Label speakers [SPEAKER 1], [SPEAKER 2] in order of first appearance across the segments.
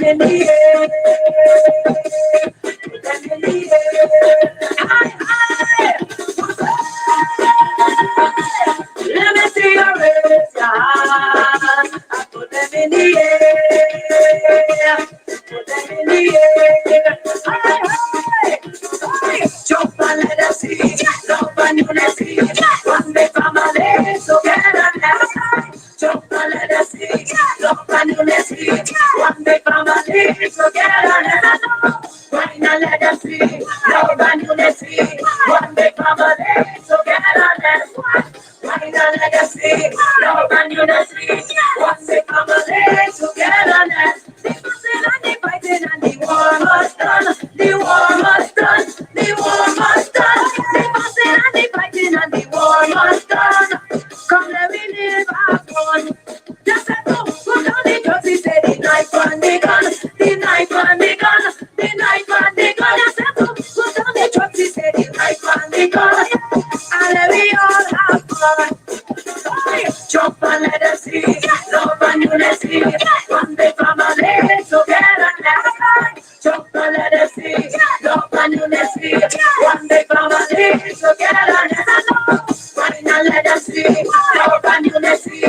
[SPEAKER 1] in the air. Put them in the air. High. Let me see you raise your hand. I put them in the air. Put them in the air. High. Jump and let us see. Love and unity. One big family together now. Jump and let us see. Love and unity. One big family together now. Wine and let us see. Love and unity. One big family together now. Wine and let us see. Love and unity. One big family together now. The fussing and the fighting and the war must done. The war must done. The war must done. The fussing and the fighting and the war must done. Come let me live have fun. Just let go. Put on the drugs. He said the knife and the gun. The knife and the gun. The knife and the gun. Just let go. Put on the drugs. He said the knife and the gun. And let we all have fun. Jump and let us see. Love and unity. One big family together now. Jump and let us see. Love and unity. One big family together now. Wine and let us see. Love and unity.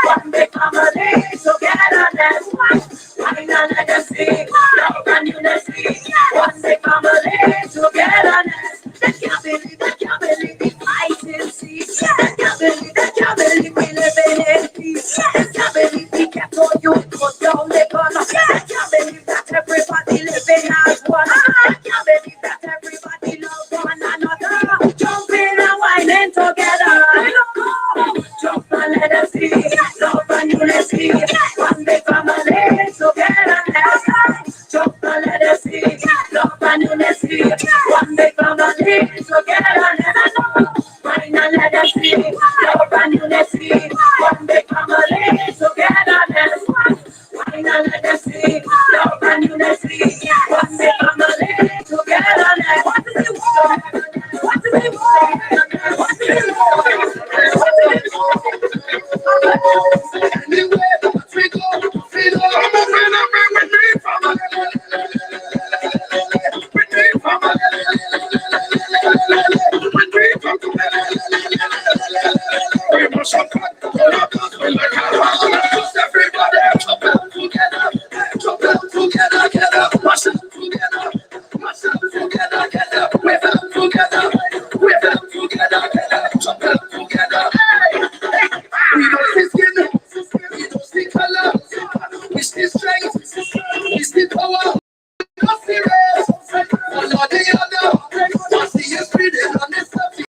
[SPEAKER 1] One big family together now. Wine and let us see. Love and unity. One big family together now. They can't believe the fighting sea. They can't believe we live in peace. They can't believe we kept on you put down the gun. They can't believe that everybody living as one. They can't believe that everybody love one another. Jumping and whining together. Jump and let us see. Love and unity. One big family together. Jump and let us see. Love and unity. One big family together. Wine and let us see. Love and unity. One big family together. Wine and let us see. Love and unity. One big family together. What is it? What is it? What is it? Anywhere that we go, freedom. With me, family. With me, family. With me, family. We must have got to go like a everybody jump out together, together, mash up together, together, we're out together, jump out together. We don't see skin, we don't see color, we see strength, we see power. Not serious, one or the other. Don't see you breathing on this subject.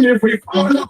[SPEAKER 1] If we follow,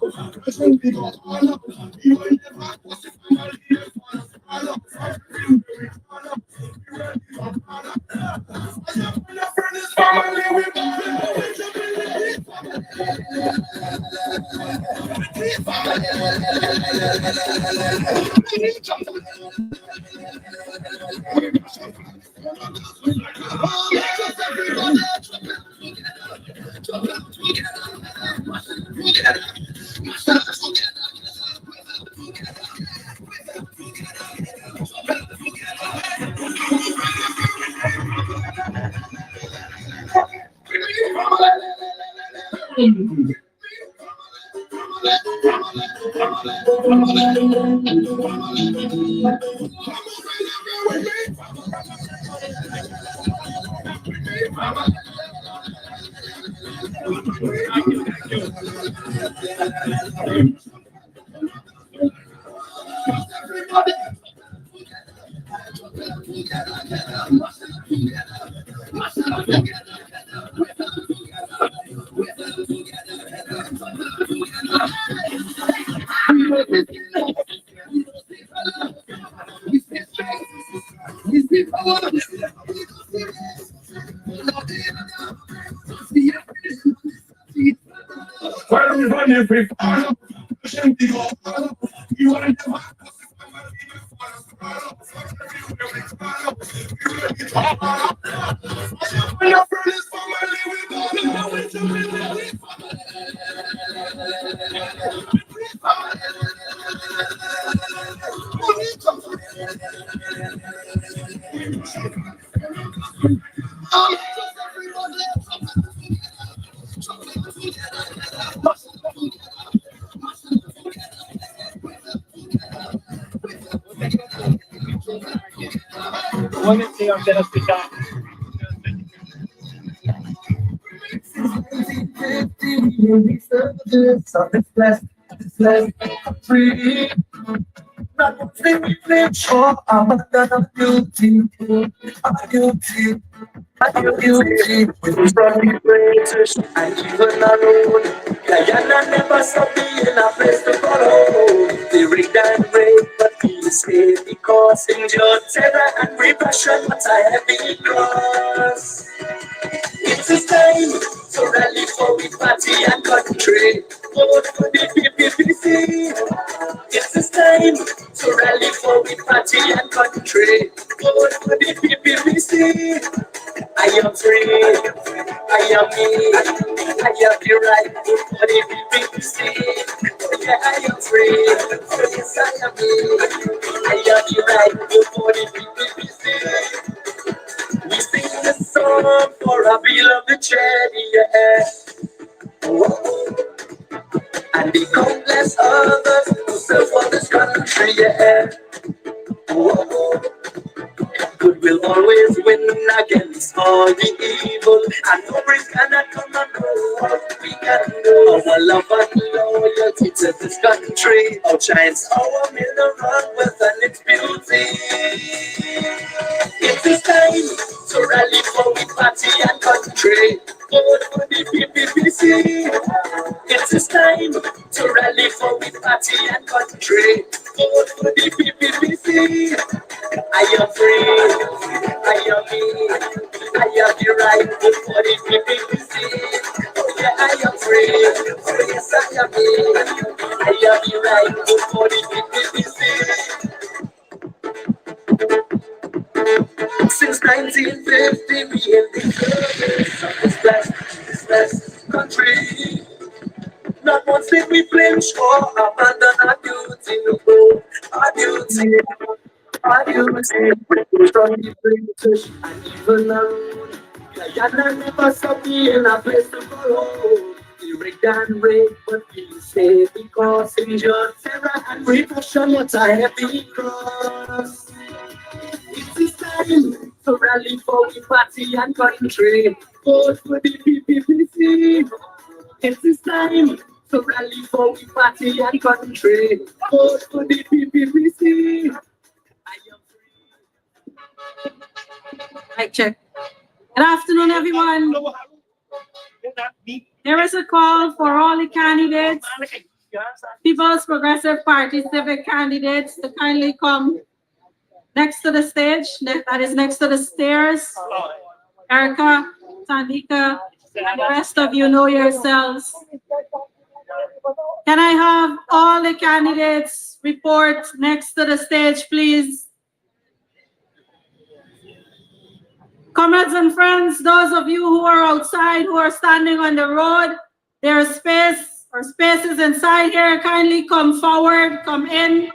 [SPEAKER 1] And even alone, Guyana never stop being a place to follow. They rig and break, but we stay because endured terror and repression, but a heavy cross. It's a time to rally for we party and country. Vote for the PPP. It's a time to rally for we party and country. Vote for the PPP. I am free, I am me, I have the right to for the PPP. Yeah, I am free, yes, I am me, I have the right to for the PPP. We sing the song for our beloved Jenny, yeah. And the countless others who serve for this country, yeah. Good will always win against all the evil, and no risk cannot come and go what we can do. Our love and loyalty to this country outshines our mineral wealth and its beauty. It is time to rally for we party and country. Vote for the PPPC. It is time to rally for we party and country. Vote for the PPPC. I am free, I am me, I have the right to for the PPPC. Oh yeah, I am free, oh yes I am me, I have the right to for the PPPC. Since 1950, we in the service of this blessed country. Not once did we flinch or abandon our duty, no, our duty. Our duty, we from the British and even alone. Guyana never stop being a place to follow. We rigged and raped, but we stay because endured terror and repression, what a heavy cross. It is time to rally for the party and country. Vote for the PPPC. It is time to rally for the party and country. Vote for the PPPC.
[SPEAKER 2] Mic check. Good afternoon, everyone. There is a call for all the candidates, People's Progressive Party civic candidates, to kindly come next to the stage. That is next to the stairs. Erica, Sandika, and the rest of you know yourselves. Can I have all the candidates report next to the stage, please? Comrades and friends, those of you who are outside, who are standing on the road, there is space or spaces inside here. Kindly come forward, come in,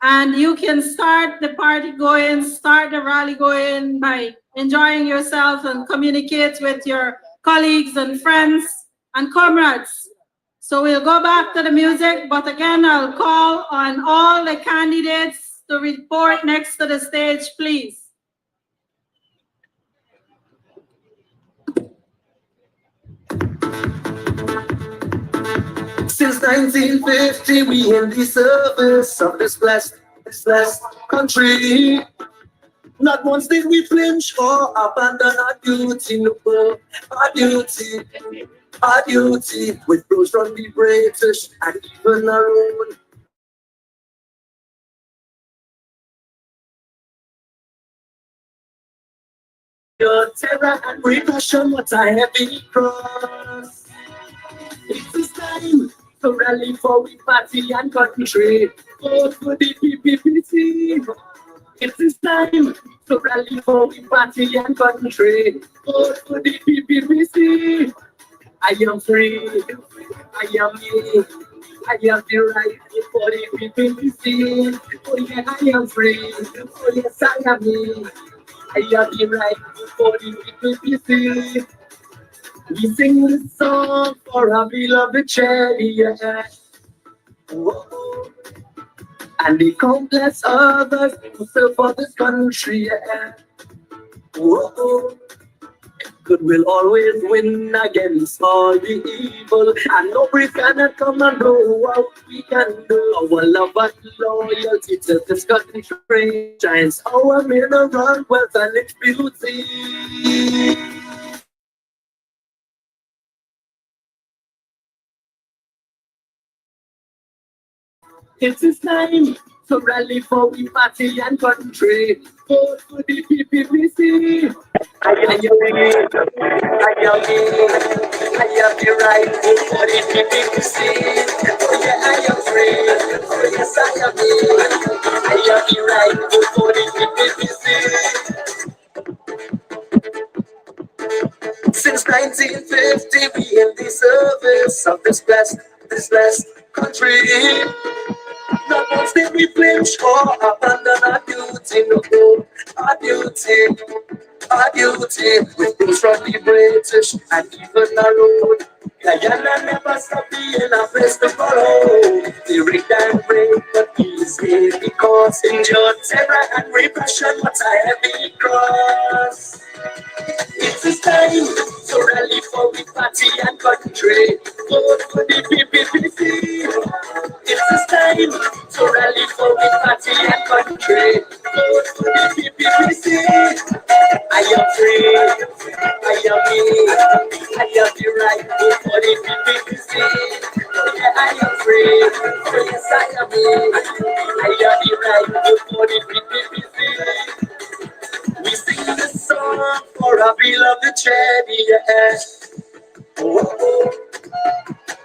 [SPEAKER 2] and you can start the party going, start the rally going by enjoying yourself and communicate with your colleagues and friends and comrades. So we'll go back to the music, but again, I'll call on all the candidates to report next to the stage, please.
[SPEAKER 1] Since 1950, we in the service of this blessed country. Not once did we flinch or abandon our duty, no, our duty, with blows from the British and even our own. Your terror and repression, what a heavy cross. It is time to rally for we party and country. Vote for the PPP. It is time to rally for we party and country. Vote for the PPP. I am free, I am me, I have the right for the PPP. Oh yeah, I am free, oh yes, I am me. I have the right for the PPP. We sing this song for our beloved chariot. Whoa. And the countless others who serve for this country. Whoa. Good will always win against all the evil. And nobody cannot come and know what we can do. Our love and loyalty to this country shines our mineral wealth and its beauty. It is time to rally for we party and country. Vote for the PPPC. I am the right for the PPPC. Oh yeah, I am free. Oh yes, I am me. I am the right for the PPPC. Since 1950, we in the service of this blessed country. Not once did we flinch or abandon our duty, no, our duty, with things from the British and even our own. Guyana never stop being a place to follow. They rigged and break, but peace is because endured terror and repression, what a heavy cross. It is time to rally for we party and country. Vote for the PPP. It is time to rally for we party and country. Vote for the PPP. I am free, I am me, I have the right to vote for the PPP. Oh yeah, I am free, oh yes, I am me, I have the right to vote for the PPP. We sing this song for our beloved chariot. Oh,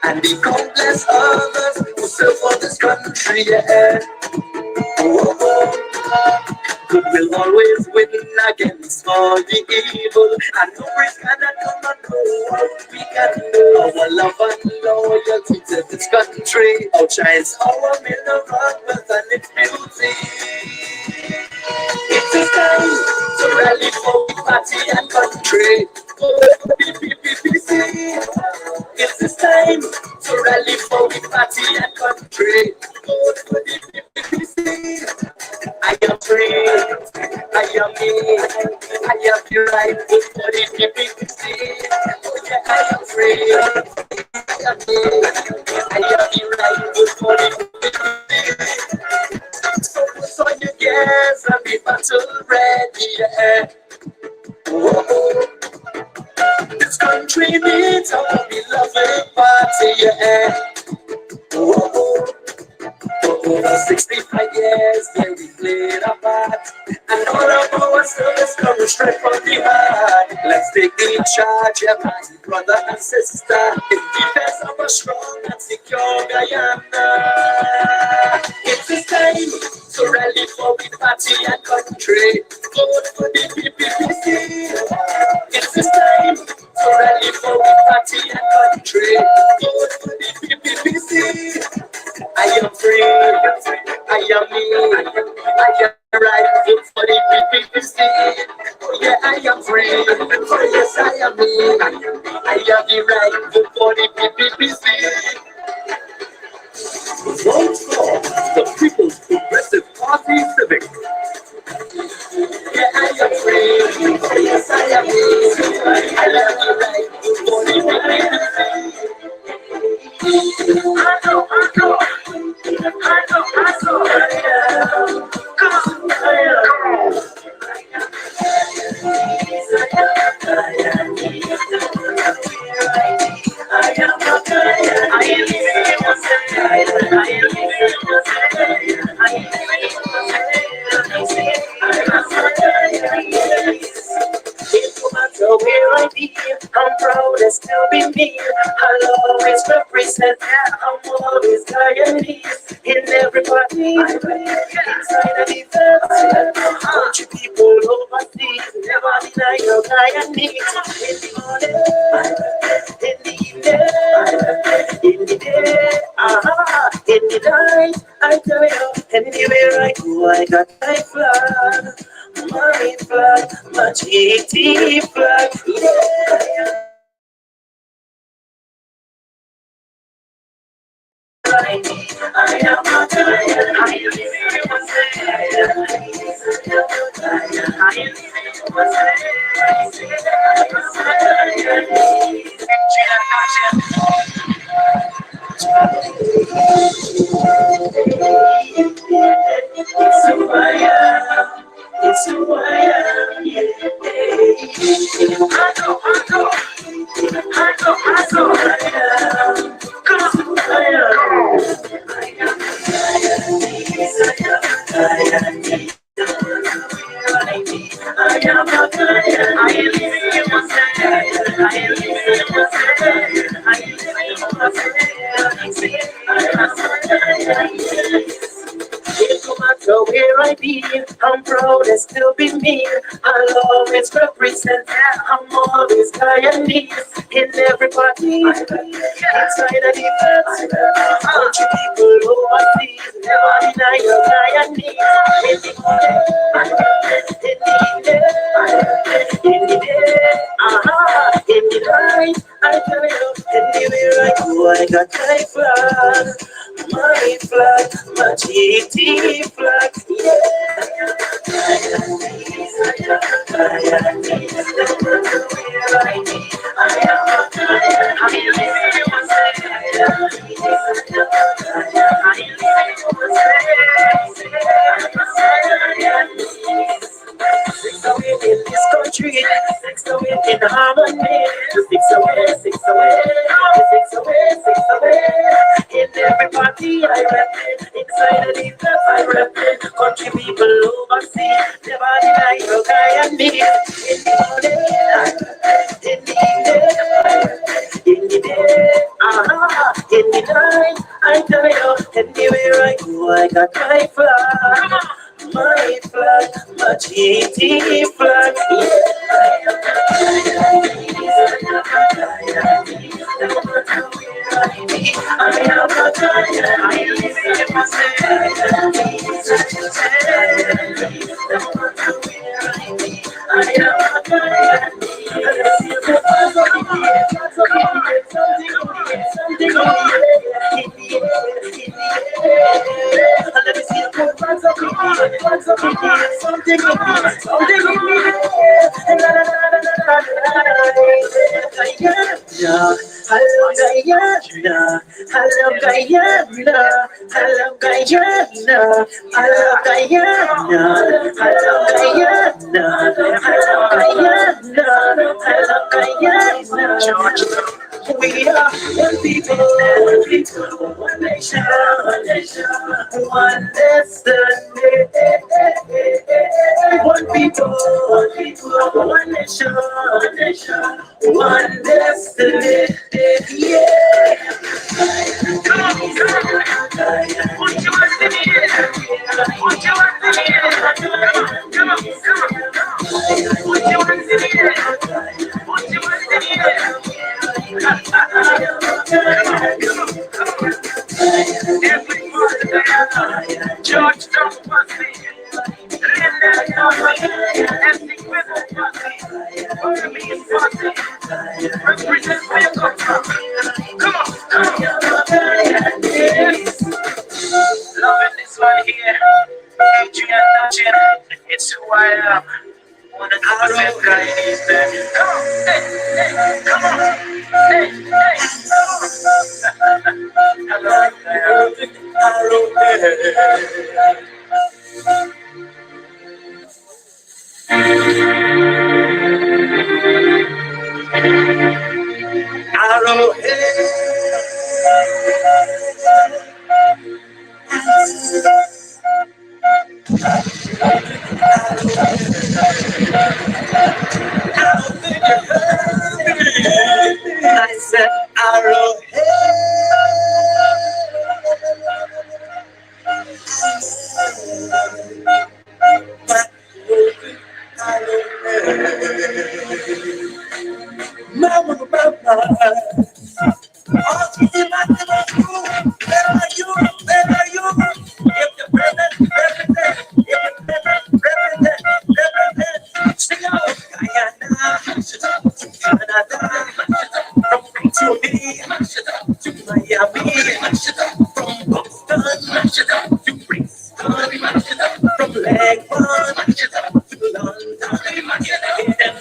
[SPEAKER 1] and the countless others who serve for this country. Yeah. Oh, good will always win against all the evil. And no risk cannot come and know what we can do. Our love and loyalty to this country outshines our mineral wealth and its beauty. It is time to rally for the party and country. Vote for the PPPC. It is time to rally for the party and country. Vote for the PPPC. I am free, I am me, I have the right to vote for the PPPC. Oh yeah, I am free, I am me, I have the right to vote for the PPPC. So put on your gears and be battle ready, yeah. Whoa. This country needs our beloved party, yeah. Whoa. For over 65 years, yeah, we played our part. And all of our service comes straight from the heart. Let's take the charge, yeah, my brother and sister, in defense of a strong and secure Guyana. It is time to rally for the party and country. Vote for the PPPC. It is time to rally for the party and country. Vote for the PPPC. I am free, I am me, I am right, vote for the PPPC. Oh yeah, I am free, oh yes, I am me, I have the right, vote for the PPPC. the People's Progressive Party Civic. Yeah, I am free. Yes, I am free. I love you like I know. Come no matter where I be, I'm proud to still be me. I'll always represent, I'm always Guyanese. In everybody, inside of the fence, country people overseas, never deny your Guyanese. In the morning, in the evening, in the day, in the night, I tell you, anywhere I go, I got my flag, my GT flag, yeah. I am a giant. I it's who I am, yeah. I know, I am. Come on, no matter where I be, I'm proud to still be me. I'll always represent, I'm always Guyanese. In everybody, inside of the fence, country people overseas, never deny your Guyanese. In the morning, in the day, in the night, I tell you, anywhere I go, I got my flag, my GT flag, Six away in this country, six away in harmony, six away, in every party I rep, inside of the club I rep, country people overseas, never deny your guy and me, in the morning, in the evening, in the day, in the night, I tell you, anywhere I go, I got my flag. My flag, my GT flag, We are one people, one nation, one destiny. One people, one nation, one destiny. Yeah. Come on. What you want to be? What you want to be? Come on. What you want to be? What you want to be? George represent where you come from. Come on. Loving this I said arrowhead. Mama, where are you? Where are you? If you're present, represent. If you're present, represent. Sing out, Guyana, Canada, from to me, to Miami, from Boston to Bristol, from Leghorn to London, in them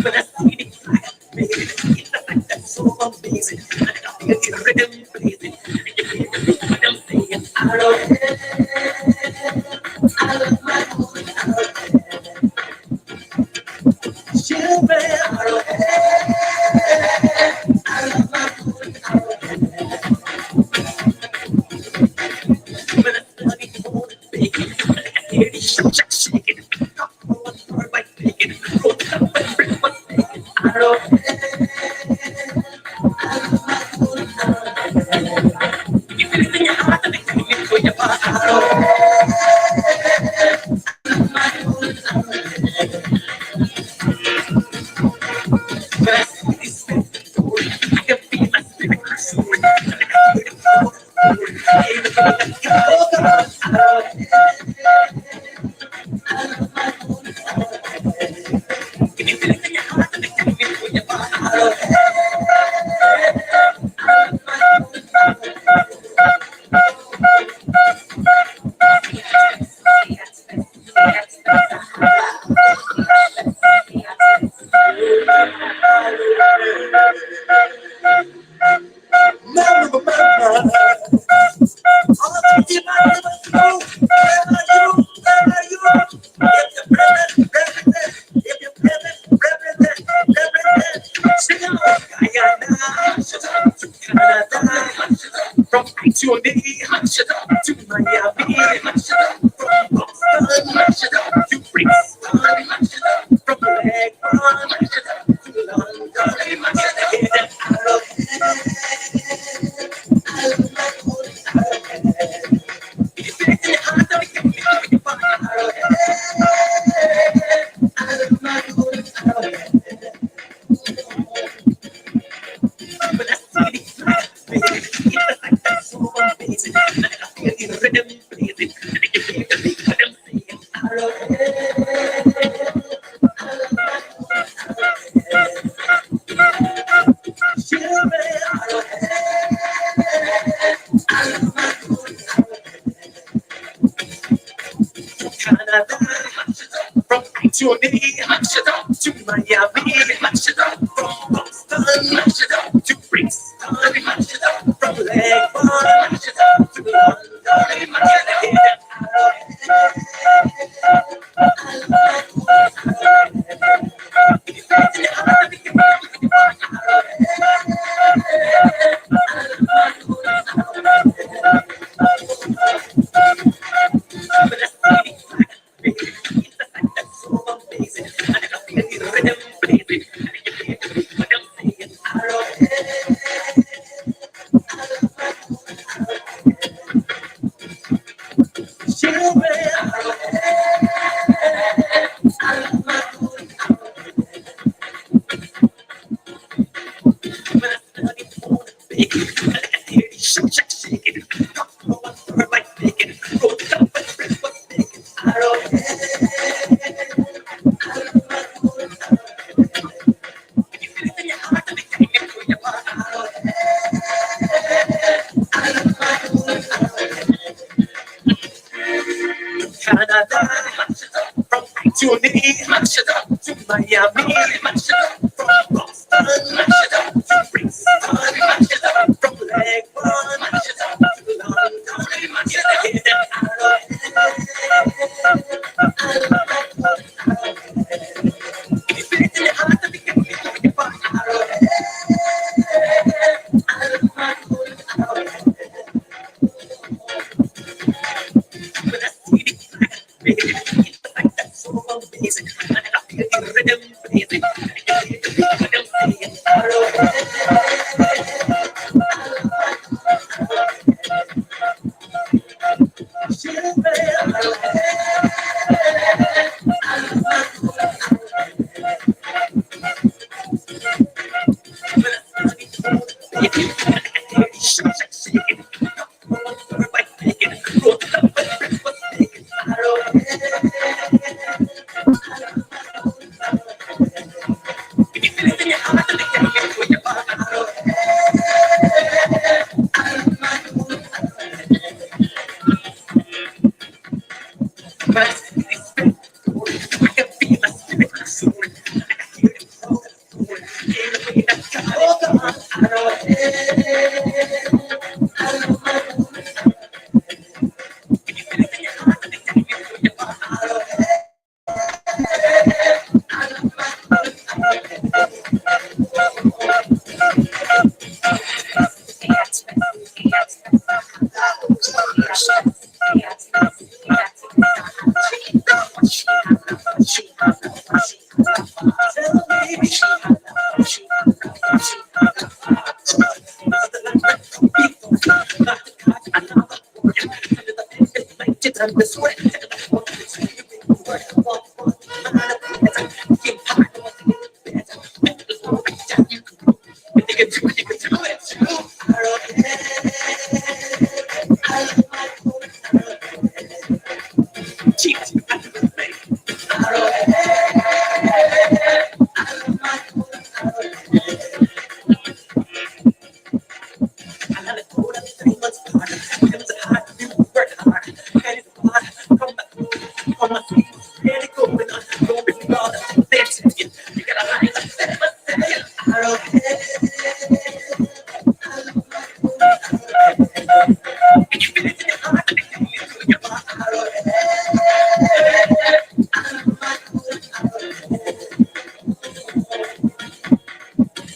[SPEAKER 1] when I see the fire, baby, it's the fact that's so amazing. And I feel the rhythm blazing. And you hear the beat when I'm saying, arrowhead, I love my golden arrowhead. Children, arrowhead, I love my golden arrowhead. When I study for the bacon, and I hear the shack shaking, top one for my bacon, roll up and bring one bacon, arrowhead. You feel it in your heart and it's coming for your heart, arrowhead. When I see this story, I can feel my spirit soaring. And I hear the flow of glory. I hear the flow that goes on, arrowhead. Can you feel it in your heart and it's coming for your heart, arrowhead. From to me, to Miami, from Boston to Bristol, from Leghorn to London, in an when I see the fire, baby, it's the fact that's so amazing. And I feel the rhythm blazing. And I can hear the beat when I'm saying, arrowhead. Children, Canada, from Patriotic to Miami, from Boston to Bristol, from Leghorn to London, in but I see the fire, baby, it's the fact that's so amazing. And I feel the rhythm blazing. And you hear the beat when I'm saying, arrowhead. Patriotic, match it up to Miami, match it up from Boston, match it up to Princeton, match it up from Leghorn, match it up to London, match it up in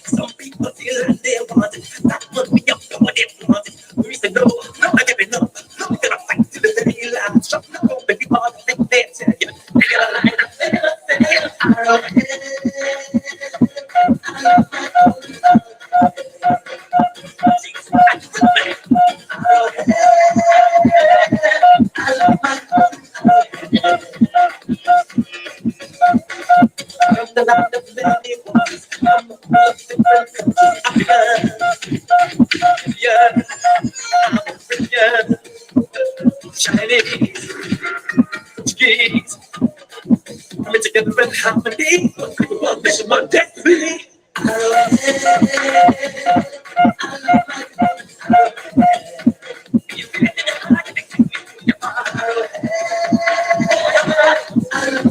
[SPEAKER 1] some people feel and they want it. That must be up to what they want it. We say no, not giving up. We're gonna fight to the very last. Shut up, baby, all the things they tell you. They gotta line up, they gotta say it. I love it. Jesus, I love it. I love my from the land of many waters, from a different country, yeah, African, Chinese, Portuguese, coming together in harmony, one mission, one destiny. I love it. I love my you feel it in your heart, you feel it in your heart. I love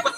[SPEAKER 1] my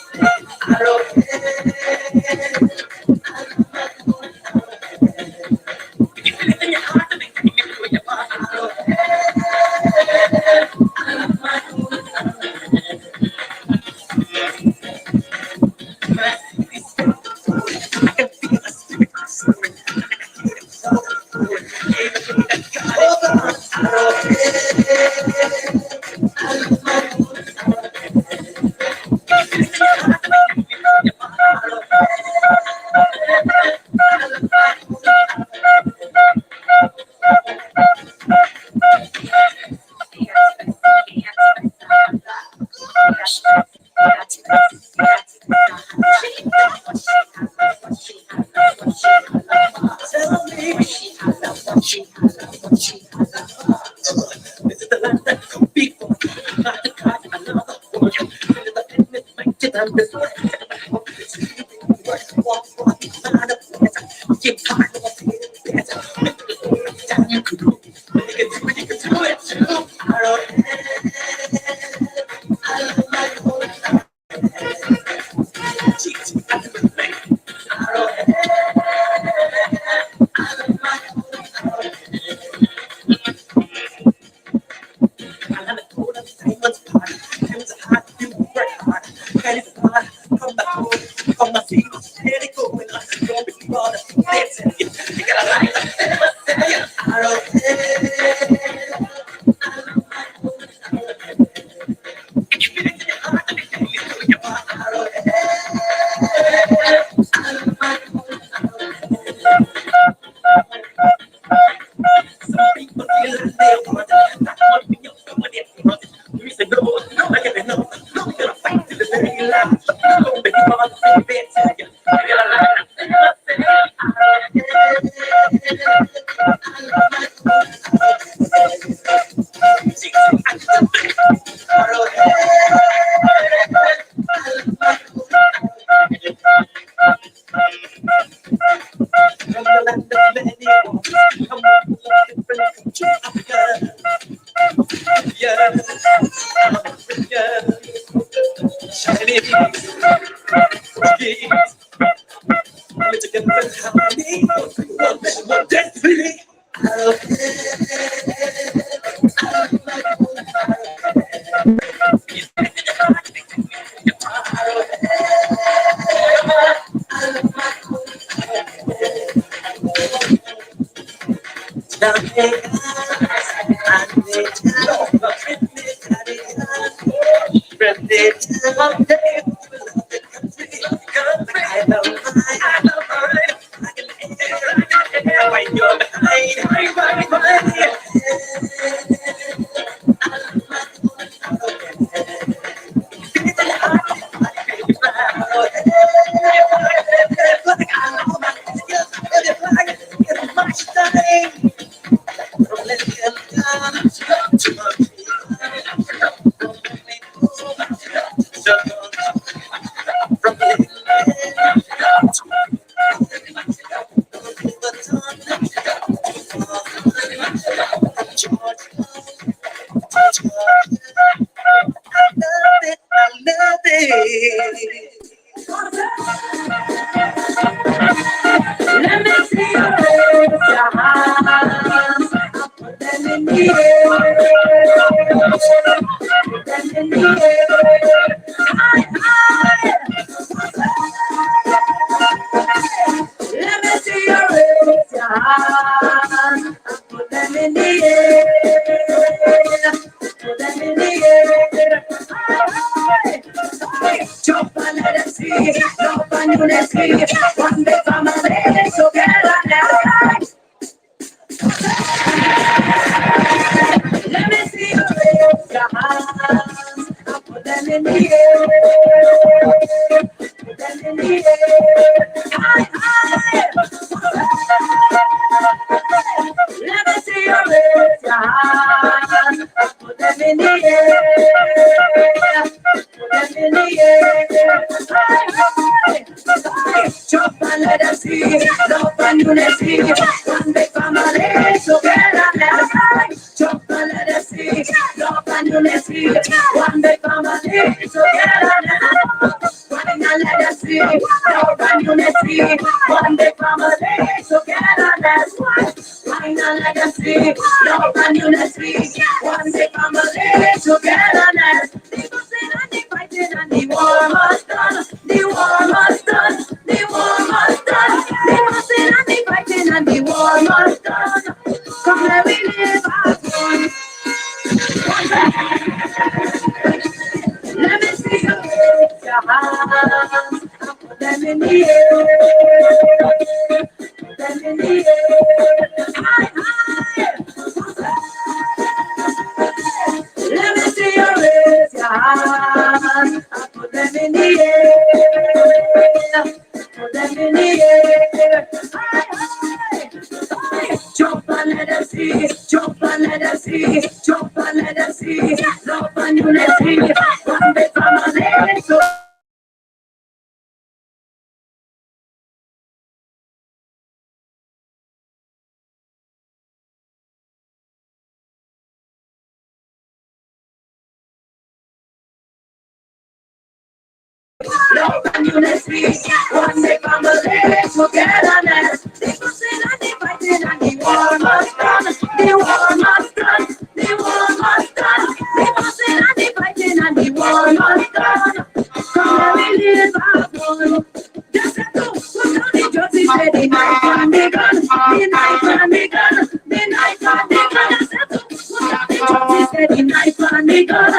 [SPEAKER 1] the gun,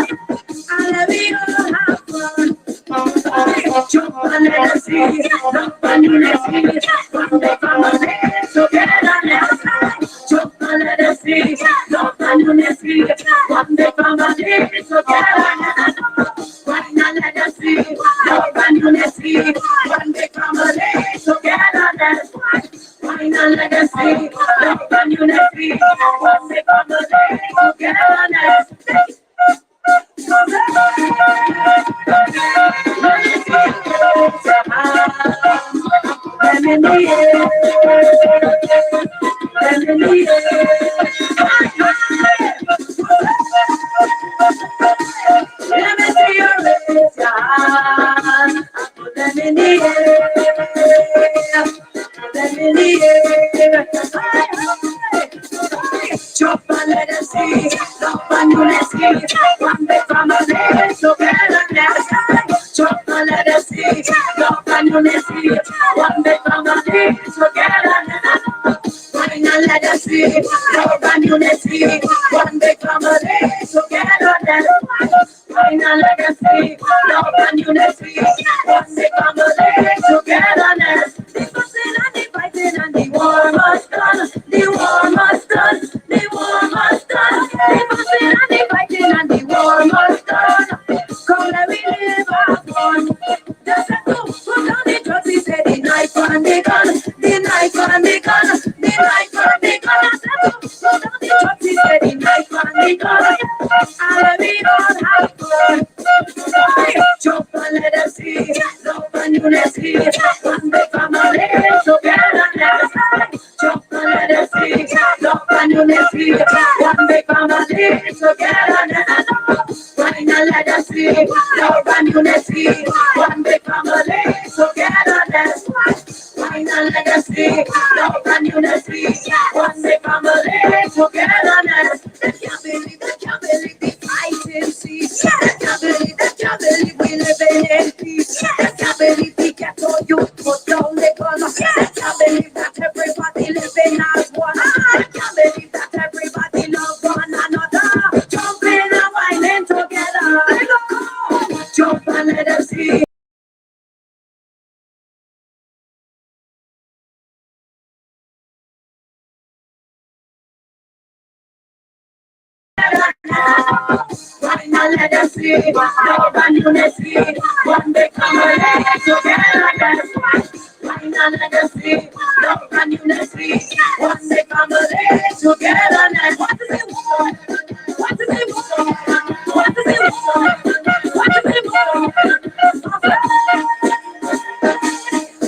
[SPEAKER 1] and let me all have fun. Jump and let us see, jump and unity, one day family together let's fly. Jump and let us see, jump and unity, one day family together let's fly. Why not let us see, love and unity, one day family together let's fly. Why not let us see, love and unity, one day family together let's fly. Let me see your lips, let me in the air. Let me in the air. Jump and let us see, love and unity, one big family together let's fly. Jump and let us see, love and unity, one big family together let's fly. Why not let us see, love and unity, one big family together let's fly. Why not let us see, love and unity, one big family together let's fly. The fussing and the fighting and the war must done, the war must done, the war must done. The fussing and the fighting and the war must done. Come let me live our fun. Just a two, put down the drugs, he said the knife and the gun, the knife and the gun, the knife and the gun. Just a two, put down the drugs, he said the knife and the gun. And let me all have fun. Jump and let us see, love and unity, one big family together let's fly. Jump and let us see, love and unity, one big family together let's fly. Why not let us see, love and unity, one big family together let's fly. Why not let us see, love and unity, one big family together let's fly. They can't believe the fighting cease. They can't believe we living in peace. They can't believe the ghetto youth put down the gun. They can't believe that everybody living as one. They can't believe that everybody love one another. Jumping and whining together. Jump and let us see. Why not let us see, love and unity, one big family together let's fly. Why not let us see, love and unity, one big family together let's fly. What does it want? What does it want? What does it want? What does it want?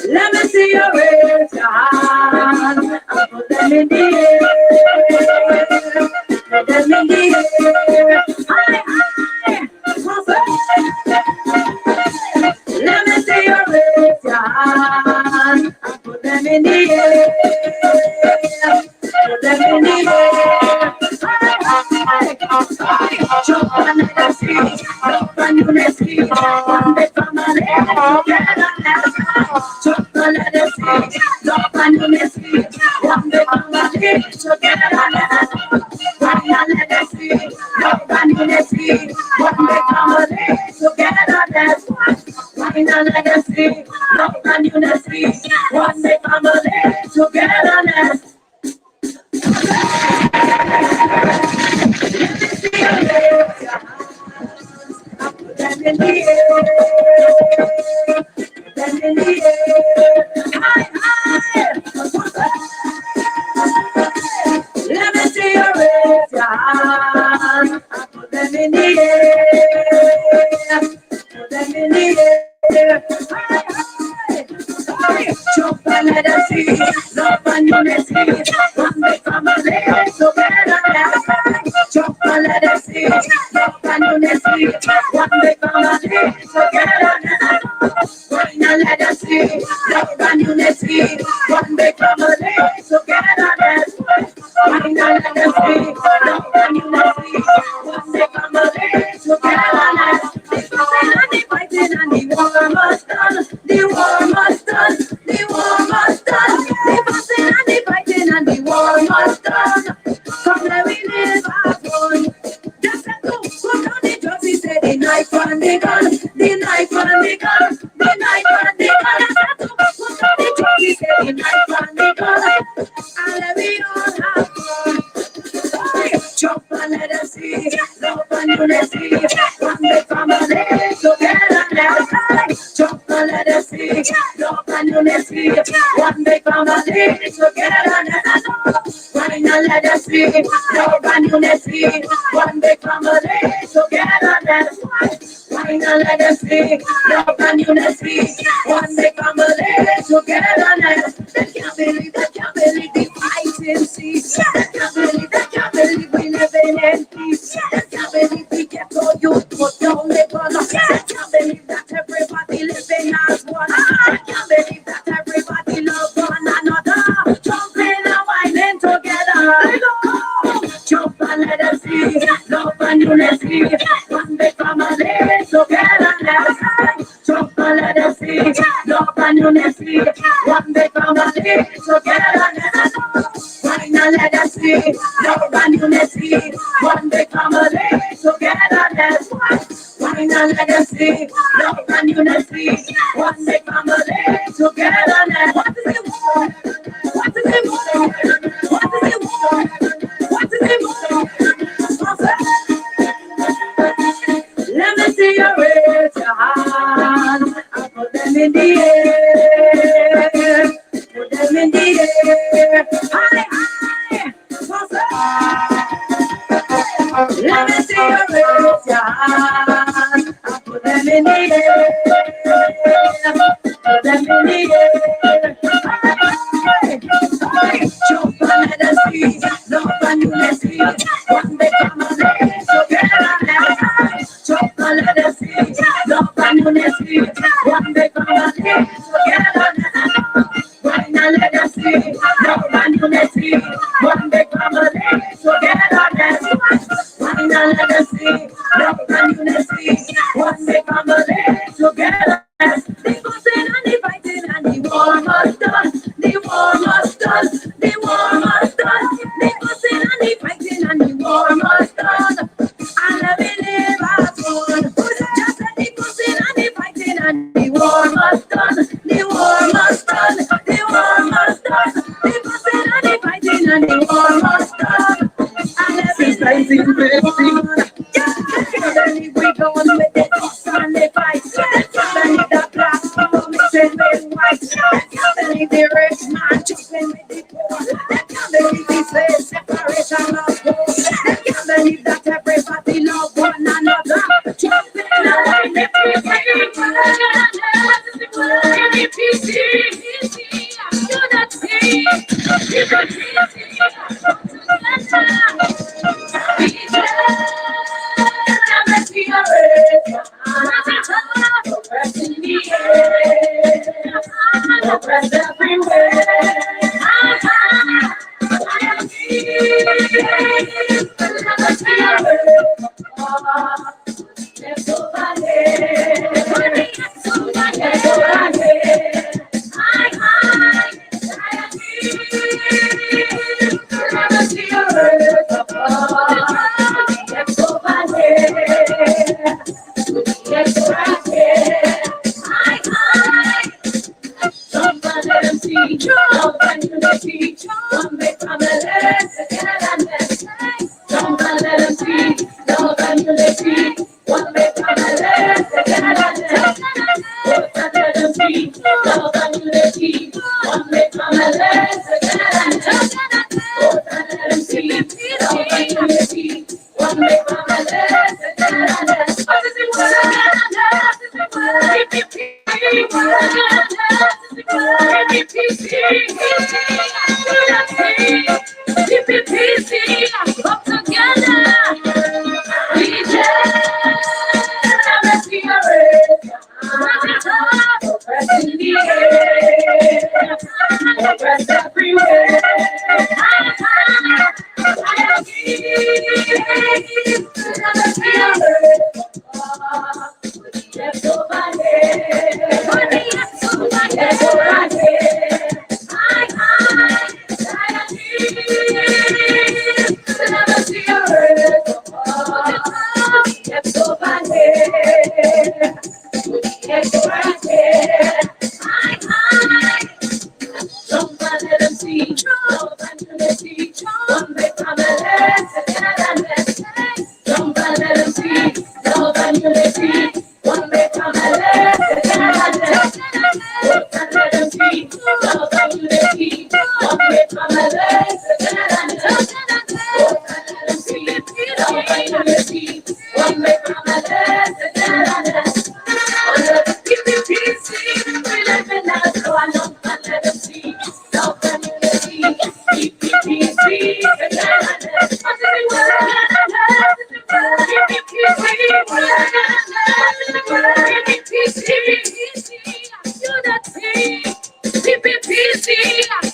[SPEAKER 1] Let me see your raise your hand and put them in the air. Let them in the air. High, high. Let me see your raise your hand and put them in the air. Put them in the air. High, high. Jump and let us see, love and unity, one big family together let's fly. Jump and let us see, love and unity, one big family together let's fly. Why not let us see, love and unity, one big family together let's fly. Why not let us see, love and unity, one big family together let's fly. Let me see your them in the air. High, high. Let me see you raise your hand and put them in the air. Put them in the air. High, high. High. Jump and let us see, love and unity, one big family together let's fly. Jump and let us see, love and unity, one big family together let's fly. Why not let us see, love and unity, one big family together let's fly. Why not let us see, love and unity, one big family together let's fly. The fighting and the war must done, the war must done, the war must done. The fussing and the fighting and the war must done. Come let we live our fun. Just a two, put on the knife on the gun, the knife on the gun, the knife on the gun. He said the knife on the gun, and let me all have fun. Jump and let us see, love and unity, one big family, together let's fly. Jump and let us see, love and unity, one big family, together let's fly. Wine and let us see, love and unity, one big family, together let's fly. Wine and let us see, love and unity, one big family, together let's fly. They can't believe the fighting see. They can't believe we living in peace. They can't believe we get all you put down the gun. They can't believe that everybody living as one. They can't believe that everybody love one another. Jumping and whining together. Jump and let us see, love and unity, one big family, together let's fly. Jump and let us see, love and unity, one big family, together let's fly. Wine and let us see, love and unity, one big family, together let's fly. Wine and let us see, love and unity, one big family, together let's fly. What is it? What is it? What is it? Let me see you raise your hand and put them in the air. Put them in the air. High, high. Let me see you raise your hand and put them in the air. Put them in the air. High, high. Jump and let us see, love and unity, one big family, together let's fly. Jump and let us see, love and unity, one big family, together let's fly. Wine and let us see, love and unity, one big family, together let's fly. Wine and let us see, love and unity, one big family, together let's fly. The fussing and the fighting and the war must done, the war must done, the war must done, the fussing and the fighting and the war must done. And let me live as one. Just let the fussing and the fighting and the war must done, the war must done, the war must done, the fussing and the fighting and the war must done. And let me live as one. Suddenly we go on with the fuss and the fight. Suddenly the black people mixing with white. Suddenly the rich man jumping with the poor. They can't believe the slave separation of war. They can't believe that everybody love one another. Jumping around the progress everywhere.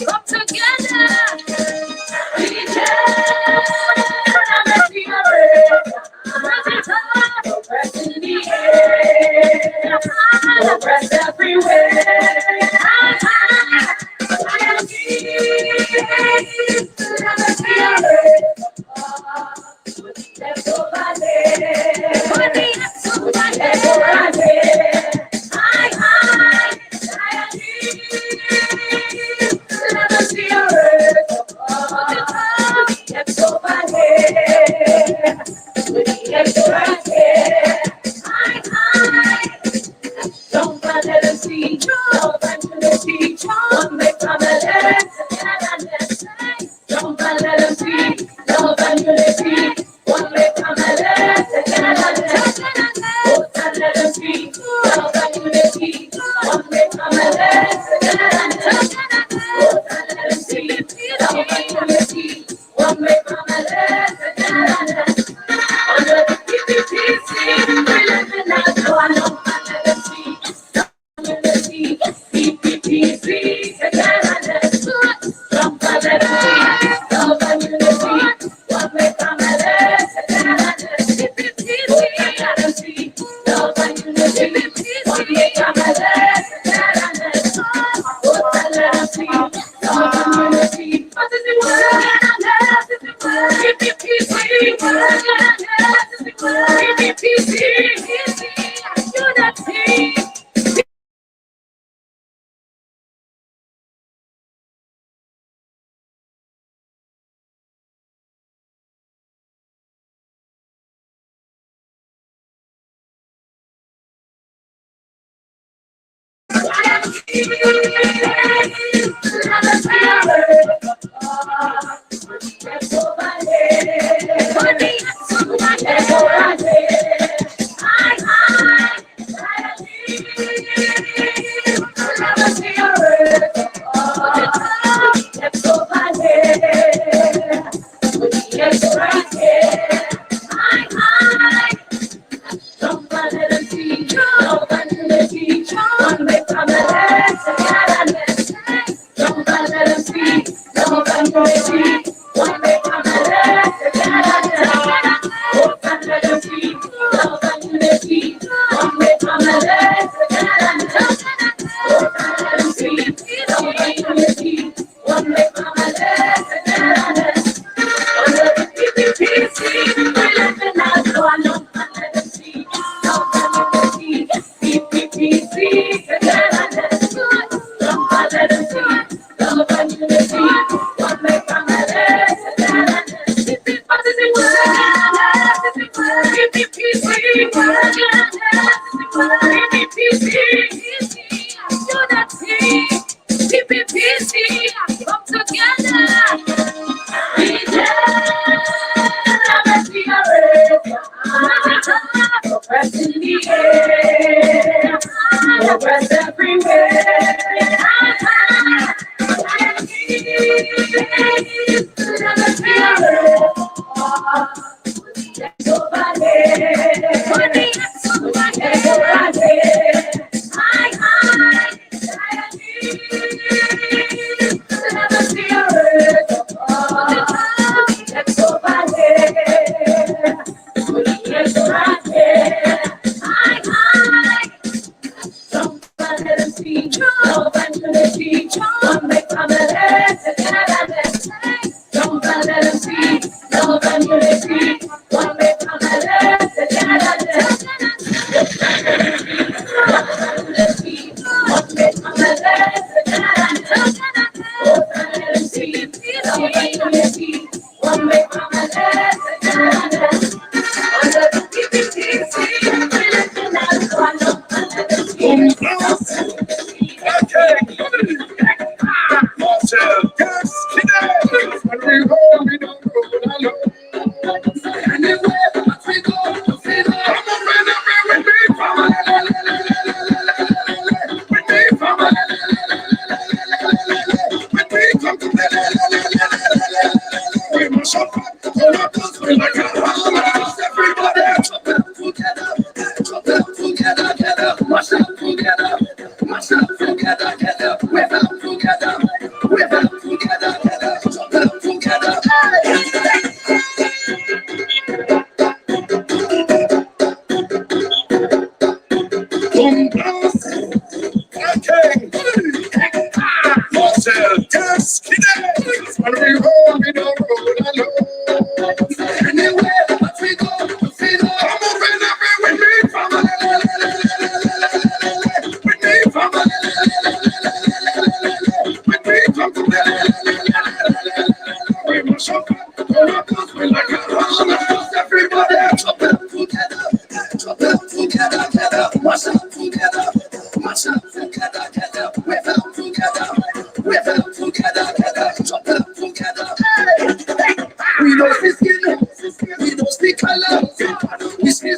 [SPEAKER 1] Come together. Progress in the air, progress everywhere. Don't let them see, don't let them see, don't make them don't let them see, don't let them see, don't make them let them see, don't let them see, don't make them let them see, don't let them see, don't make them under the PPP, we live in that door, don't let them see.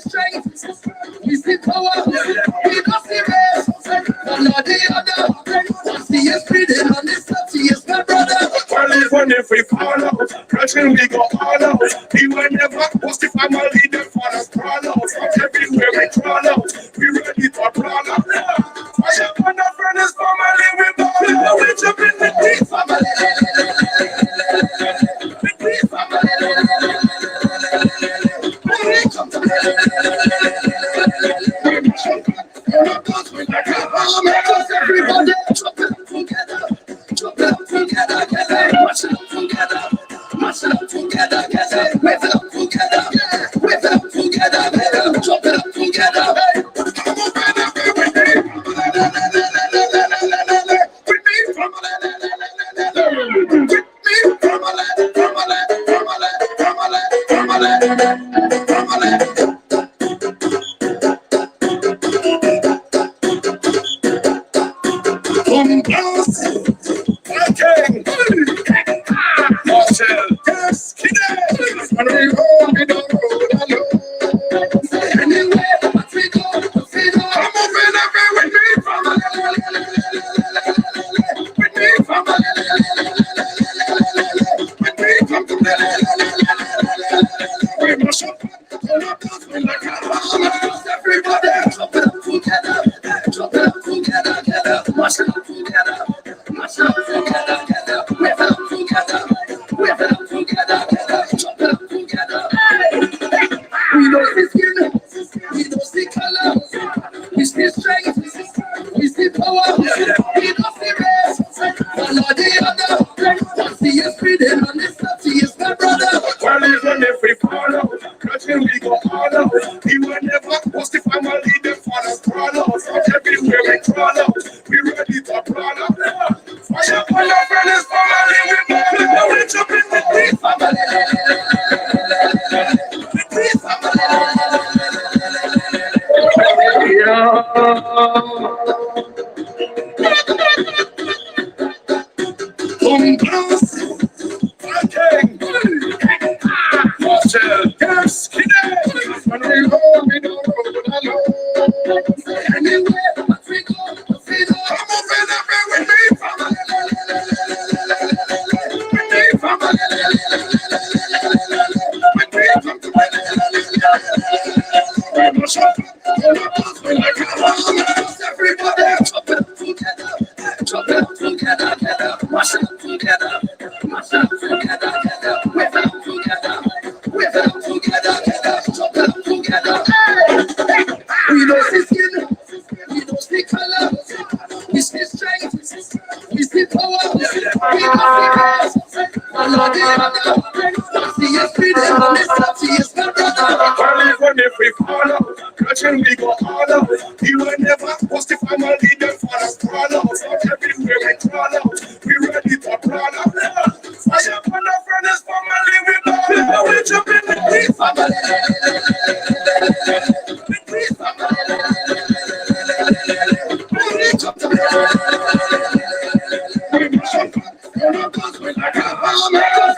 [SPEAKER 1] strength, we see power, we don't see race. One or the other, once he is breathing on this stuff, he is my brother. Well, even if we fall out, crashing we go all out. We will never post the family, them for us crawl out. From everywhere we crawl out, we ready to crawl out. Fire on the furnace family, we ball out. We jump in the deep family. The deep family.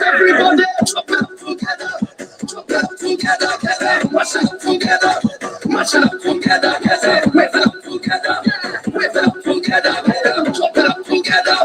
[SPEAKER 1] Everybody, chop it up together, chop it up together, get it, mash it up together, mash it up together, get it, whip it up together, whip it up together, get it, chop it up together.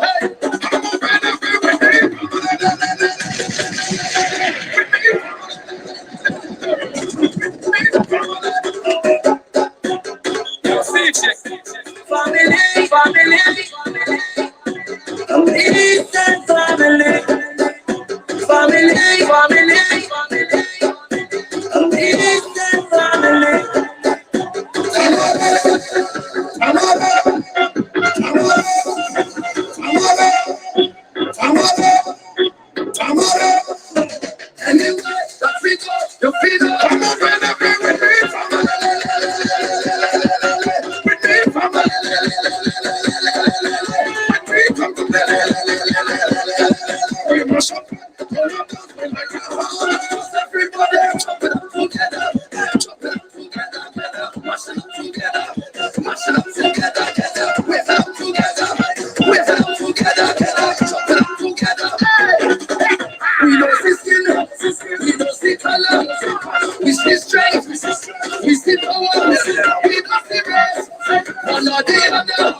[SPEAKER 1] see power, we don't see rest. One or the other,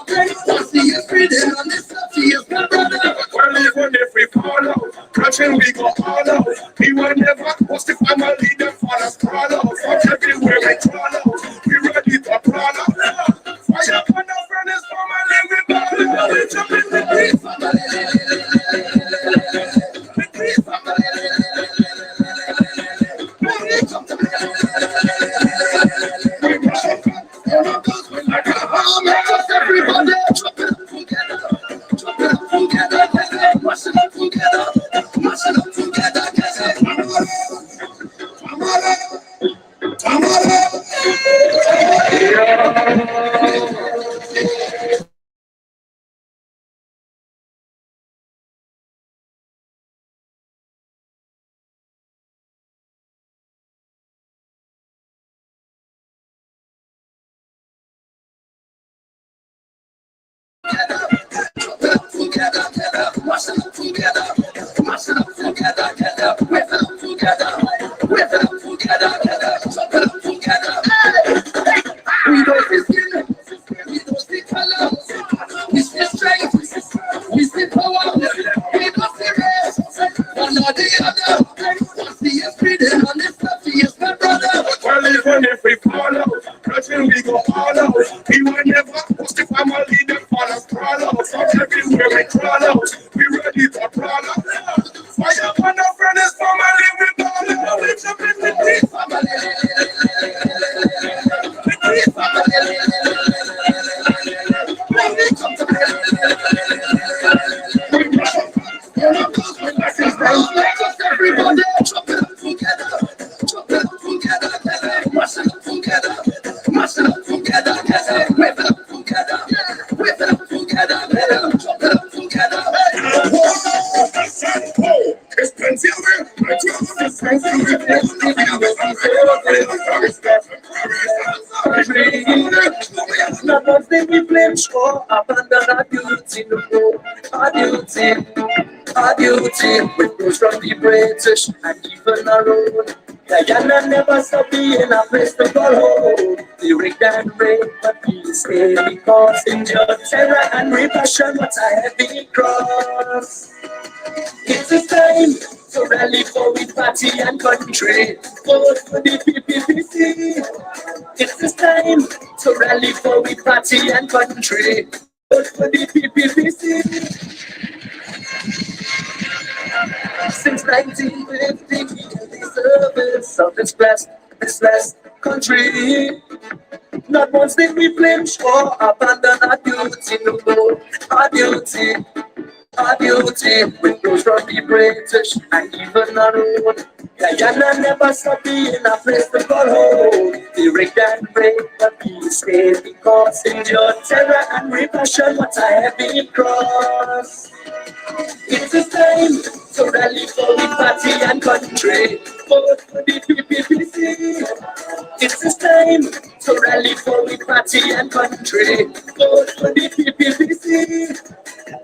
[SPEAKER 1] one see is freedom, and this love is my brother. Well, even if we fall out, catching we go all out. We will never post the family, them fall us crawl out. Fuck everywhere we crawl out, we ready to crawl out. Fire upon the furnace, family, we ball out. We jump in the green family. The green family. We come to everybody, drop it up together, drop it up together, mash it up together, mash it up together, mash it up together, mash it up together, whip it up together, whip it up together, chop it up together. We don't see skin, we don't see color, we see strength, we see power, we don't see race. One or the other, one see is freedom, and this love is my brother. Well, even if we fall out, catching we go all out. We will never post the family, them fall us crawl out. Fuck everywhere we crawl out, we ready to crawl out. Fire upon the furnace, family, we ball out. We jump in the deep family. The deep family. When we come to everybody, chop it up together, chop it up together, mash it up together, mash it up together, whip it up together, whip it up together, chop it up together. It's plenty of it. It's plenty of it. Not one thing we blame for, abandon our duty, no, our duty, with those from the British and even our own. Guyana never stop being a place to call home. They rigged and rape, but we stay because injured terror and repression, what a heavy cross. It's a time to rally for we party and country. Vote for the PPP. It's a time to rally for we party and country. Vote for the PPP. Since 1950, we can be service of this blessed country. Not once did we flinch or abandon our duty, no, our duty. Our duty, with those from the British and even our own. Guyana never stopped being a place to call home. They rigged and break, but we stay because endured terror and repression, what a heavy cross. It's a time to rally for the party and country. Vote for the PPP. It's a time to rally for the party and country. Vote for the PPP.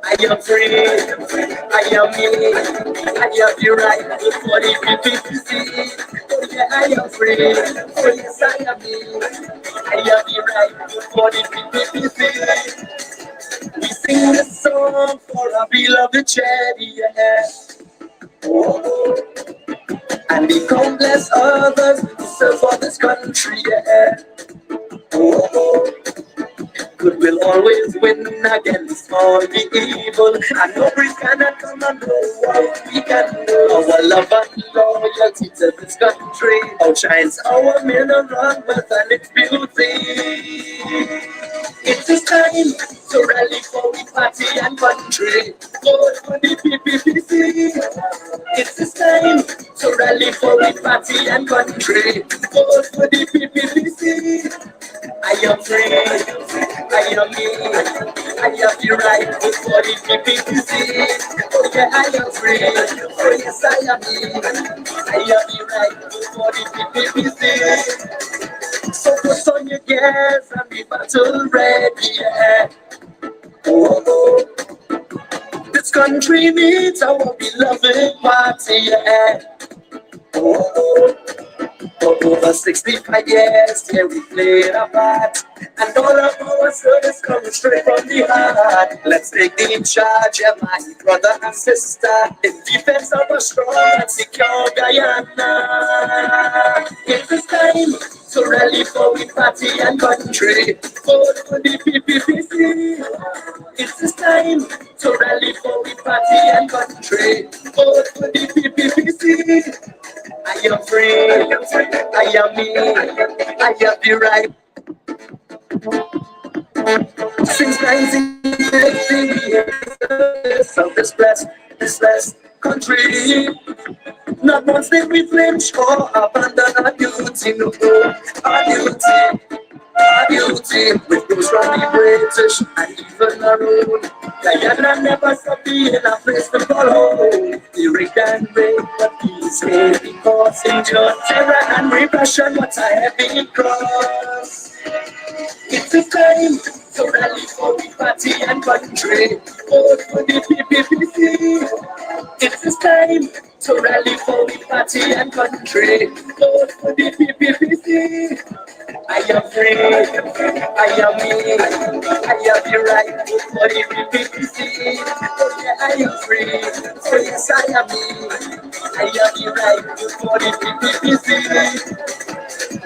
[SPEAKER 1] I am free, I am me, I have the right for the PPP. Oh yeah, I am free, oh yes I am me, I have the right for the PPP. We sing this song for our beloved charity, yeah. Oh, and the countless others who serve for this country, yeah. Oh, good will always win against all the evil. And no breeze cannot come and know what we can do. Our love and loyalty to this country outshines our mineral wealth and its beauty. It is time to rally for the party and country. Vote for the PPP. It is time to rally for the party and country. Vote for the PPP. I am free, I am me, I have the right for the PPP. Oh yeah, I am free, oh yes I am me, I have the right for the PPP. So put on your gears and be battle ready, yeah. Oh, this country needs our beloved party, yeah. Oh, For over 65 years, yeah, we played a part. And all of our service comes straight from the heart. Let's take the in charge, yeah, my brother and sister, in defense of a strong and secure Guyana. It is time to rally for we party and country. Vote for the PPP. It is time to rally for we party and country. Vote for the PPP. I am free, I am me, I have the right. Since 1950, we have of this blessed country. Not once did we flinch or abandon our duty, no, our duty. Our duty, with those from the British and even our own. Guyana never stop being a place to call home. The rigged and rape, but peace heavy cause injured terror and repression, what a heavy cross. It's a time to rally for the party and country. Vote for the PPP. It's a time to rally for the party and country. Vote for the PPP. I am free, I am me, I have the right for the PPP. Oh yeah, I am free, oh yes, I am me, I have the right for the PPP.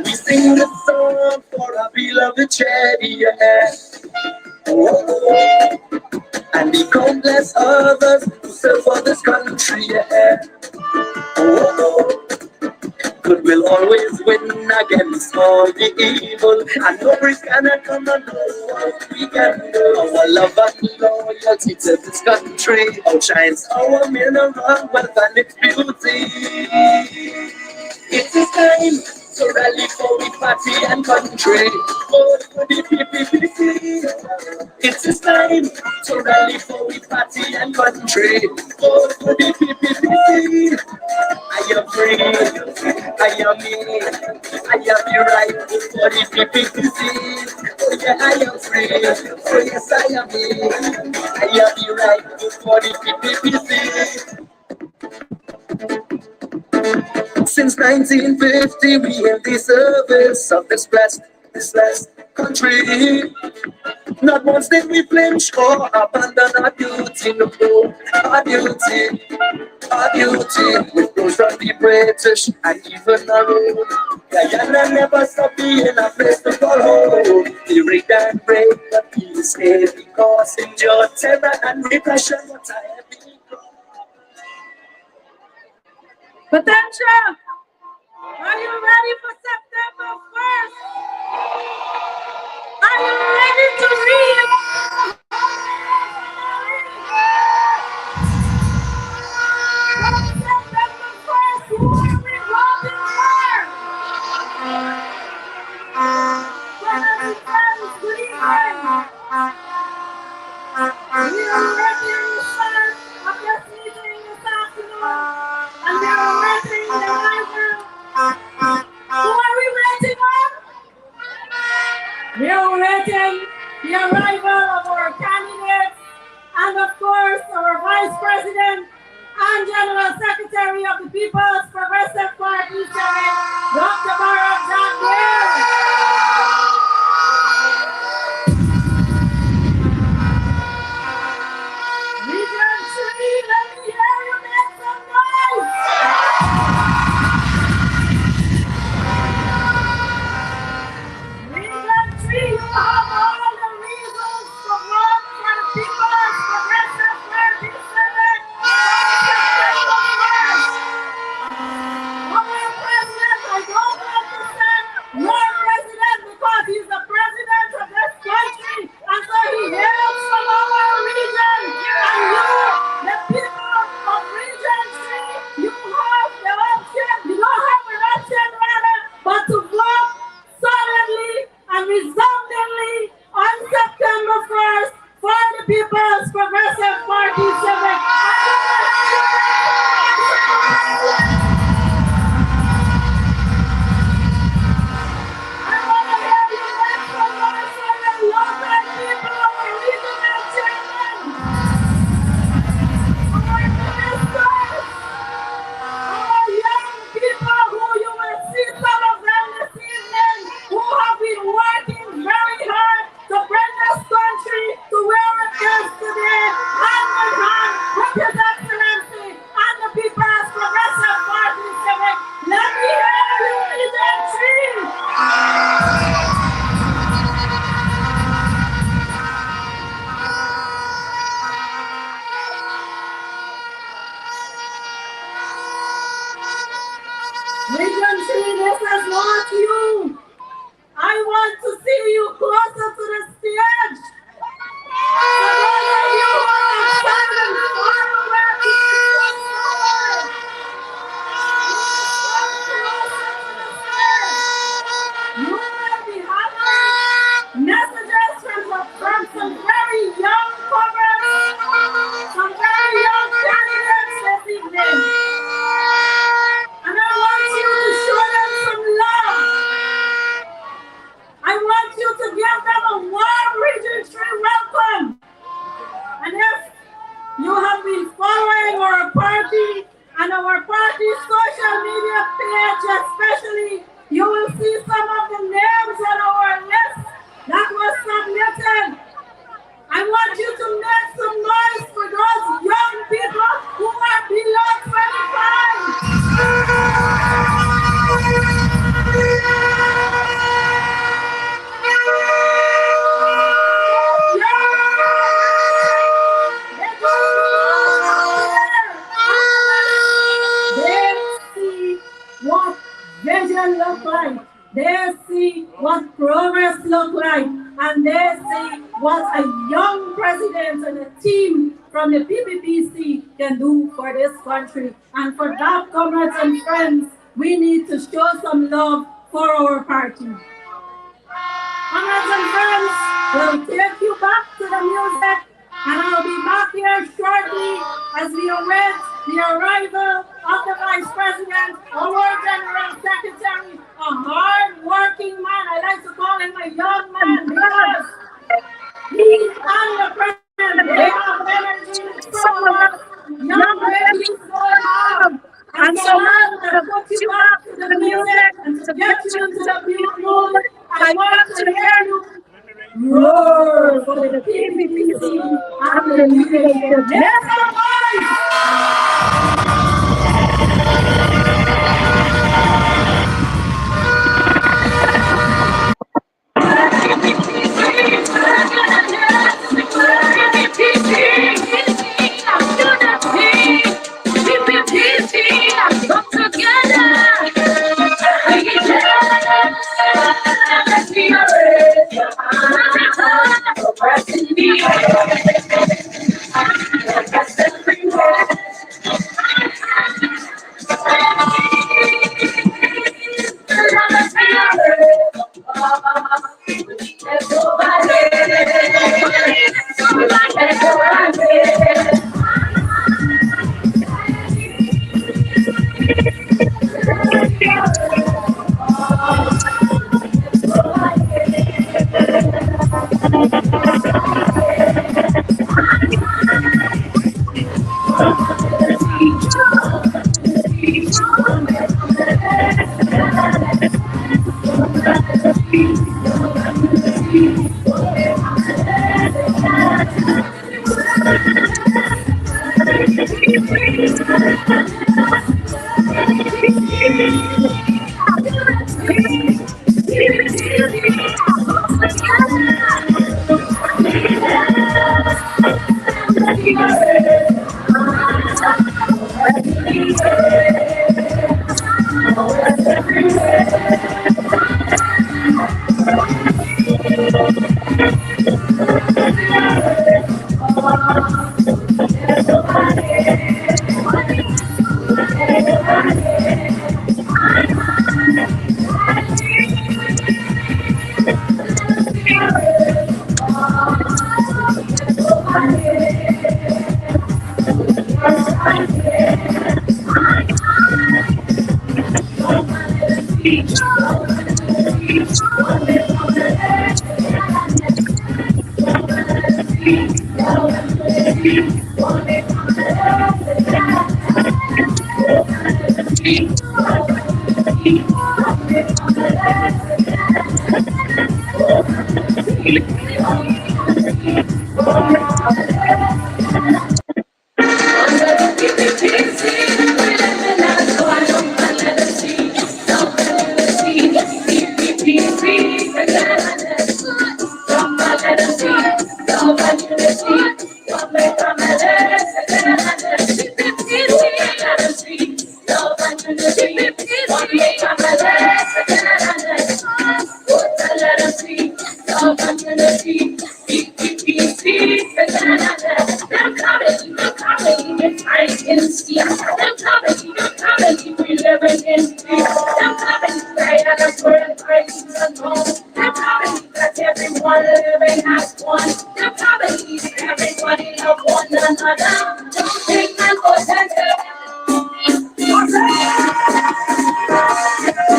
[SPEAKER 1] We sing the song for our beloved charity, yeah. Oh, and the countless others who serve for this country, yeah. Oh, good will always win against all the evil. And no risk cannot come and know what we can do. Our love and loyalty to this country outshines our mineral wealth and its beauty. It is time to rally for the party and country. Vote for the PPP. It is time to rally for the party and country. Vote for the PPP. I am free, I am me, I have the right for the PPP. Oh yeah, I am free, oh yes, I am me, I have the right for the PPP. Since 1950, we have the service of this blessed country. Not once did we flinch or abandon our duty, no, our duty. Our duty with those from the British and even our own. Guyana never stop being a place to call home. The rigged and break, but peace heavy cause injured terror and repression. What a heavy cross.
[SPEAKER 2] Patentia, are you ready for September 1st? Are you ready to read? We are awaiting the arrival of our candidates and, of course, our Vice President and General Secretary of the People's Progressive Party, Dr. Barack Daniel. Region 3, let me hear you make some noise. Region 3, you have all the reasons to vote for the People's Progressive Party Senate on September 1st. Our president, I don't want to say your president because he's the president of this country, and so he hails from our region. And you, the people of Region 3, you have the option, you don't have an option rather, but to vote solidly and resoundingly on September 1st for the People's Progressive Party Civic. I want to hear you make some noise for the local people, our regional chairman, our ministers, our young people who you will see some of give them a warm Region 3 welcome. And if you have been following our party and our party social media page especially, you will see some of the names on our list that was submitted. I want you to make some noise for those young people who are below 25. They see what vision look like. They see what progress look like. And they see what a young president and a team from the PPPC can do for this country. And for that, comrades and friends, we need to show some love for our party. Comrades and friends, we'll take you back to the music, and I'll be back here shortly as we await the arrival of the Vice President, our General Secretary, a hard-working man. I like to call him a young man because he and the President, they have energy in some of us young babies don't have. And so I'm going to put you back to the music and to get you into the beat mood. I want to hear you roar for the PPPC and the leadership. Let's go, boys!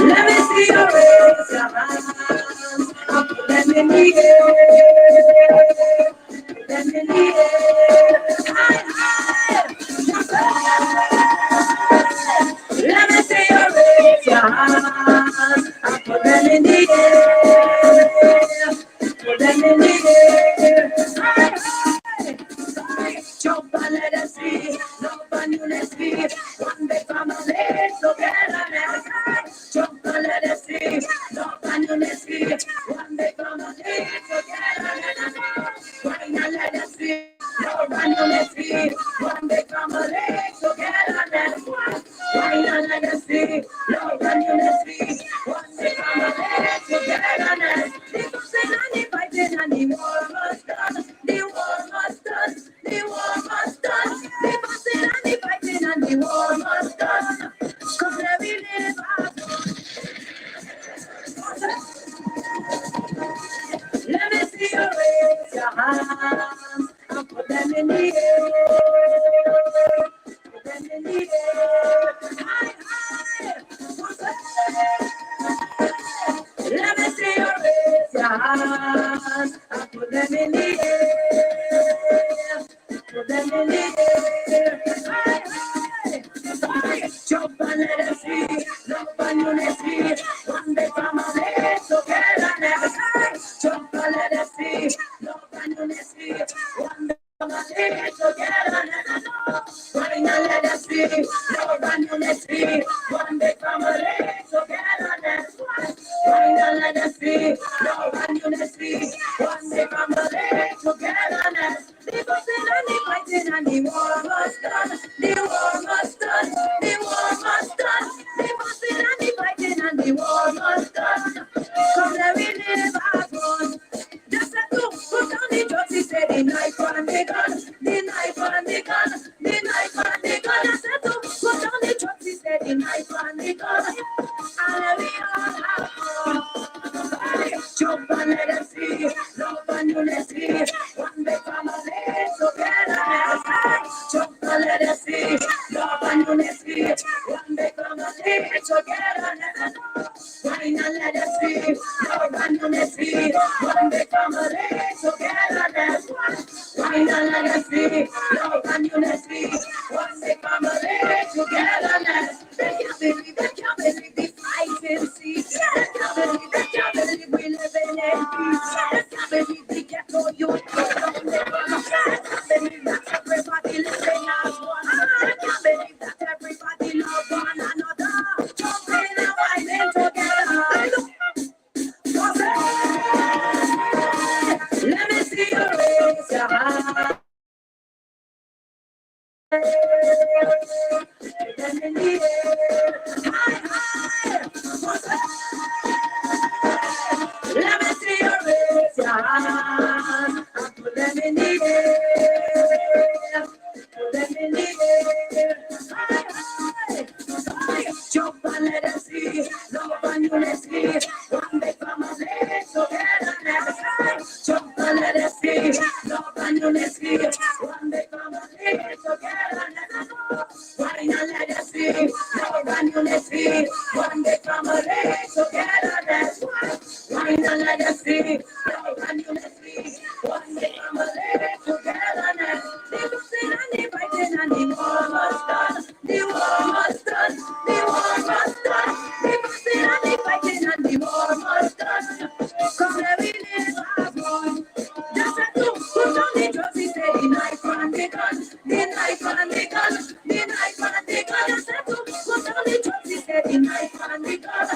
[SPEAKER 1] Let me see your raise your hand. Let in the air. Put them in the air. High, let me see you raise your hands and put them in the air. Put them in the air. High, jump and let us see. Love and unity. One big family together. Let's jump and let us see. Love and unity. One big family together. Why not let us see? Love and unity. One big family together. Let's why not let us see? Love and unity. One big family together. The fussing and the fighting and the war must done. The war must done. The war must done. The fussing and the fighting and the war must done. Cause every live let me see you raise your hands and put them in the air. Put them in the air. High, let me see you raise your hands and put them in the air. Put them in the air. Jump and let us see. Love and unity. One big family together never die. Jump and let us see. Love and unity. One big family together never know. Why not let us see? Love and unity. One big family together never die. Why not let us see? Love and unity. One big family together never. The fussing and the fighting and the war must done. The war must done. The war must done. The fussing and the fighting and the war must done. Cause every live as one. Just a two, put down the drugs, he said the knife and the gun. The knife and the gun. The knife and the gun. Just a two, put down the drugs, he said the knife and the gun. And we all have fun. Jump and let us see. Love and unity. One big family together. Jump and let us see. Love and unity. One big family together. Why not let us see? Love and unity. One big family together. Why not let us see? Love and unity. One big family together. They can't believe the fighting seas. They can't believe we live in peace. They can't believe the ghetto youth go down there. They can't believe that everybody living as one. They can't believe that everybody love one another. Jumping and fighting together. Let me see you raise your hand. Put them in the air. High. Let me see you raise your hand and put them in the air. Put them in the air. High. Jump and let us see. Love and unity. One big family together never die. Jump and let us see. Love and unity. One big family together never know. Why not let us see? Love and unity. One big family together never die. Why not let us see? Love and unity. One big family together never die. The fussing and the fighting and the war must done. The war must done. The war must done. The fussing and the fighting and the war must done. Come every live as one. Just a two, put on the drugs, he said the knife and the gun. The knife and the gun. The knife and the gun. Just a two, put on the drugs, he said the knife and the gun.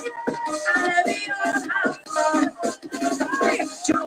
[SPEAKER 1] And we all have fun. Jump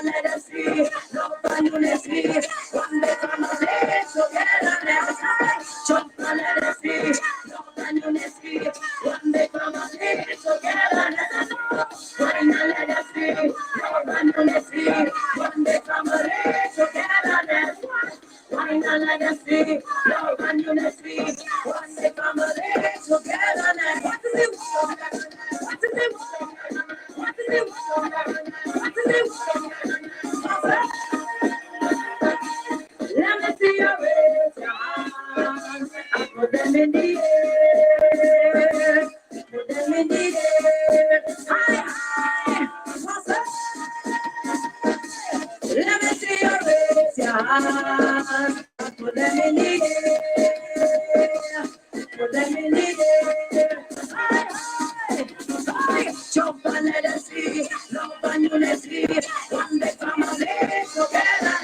[SPEAKER 1] let us see, love and unity. One day family together, let's jump and let us see, love and unity. One day family together, let's wine and let us see, love and unity. One day family together, let's wine and let us see, love and unity. One day family together, let's what is it? What is it? What is it? What is it? Let me see your raise your hands. I put them in the air. Put them in the air. High, high. What's up? Let me see your raise your hands. I put them in the air. Put them in the air. High, high. Jump and let us see. Love and unity. One day family together.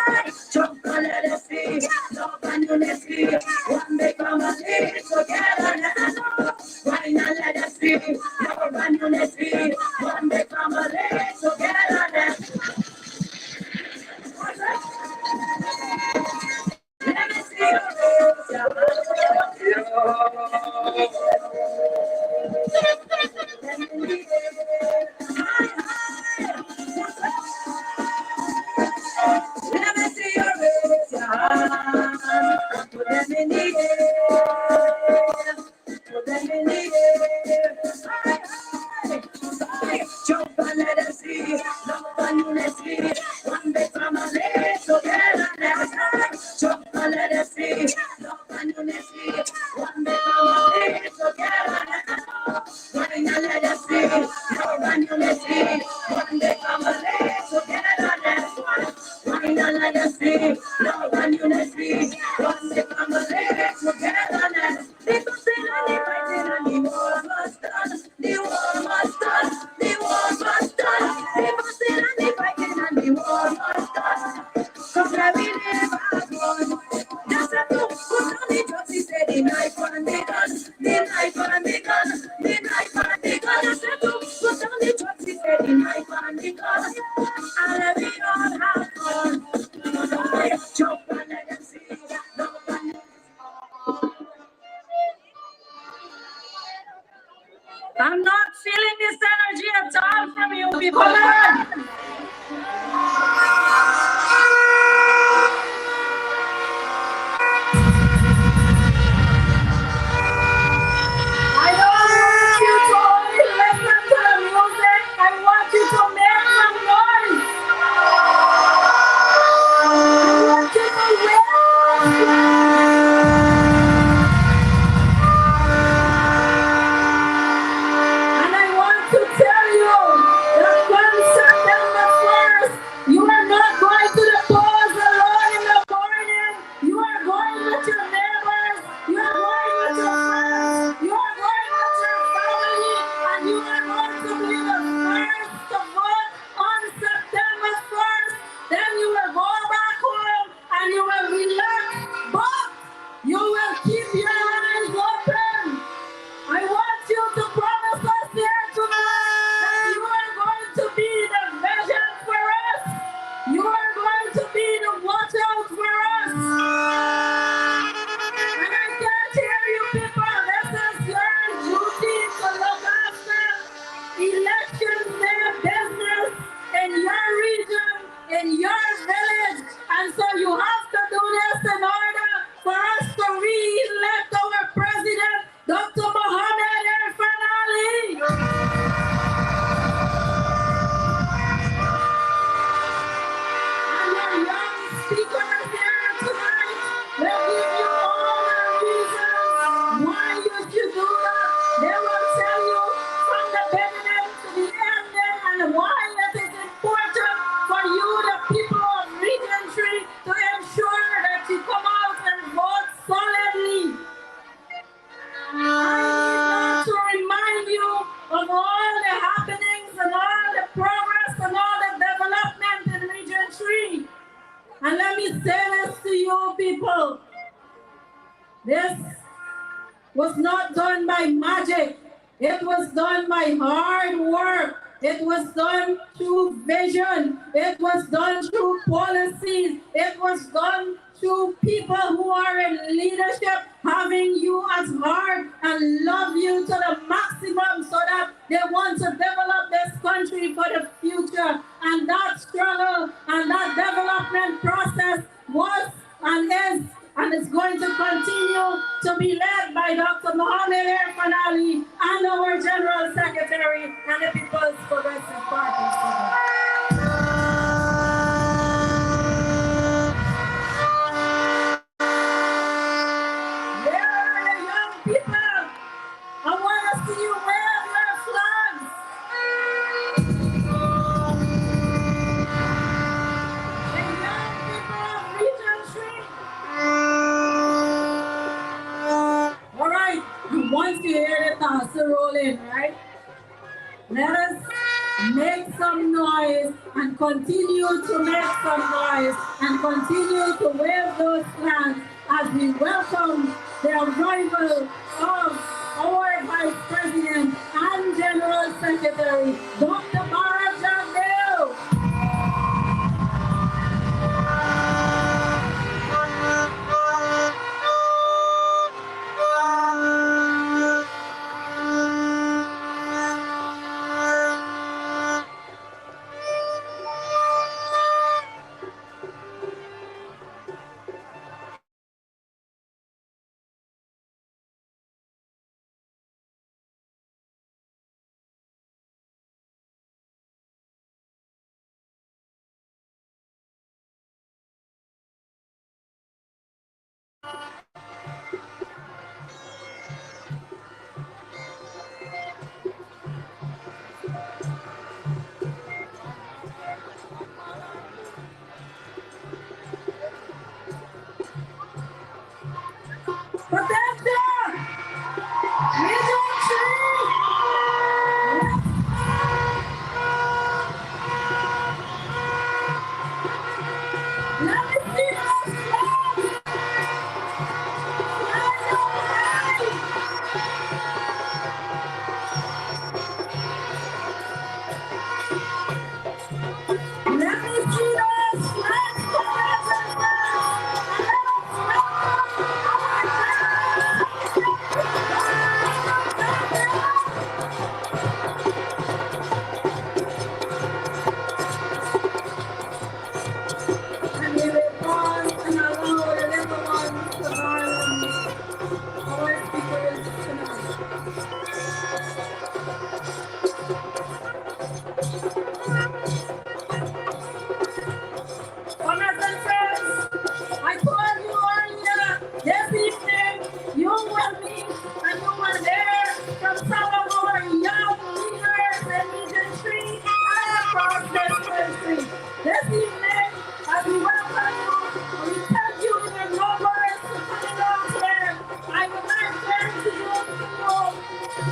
[SPEAKER 1] Let's jump and let us see. Love and unity. One day family together. Let's wine and let us see. Love and unity. One day family together. Let's let me see your let me see your raise your hands. Put them in the air. Put them in the air. High, high. Jump and let us see. Love and unity. One day family together. Let's jump and let us see. Love and unity. One day family together. Wine and let us see. Love and unity. One day family together. Let's wine and let us see. Love and unity. One day family together. Let's the busting and the fighting and the war must done. The war must done. The war must done. The busting and the fighting and the war must done. Cause let me live as one. Just a two, put on the drugs, he said the knife and the gun. The knife and the gun. The knife and the gun. Just a two, put on the drugs, he said the knife and the gun. And let me all have fun. Jump and let them see. Love and I'm not feeling this energy at all from you people. Come on. I don't want you to only listen to the music. I want you to make some noise. I want you to wave. And I want to tell you that come September 1st, you are not going to the polls alone in the morning. You are going with your neighbors. You are going with your friends. You are going with your family. And you are going to be the first to vote on September 1st. Then you will go back home and you will relax. But you will keep your eyes open. I want you to promise us here tonight that you are going to be the vision for us. You are going to be the watch out for us. And I can't hear you people. This is your duty to look after elections, their business in your region, in your village. And so you have to do this in order for us to re-elect our president, Dr. Mohammed Irfan Ali. And your young speakers here tonight will give you all the reasons why you should do that. They will tell you from the beginning to the ending and why it is important for you, the people of Region 3, to ensure that you come out and vote solidly. I need not to remind you of all the happenings and all the progress and all the development in Region 3. And let me say this to you people. This was not done by magic. It was done by hard work
[SPEAKER 2] It was done through vision. It was done through policies. It was done through people who are in leadership, having you as heart and love you to the maximum so that they want to develop this country for the future. And that struggle and that development process was and is going to continue to be led by Dr. Mohamed Erfanali and our General Secretary and the People's Progressive Party. Once you hear the tassel rolling, right? Let us make some noise and continue to make some noise and continue to wave those flags as we welcome the arrival of our Vice President and General Secretary, Dr. Barra Jagdeo. Patentia! Let me see those flags! Let me see those flags! And we will pause and allow the little ones to learn our speakers tonight. Comrades and friends, I told you earlier this evening you will meet and you will hear from some of our young leaders in Region 3 and across this country. This evening, as we welcome you, we thank you in your numbers for coming out here. I would like to introduce to you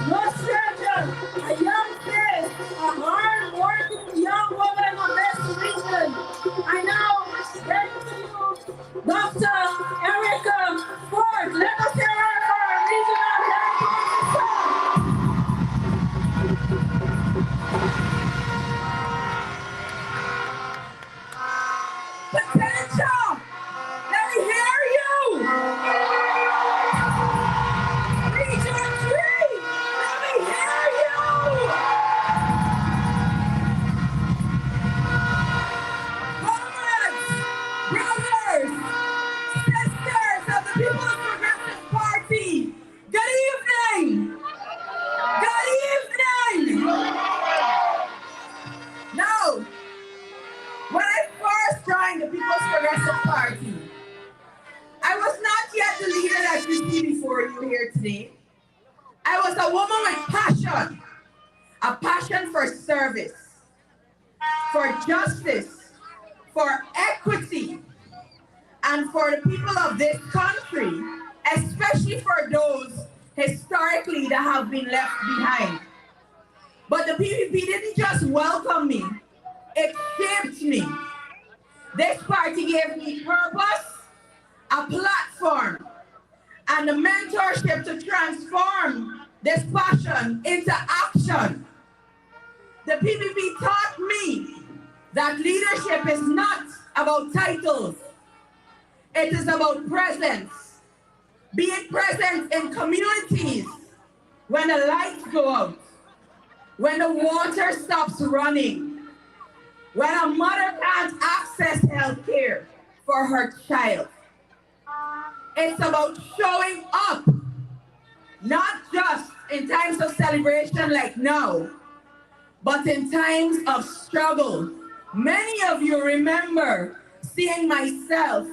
[SPEAKER 2] no stranger, a young face, a hard-working young woman of this region. I now bring to you Dr. Erica Ford. Let us hear her for our regional health. Patentia! Let me hear you! Region 3! Let me hear you! Comrades, brothers, sisters of the People's Progressive Party, good evening! Good evening! Now, when I first joined the People's Progressive Party, I was not yet the leader that you see before you here today. I was a woman with passion, a passion for service, for justice, for equity, and for the people of this country, especially for those historically that have been left behind. But the PPP didn't just welcome me, it shaped me. This party gave me purpose, a platform, and the mentorship to transform this passion into action.
[SPEAKER 1] The PPP taught me that leadership is not about titles. It is about presence. Being present in communities when the lights go out, when the water stops running, when a mother can't access health care for her child. It's about showing up, not just in times of celebration like now, but in times of struggle. Many of you remember seeing myself,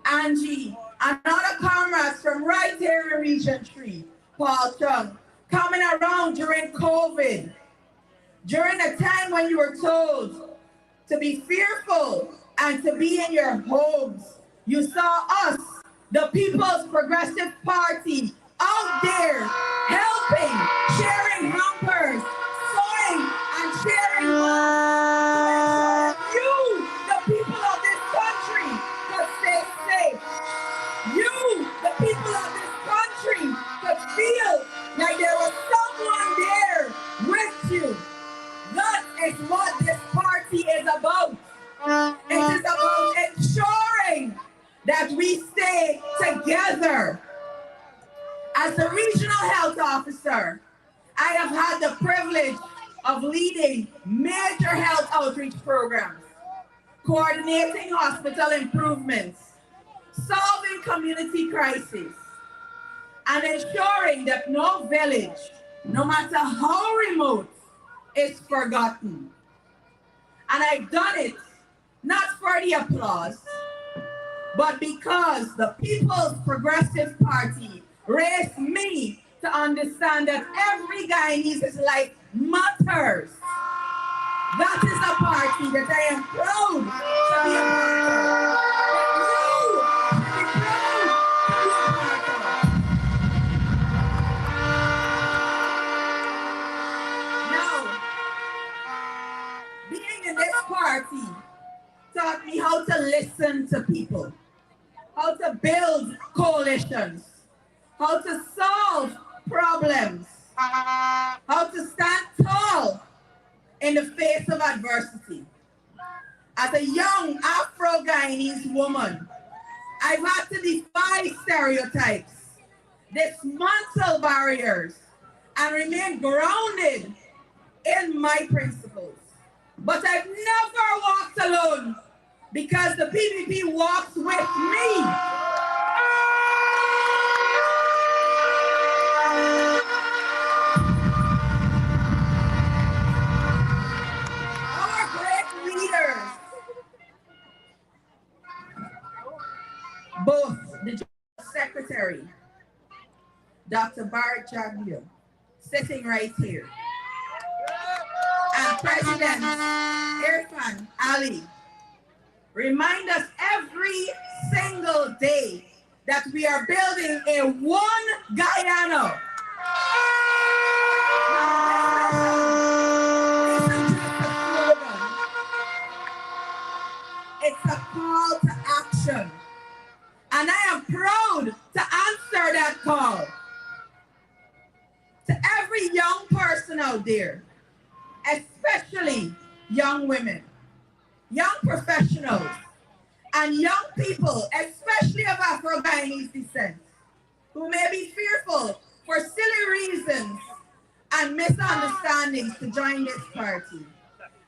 [SPEAKER 1] Angie, and other comrades from right here in Region 3, Paul Chung, coming around during COVID, during a time when you were told to be fearful and to be in your homes. You saw us, the People's Progressive Party, out there helping, sharing hampers, sewing and sharing you, the people of this country, could stay safe. You, the people of this country, could feel like there was someone there with you. That is what this party is about. It is about ensuring that we stay together. As a regional health officer, I have had the privilege of leading major health outreach programs, coordinating hospital improvements, solving community crises, and ensuring that no village, no matter how remote, is forgotten. And I've done it not for the applause, but because the People's Progressive Party raised me to understand that every Guyanese's life matters. That is a party that I am proud to be a part of. That you should be proud to be a part of. Now, being in this party taught me how to listen to people, how to build coalitions, how to solve problems, how to stand tall in the face of adversity. As a young Afro-Guyanese woman, I've had to defy stereotypes, dismantle barriers, and remain grounded in my principles. But I've never walked alone because the PPP walks with me. Our great leaders, both the General Secretary, Dr. Bart Jaglio, sitting right here, and President Irfan Ali, remind us every single day that we are building a one Guyana. It's a call to action. And I am proud to answer that call. To every young person out there, especially young women, young professionals, and young people, especially of Afro-Guyanese descent, who may be fearful for silly reasons and misunderstandings to join this party.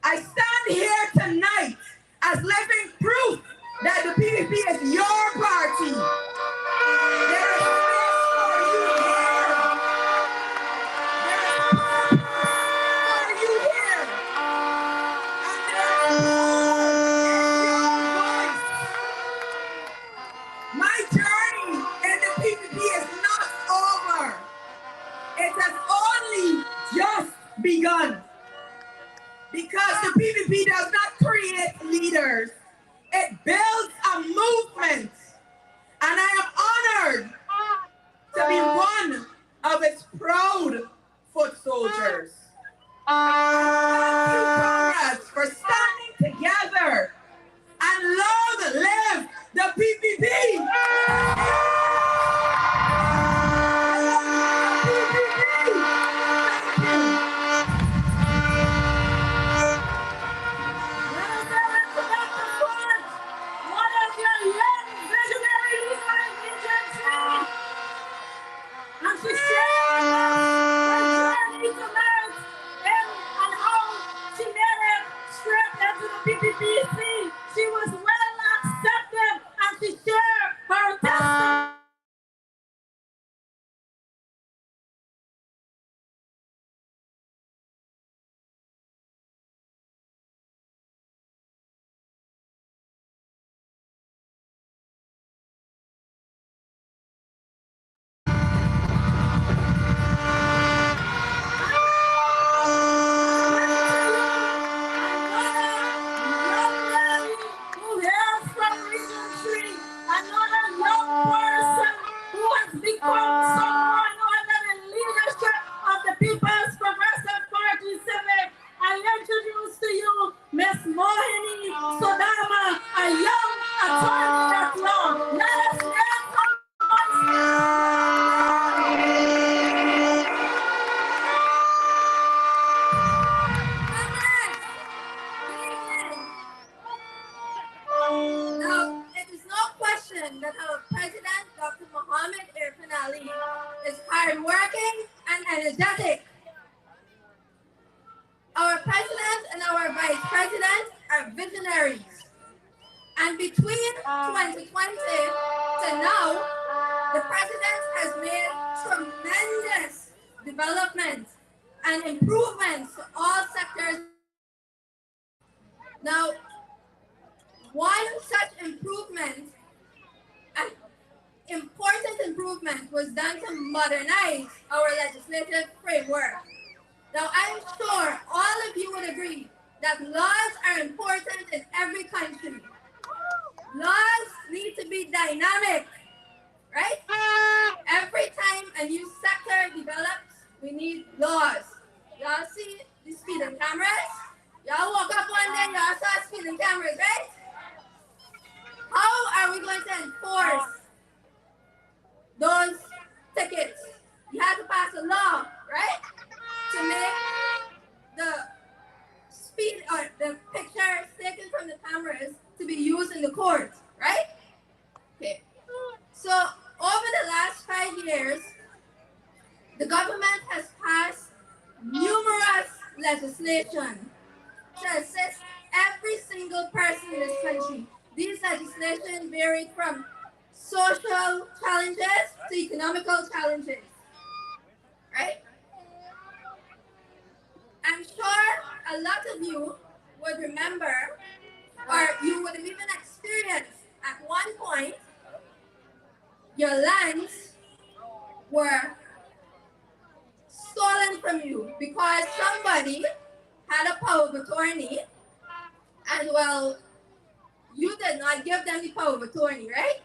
[SPEAKER 1] I stand here tonight as living proof that the PPP is your party. There is space for you here. There is purpose for you here. And there is your voice. My journey in the PPP is not over. It has only just begun. Because the PPP does not create leaders, it builds a movement. And I am honored to be one of its proud foot soldiers. Thank you, comrades, for standing together. And long live the PPP! proven that our President, Dr. Mohammed Irfan Ali, is hardworking and energetic. Our President and our Vice President are visionaries. And between 2020 to now, the President has made tremendous development and improvements to all sectors. Now, one such improvement, an important improvement, was done to modernize our legislative framework. Now, I'm sure all of you would agree that laws are important in every country. Laws need to be dynamic, right? Every time a new sector develops, we need laws. Y'all see the speeding cameras? Y'all woke up one day, y'all saw speeding cameras, right? How are we going to enforce those tickets? You have to pass a law, right? To make the speed or the pictures taken from the cameras to be used in the court, right? Okay. So over the last 5 years, the government has passed numerous legislation to assist every single person in this country. These legislation varied from social challenges to economical challenges, right? I'm sure a lot of you would remember, or you would have even experienced at one point, your lands were stolen from you because somebody had a power of attorney, and well, you did not give them the power of attorney, right?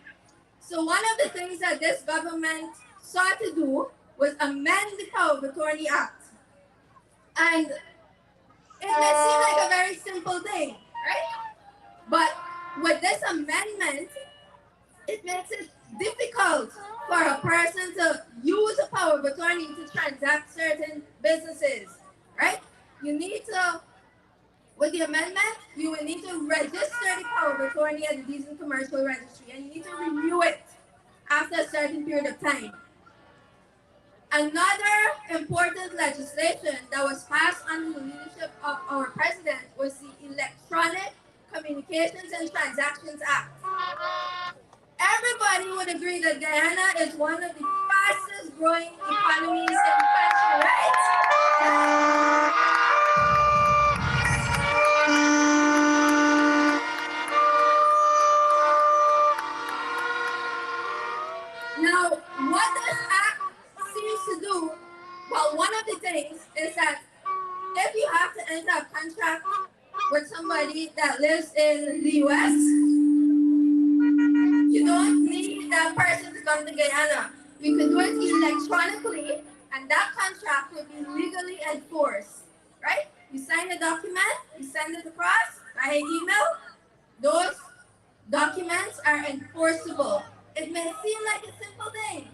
[SPEAKER 1] So one of the things that this government sought to do was amend the Power of Attorney Act. And it may seem like a very simple thing, right? But with this amendment, it makes it difficult for a person to use a power of attorney to transact certain businesses, right? You need to, with the amendment, you will need to register the power of attorney at the Deeds and Commercial Registry, and you need to renew it after a certain period of time. Another important legislation that was passed under the leadership of our president was the Electronic Communications and Transactions Act. Everybody would agree that Guyana is one of the fastest growing economies in the country, right? Now, what this act seems to do, well, one of the things is that if you have to enter a contract with somebody that lives in the US, you don't need that person to come to Guyana. You can do it electronically, and that contract will be legally enforced, right? You sign a document, you send it across by email, those documents are enforceable. It may seem like a simple thing,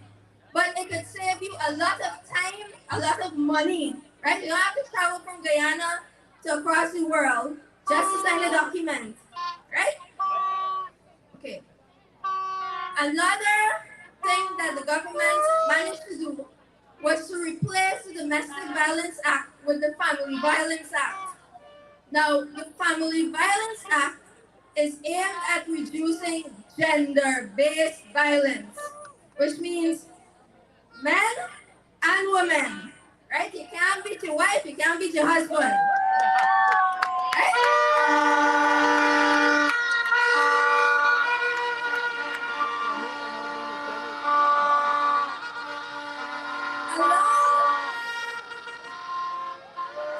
[SPEAKER 1] but it could save you a lot of time, a lot of money, right? You don't have to travel from Guyana to across the world just to sign a document, right? Okay. Another thing that the government managed to do was to replace the Domestic Violence Act with the Family Violence Act. Now, the Family Violence Act is aimed at reducing gender-based violence, which means men and women, right? You can't beat your wife, you can't beat your husband, right?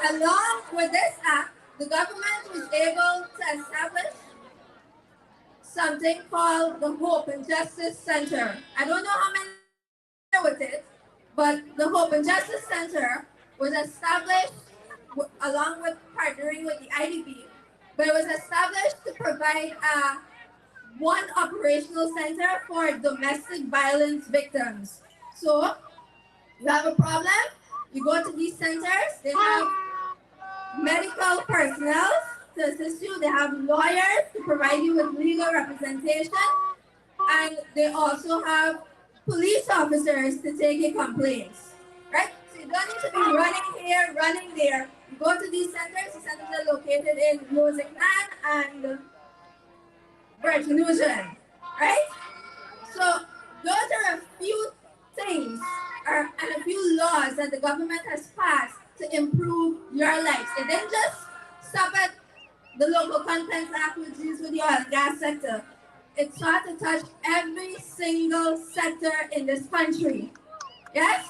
[SPEAKER 1] Along with this act, the government was able to establish something called the Hope and Justice Center. I don't know how many are with it, but the Hope and Justice Center was established along with partnering with the IDB, but it was established to provide one operational center for domestic violence victims. So you have a problem, you go to these centers, they have medical personnel to assist you, they have lawyers to provide you with legal representation, and they also have police officers to take your complaints, right? So you don't need to be running here, running there. You go to these centers. The centers are located in Roseland and Bertinusian, right? So those are a few things and a few laws that the government has passed to improve your lives. It didn't just stop at the Local Contents Act, which deals with the oil and gas sector. It sought to touch every single sector in this country. Yes?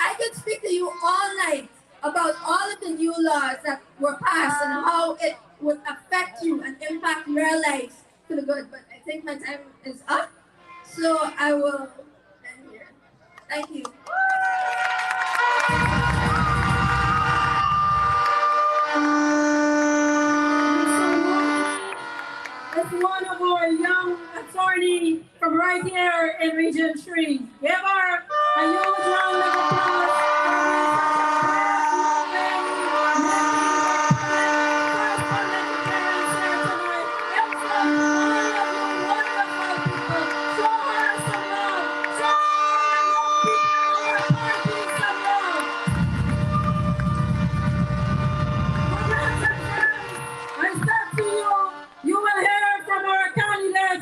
[SPEAKER 1] I could speak to you all night about all of the new laws that were passed and how it would affect you and impact your lives for the good, but I think my time is up, so I will end here. Thank you.
[SPEAKER 2] It's one of our young attorney from right here in Region 3. Give her a huge round of applause.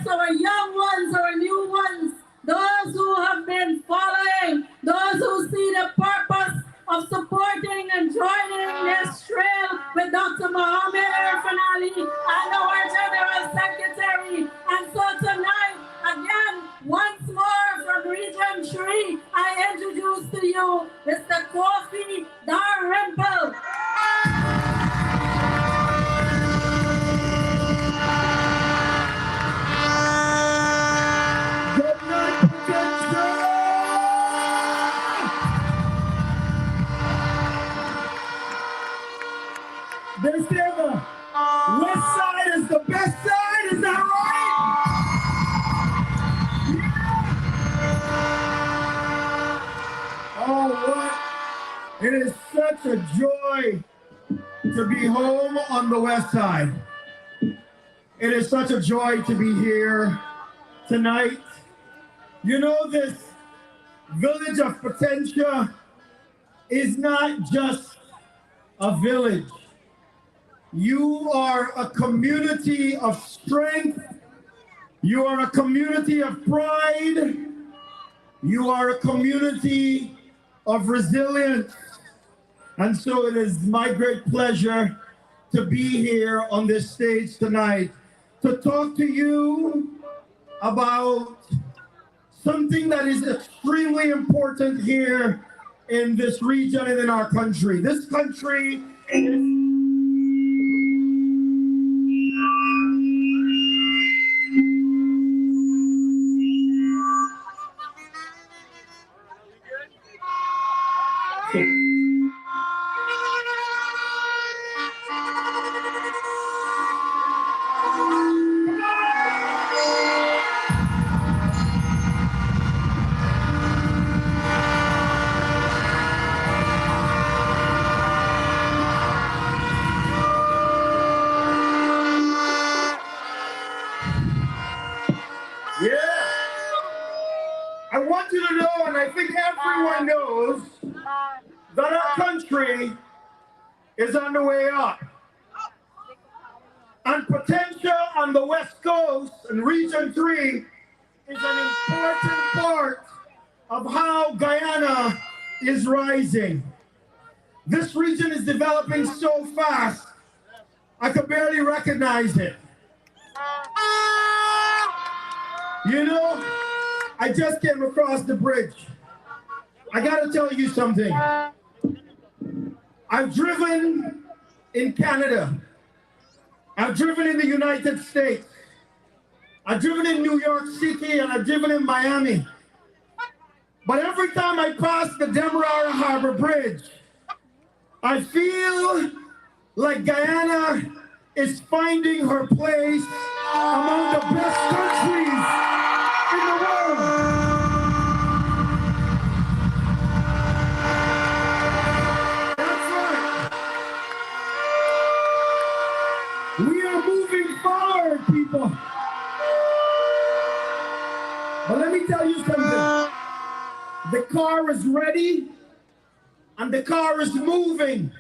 [SPEAKER 2] Our young ones, our new ones, those who have been following, those who see the purpose of supporting and joining this trail with Dr. Mohammed Irfan Ali and our General Secretary. And so tonight, again, once more from Region 3, I introduce to you Mr. Kofi Dalrymple.
[SPEAKER 3] They say the west side is the best side, is that right? Yeah. Oh, what? It is such a joy to be home on the west side. It is such a joy to be here tonight. You know, this village of Patentia is not just a village. You are a community of strength. You are a community of pride. You are a community of resilience. And so it is my great pleasure to be here on this stage tonight to talk to you about something that is extremely important here in this region and in our country. This country is I want you to know, and I think everyone knows, that our country is on the way up. And Patentia on the West Coast and Region 3 is an important part of how Guyana is rising. This region is developing so fast, I could barely recognize it. You know, I just came across the bridge. I gotta tell you something. I've driven in Canada. I've driven in the United States. I've driven in New York City and I've driven in Miami. But every time I pass the Demerara Harbor Bridge, I feel like Guyana is finding her place among the best countries in the world. But let me tell you something. The car is ready and the car is moving.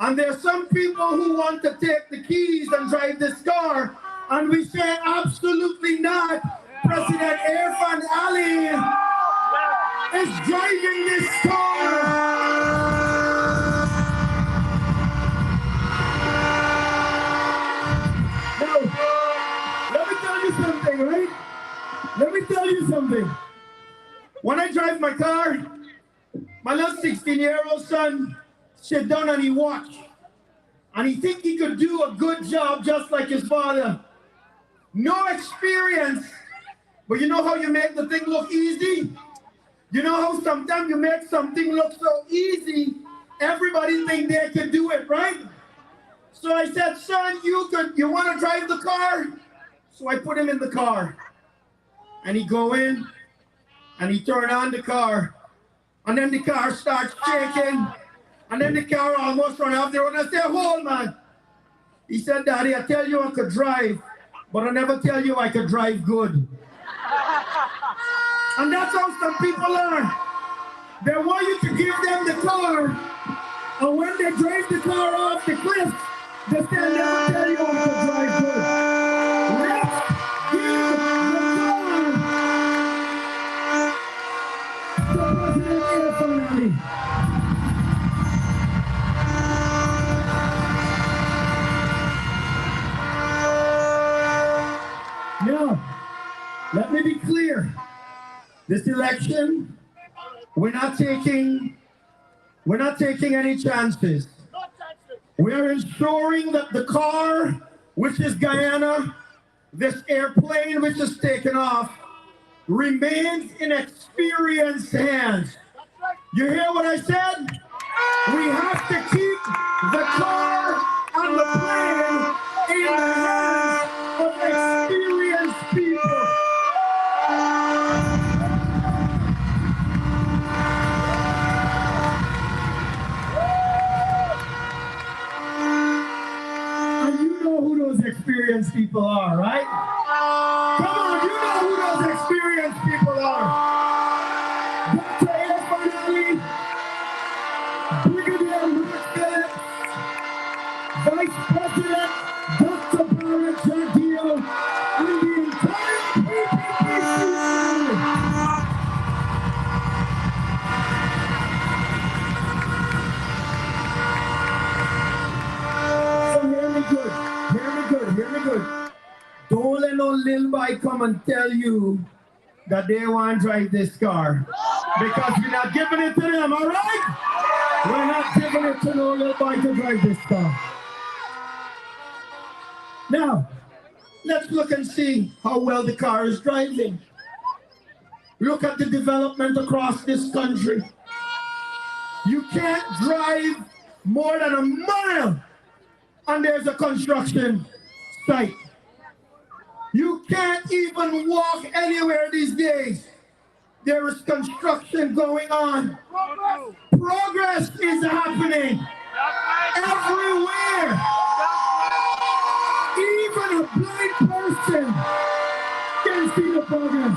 [SPEAKER 3] And there's some people who want to take the keys and drive this car. And we say absolutely not. President Irfan Ali is driving this car. Now, let me tell you something, right? Let me tell you something. When I drive my car, my little 16-year-old son sit down and he watch. And he think he could do a good job just like his father. No experience. But you know how you make the thing look easy? You know how sometimes you make something look so easy, everybody think they can do it, right? So I said, son, you want to drive the car? So I put him in the car. And he go in, and he turn on the car. And then the car starts shaking. And then the car almost run off the road. And I say, hold, man. He said, Daddy, I tell you I could drive, but I never tell you I could drive good. And that's how some people are. They want you to give them the car, and when they drive the car off the cliff, they say, I never tell you I could drive good. Let's give the car to President Irfan Ali. Now, let me be clear. This election, we're not taking any chances. We're ensuring that the car, which is Guyana, this airplane which is taken off, remains in experienced hands. You hear what I said? We have to keep the car and the plane in the hands of experienced people. And you know who those experienced people are, right? Come on, you know who those experienced people are. Dr. Irfan Ali, Brigadier Mark Phillips, Vice President Dr. Patriotic, and the entire PPP family. So hear me good, hear me good, hear me good. Don't let no little boy come and tell you that they want to drive this car. Because we're not giving it to them, all right? We're not giving it to no little boy to drive this car. Now, let's look and see how well the car is driving. Look at the development across this country. You can't drive more than a mile and there's a construction site. You can't even walk anywhere these days. There is construction going on. Progress is happening everywhere. Even a blind person can see the progress.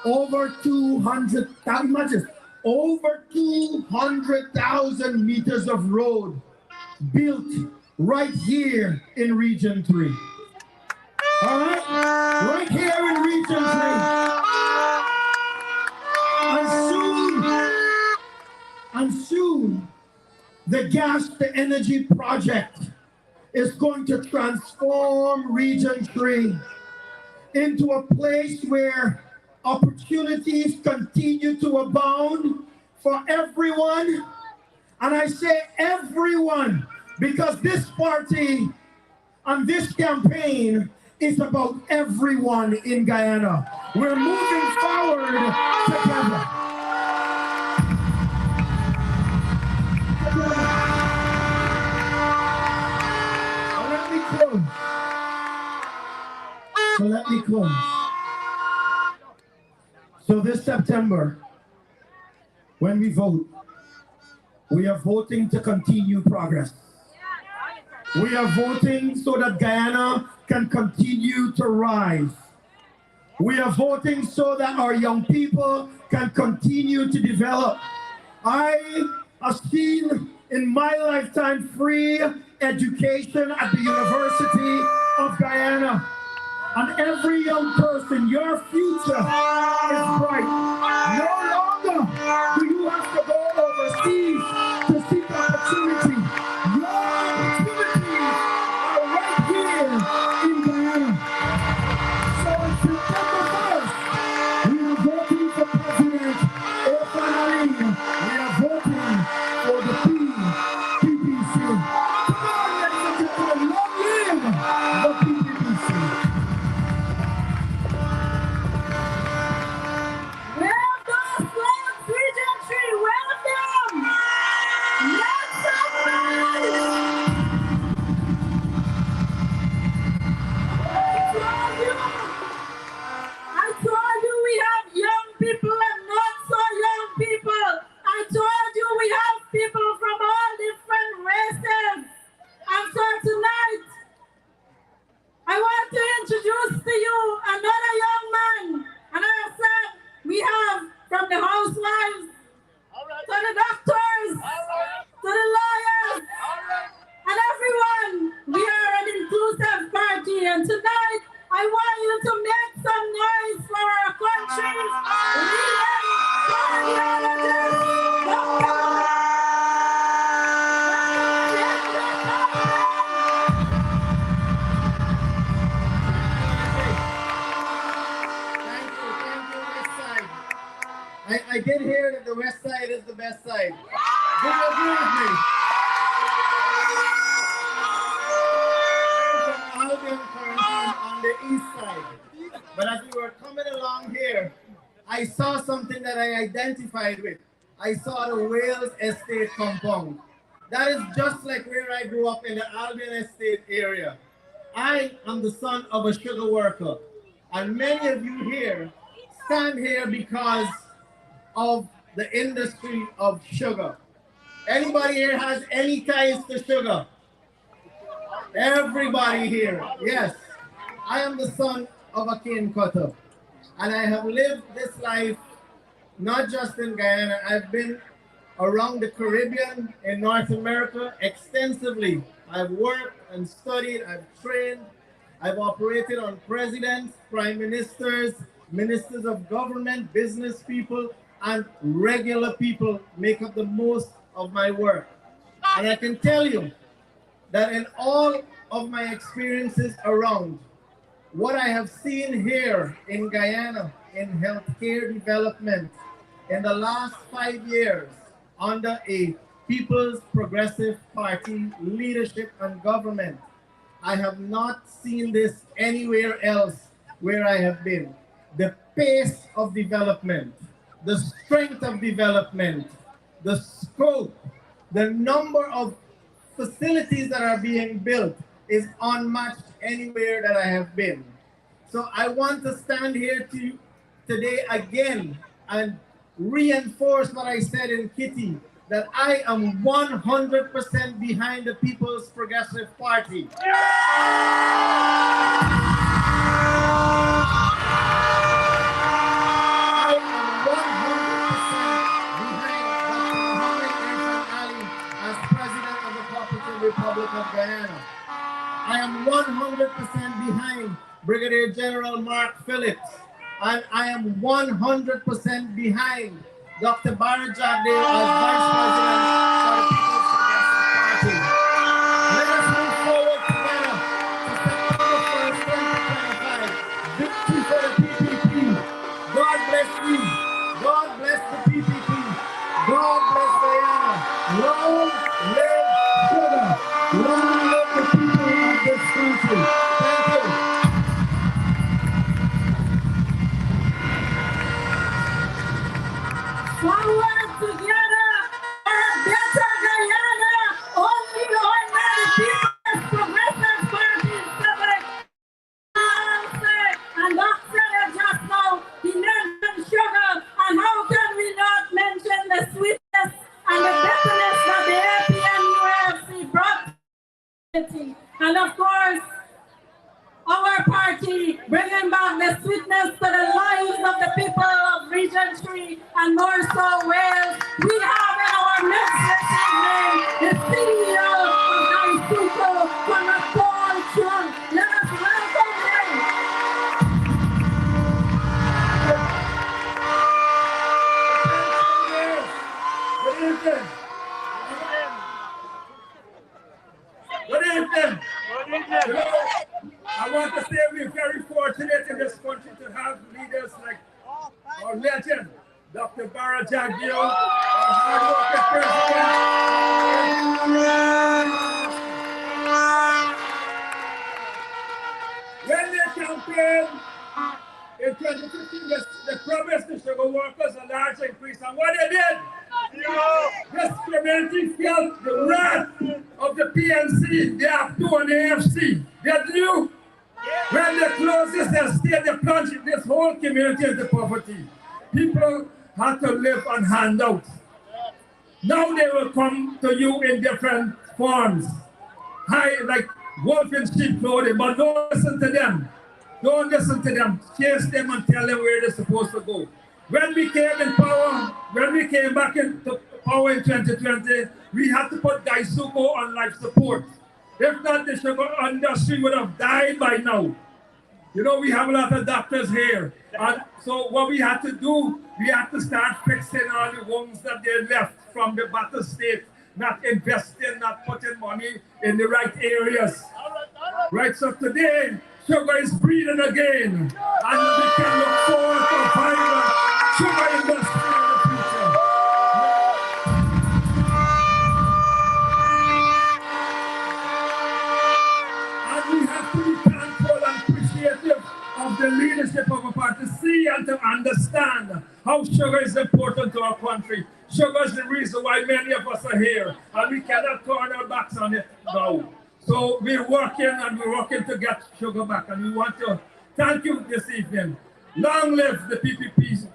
[SPEAKER 3] Over 200,000, imagine, over 200,000 meters of road built right here in Region 3. All right? Right here in Region 3. And soon, the gas to energy project is going to transform Region 3 into a place where opportunities continue to abound for everyone. And I say everyone, because this party and this campaign is about everyone in Guyana. We're moving forward together. So let me close. So this September, when we vote, We are voting to continue progress. We are voting so that Guyana can continue to rise. We are voting so that our young people can continue to develop. I have seen in my lifetime free education at the University of Guyana. And every young person, your future is bright. No longer do you have to go overseas to seek opportunity. Your opportunities are right here in Guyana. So on September 1st, we are voting for President Efan. We are voting for the PPC. Come on, ladies and gentlemen, long live the PPC. I did hear that the west side is the best side. Do you agree with me? I'm from Albion Quarantine on the east side. But as we were coming along here, I saw something that I identified with. I saw the Wales Estate compound. That is just like where I grew up in the Albion Estate area. I am the son of a sugar worker. And many of you here stand here because of the industry of sugar. Anybody here has any ties to sugar? Everybody here, yes. I am the son of a cane cutter, and I have lived this life not just in Guyana. I've been around the Caribbean, in North America extensively. I've worked and studied, I've trained, I've operated on presidents, prime ministers, ministers of government, business people, and regular people make up the most of my work. And I can tell you that in all of my experiences around, what I have seen here in Guyana in healthcare development in the last 5 years under a People's Progressive Party leadership and government, I have not seen this anywhere else where I have been. The pace of development, the strength of development, the scope, the number of facilities that are being built is unmatched anywhere that I have been. So I want to stand here today again and reinforce what I said in Kitty, that I am 100% behind the People's Progressive Party. Republic of Guyana. I am 100% behind Brigadier General Mark Phillips, and I am 100% behind Dr. Barry Jagdale as Vice President for the People's Progressive Party. Let us move forward together to September 1st, 2025. Victory for the PPP. God bless you. God bless the PPP. God bless Guyana. Long live sugar. Long live the people of this country. Thank you.
[SPEAKER 2] Forward together for a better Guyana. Only the People's Progressive Party is separate. And Dr. just now, he mentioned sugar. And how can we not mention the sweetness and the bitterness unity. And of course, our party bringing back the sweetness to the lives of the people of Region 3 and more so Wales. We have in our midst this evening the CEO of Isuko, Paul Chung. Let us welcome him.
[SPEAKER 3] Good evening. Good evening. Good evening. I want to say we're very fortunate in this country to have leaders like our legend, Dr. Bara Jagdeo, our hard-working president. When they campaigned in 2015, they promised the sugar workers a large increase, and what they did? This community felt the wrath of the PNC, the APTO and the AFC. They knew when they closed this estate, they plunged this whole community into poverty. People had to live on handouts. Now they will come to you in different forms, like wolf in sheep clothing, but don't listen to them. Don't listen to them. Chase them and tell them where they're supposed to go. When we came in power, when we came back into power in 2020, we had to put Daisuko on life support. If not, the sugar industry would have died by now. You know, we have a lot of doctors here. And so what we had to do, we had to start fixing all the wounds that they left from the battle state, not investing, not putting money in the right areas. Right, so today, sugar is breathing again. And we can look forward to a vibrant sugar industry in the future. And we have to be thankful and appreciative of the leadership of our party, to see and to understand how sugar is important to our country. Sugar is the reason why many of us are here, and we cannot turn our backs on it now. So we're working to get sugar back, and we want to thank you this evening. Long live the PPP.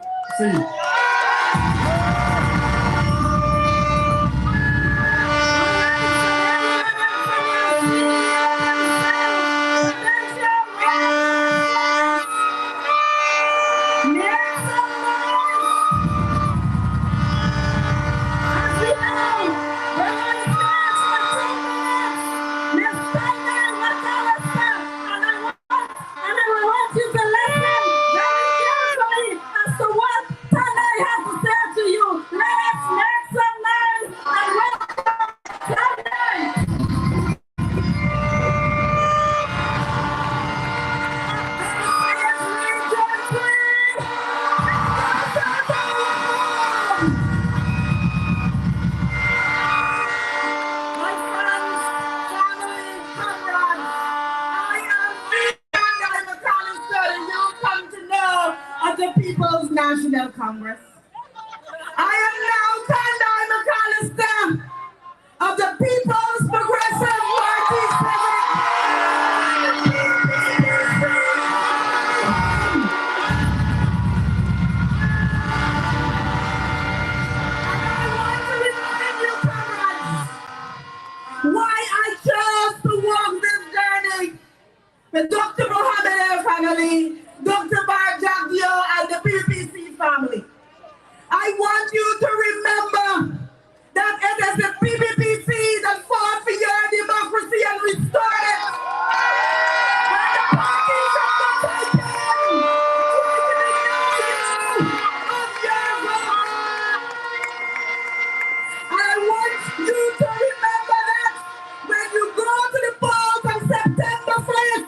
[SPEAKER 2] National Congress. I am now Kandai McAllister of the People's Progressive Party. I want to remind you, comrades, why I chose to walk this journey with Dr. Mohammed El family, Dr. Bar Jagdeo, and the PPC family. I want you to remember that it is the PPPC that fought for your democracy and restored it. When the parties of the Titan tried to deny you of your vote. And I want you to remember that when you go to the polls on September 1st,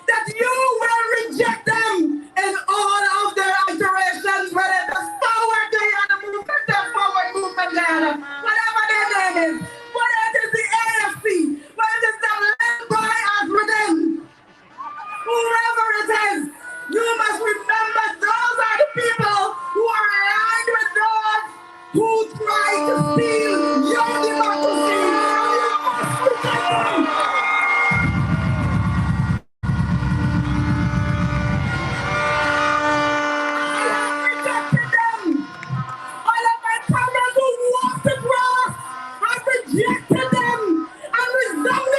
[SPEAKER 2] that you will reject them in all of their iterations, whether it is forward Guyana movement or forward movement Guyana, whatever their name is, whether it is the AFC, whether it is the led by African, whoever it is, you must remember those are the people who are aligned with those who try to steal your democracy, and you must reject them. Rejected them and resounded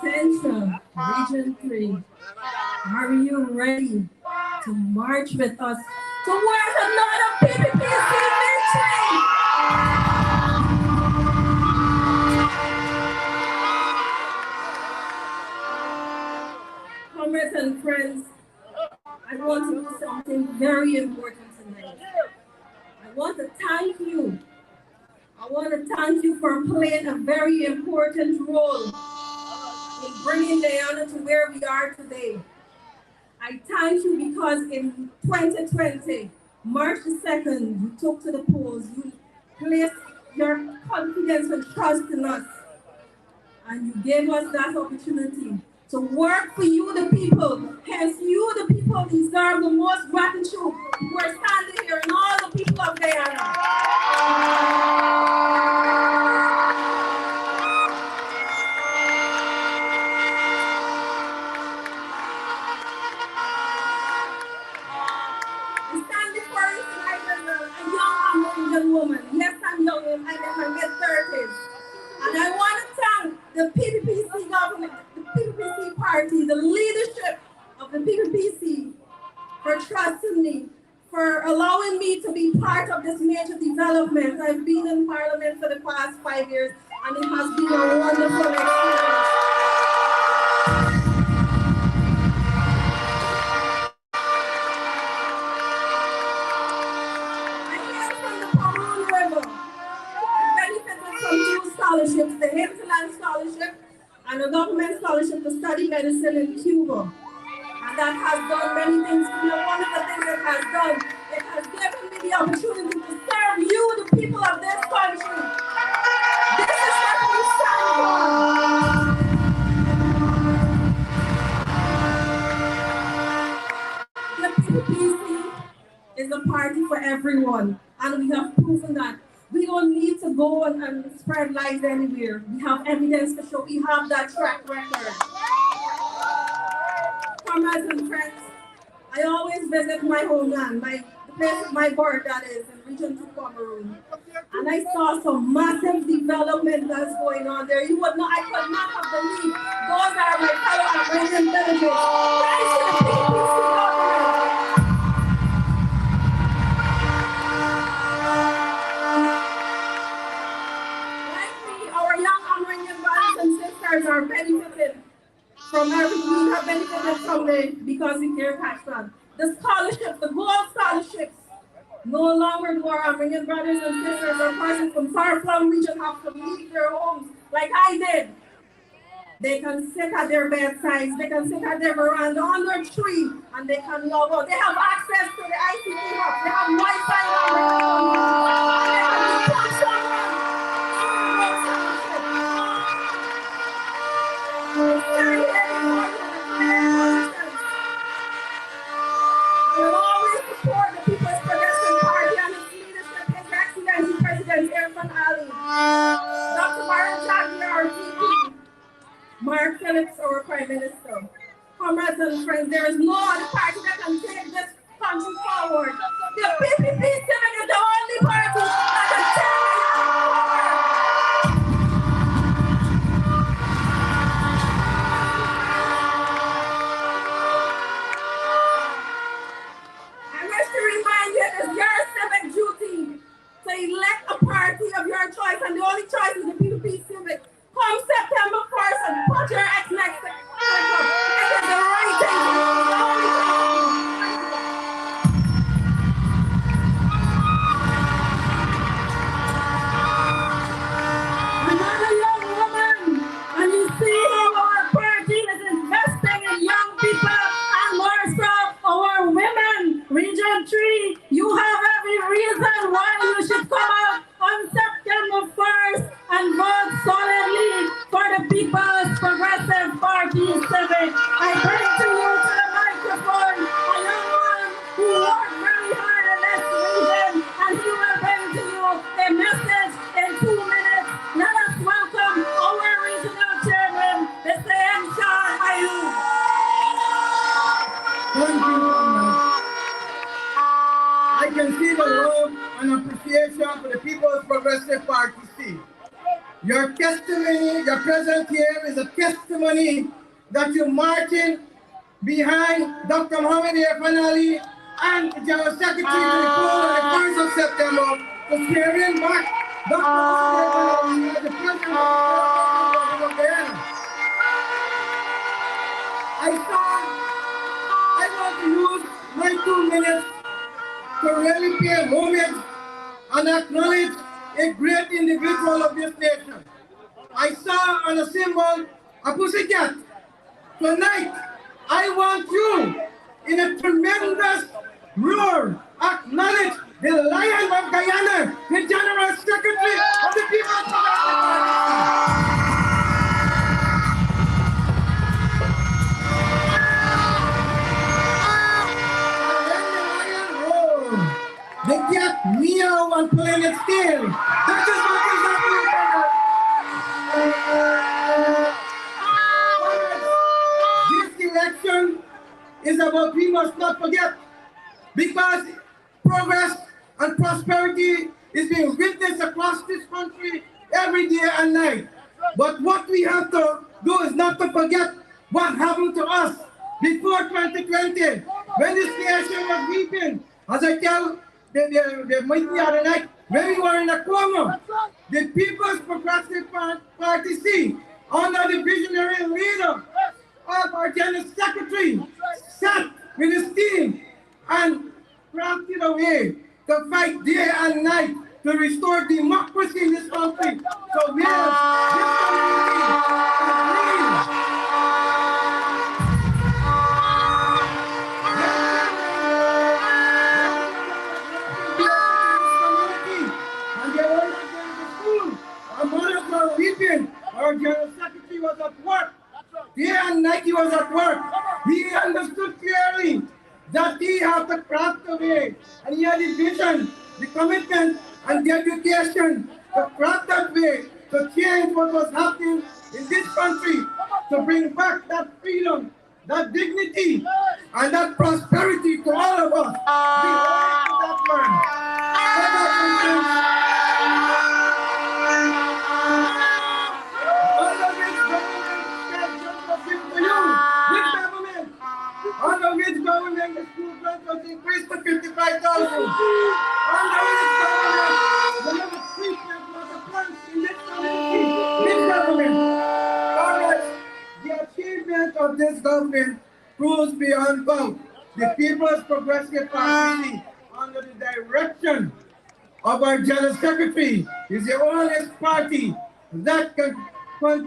[SPEAKER 2] Patentia, Region 3, are you ready to march with us towards another PPPC victory? Comrades and friends, I want to do something very important tonight. I want to thank you. I want to thank you for playing a very important role in bringing Guyana to where we are today. I thank you because in 2020, March the 2nd, you took to the polls, you placed your confidence and trust in us, and you gave us that opportunity to work for you, the people. Hence, you, the people, deserve the most gratitude who are standing here and all the people of Guyana. Woman. Yes, I'm young, I'm in my mid-30s. And I want to thank the PPPC government, the PPPC party, the leadership of the PPPC for trusting me, for allowing me to be part of this major development. I've been in Parliament for the past 5 years, and it has been a wonderful experience. Scholarships, the Hinterland Scholarship and a government scholarship to study medicine in Cuba. And that has done many things for me. One of the things it has done, it has given me the opportunity to serve you, the people of this country. This is what we stand for. The PPPC is a party for everyone, and we have proven that. We don't need to go and spread lies anywhere. We have evidence to show we have that track record. Comrades and friends, I always visit my homeland, the place of my birth, that is, in Region 2 Cameroon. And I saw some massive development that's going on there. You would not, I could not have believed those are my fellow American villages. Thanks to the PPPC government. Are benefited from everything. We have benefited from the Because We Care Passion. The scholarships, the gold scholarships, no longer do our Armenian brothers and sisters or persons from far-flung regions have to leave their homes like I did. They can sit at their bedsides, they can sit at their veranda under a tree, and they can log out. They have access to the ICT hub, they have Wi-Fi on their phone. I will always support the People's Progressive Party and its leadership, His Excellency President Irfan Ali, Dr. Baron Jagger, our VP, Mark Phillips, our Prime Minister. Comrades and friends, there is no other party that can take this country forward. The PPP is the only party that can take it forward. To elect a party of your choice, and the only choice is the PPP Civic. Come September 1st and put your ex next to it. It is the right thing to do. The only thing. Another young woman, and you see how our party is investing in young people and more so our women. Region 3, you have every reason why you should come out on September 1st and vote solidly for the People's Progressive Party Civic. I bring to you to the microphone a young man who worked very hard in this region, and he will bring to you a message in 2 minutes. Let us welcome our regional chairman, Mr. Mshar Ayub.
[SPEAKER 3] Thank you, I can see the love and appreciation for the People's Progressive Party. Your testimony, your presence here is a testimony that you're marching behind Dr. Mohamed Fanali and the General Secretary to the poll on the 1st of September to swearing back Dr. Mohamed Fanali as the President of Guyana. I want to use my 2 minutes to really pay homage and acknowledge a great individual of this nation. I saw on a symbol a pussycat. Tonight, I want you, in a tremendous roar, acknowledge the Lion of Guyana, the General Secretary of the People's Party. They get meow and playing it still. That is what is happening. This election is about we must not forget, because progress and prosperity is being witnessed across this country every day and night. But what we have to do is not to forget what happened to us before 2020, when this nation was weeping. As I tell the meeting the other night, when we were in a coma, the People's Progressive Party C, under the visionary leader of our General Secretary, sat with his team and crafted a way to fight day and night to restore democracy in this country. So we have this community our General Secretary was at work. Day and night he was at work. He understood clearly that he had to craft a way, and he had the vision, the commitment, and the education to craft that way, to change what was happening in this country, to bring back that freedom, that dignity, and that prosperity to all of us. We owe that man. Under which government the school grant was increased to 55,000. Under which government the level of treatment was advanced in this community. This government, Congress, the achievement of this government proves beyond doubt. The People's Progressive Party, under the direction of our General Secretary, is the only party that can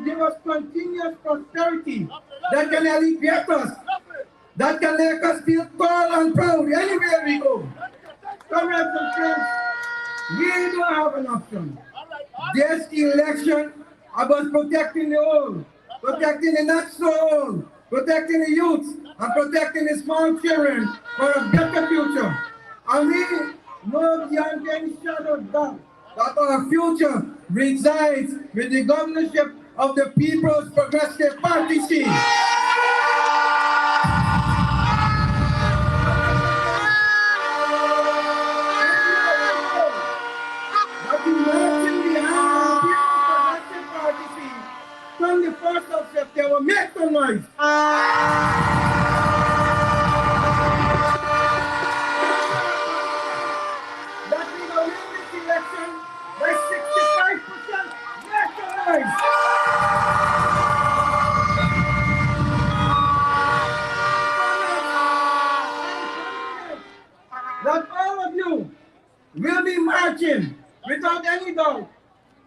[SPEAKER 3] give us continuous prosperity, that can alleviate us, that can make us feel tall and proud anywhere we go. Comrades and friends, we don't have an option. This election about protecting the old, protecting the not so old, protecting the youth, and protecting the small children for a better future. And we know beyond any shadow of doubt that our future resides with the governorship of the People's Progressive Party. From the 1st of September, make some noise. That we will win this election by 65%. Make some noise. That all of you will be marching without any doubt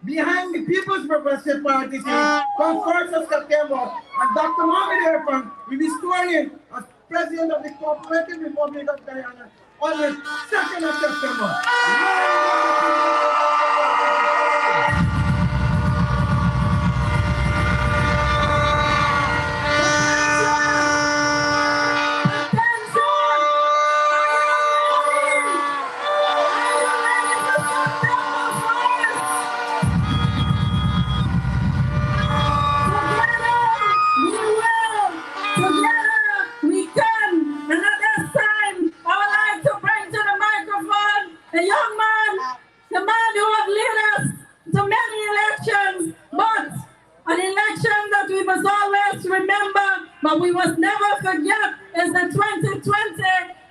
[SPEAKER 3] behind the People's Progressive Party from 1st of September, and Dr. Mohamed Irfan will be sworn in as President of the Cooperative Republic of Guyana on the 2nd of September.
[SPEAKER 2] The young man, the man But we must never forget is the 2020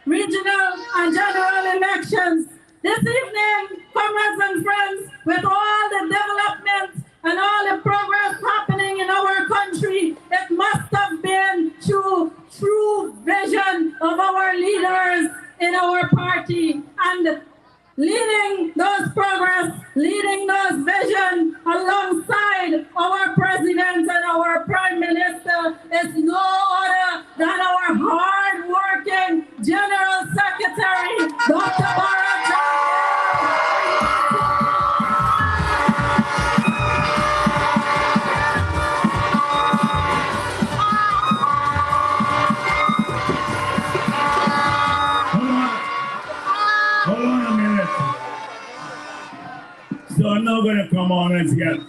[SPEAKER 2] regional and general elections. This evening, comrades and friends, with all the development and all the progress happening in our country, it must have been through true vision of our leaders in our party, and leading those progress, leading those vision alongside our president and our prime minister is no other than our hard-working General Secretary, Dr. Barack
[SPEAKER 3] Hold on a minute. So I'm not going to come on as yet.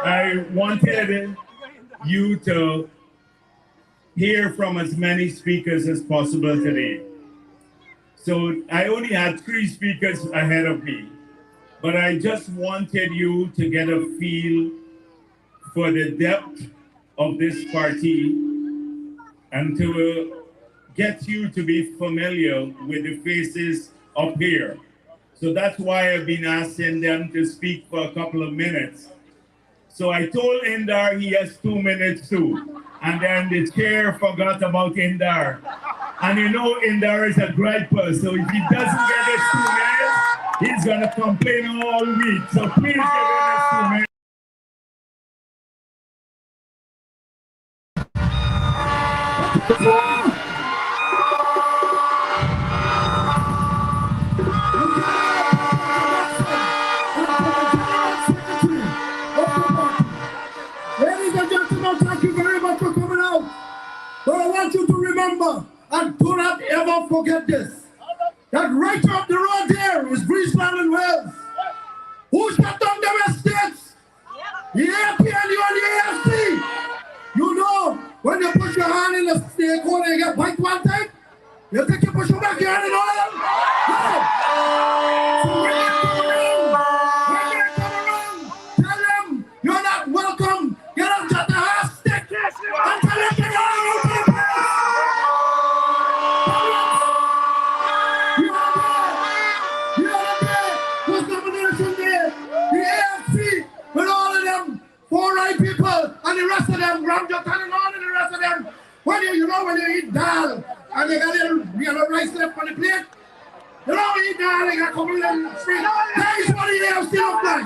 [SPEAKER 3] I wanted you to hear from as many speakers as possible today. So I only had 3 speakers ahead of me, but I just wanted you to get a feel for the depth of this party and to get you to be familiar with the faces up here. So that's why I've been asking them to speak for a couple of minutes. So I told Indar he has 2 minutes too. And then the chair forgot about Indar. And you know Indar is a griper, so if he doesn't get his 2 minutes, he's gonna complain all week. So please give him his 2 minutes.
[SPEAKER 4] Ladies and gentlemen, thank you very much for coming out. But I want you to remember, and do not ever forget this, that right up the road there is Bridgeland and Wales. Who shut down the West States? The APNU and the AFC. You know, when you put your hand in the snake hole and you get bite one time, you think you push your back your hand in all of them? No. So when they come around, tell them you're not welcome. Get up to the half stick and tell them get all over the place. The other day was nomination day. The AFC with all of them 4 right people and the rest of them, Ramjotan and all of the rest of them. When you eat dal and you got little rice left on the plate, you don't eat dal and you got a couple of free. That is what the AFC look like.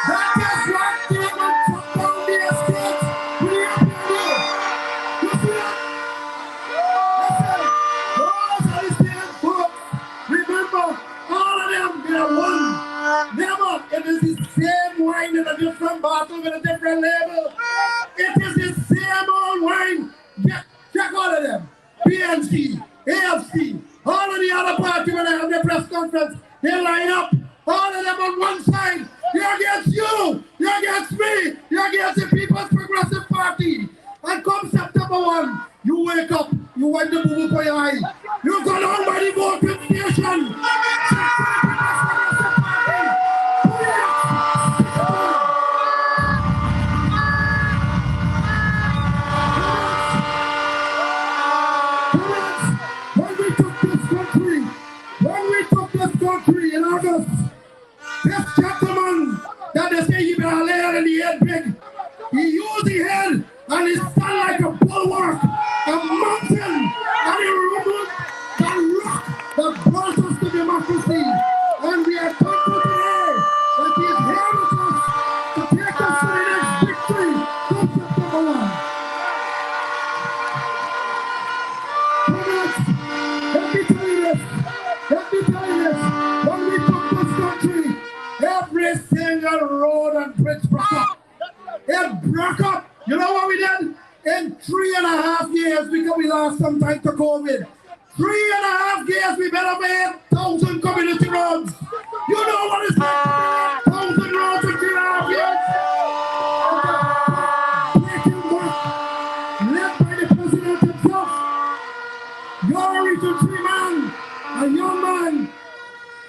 [SPEAKER 4] That is what came and took down the estate with the APNU. You see that? Listen, those are the same folks. Remember, all of them, they are one. Never, it is the same wine in a different bottle with a different label. It is the same old wine. Check all of them. PNC, AFC, all of the other parties when they have their press conference, they line up. All of them on one side. You're against you. You're against me. You're against the People's Progressive Party. And come September 1, you wake up. You wipe the boo-boo for your eye. You go down by the voting station. In August, this gentleman that they say he been a layer in the head big, he used the head and he stand like a bulwark, a mountain, and he removed the rock that brought us to democracy. And we are thankful today that he is here with us to take us to the next victory from September 1. Let me tell you this. Let me tell you this. When we took this country, every single road and bridge broke up. It broke up. You know what we did? In 3.5 years, because we lost some time to COVID. 3.5 years, we better made 1,000 community roads. You know what is that? 1,000 roads in 3.5 years. Breaking work, led by the president himself. You're a Region 3 man, a young man.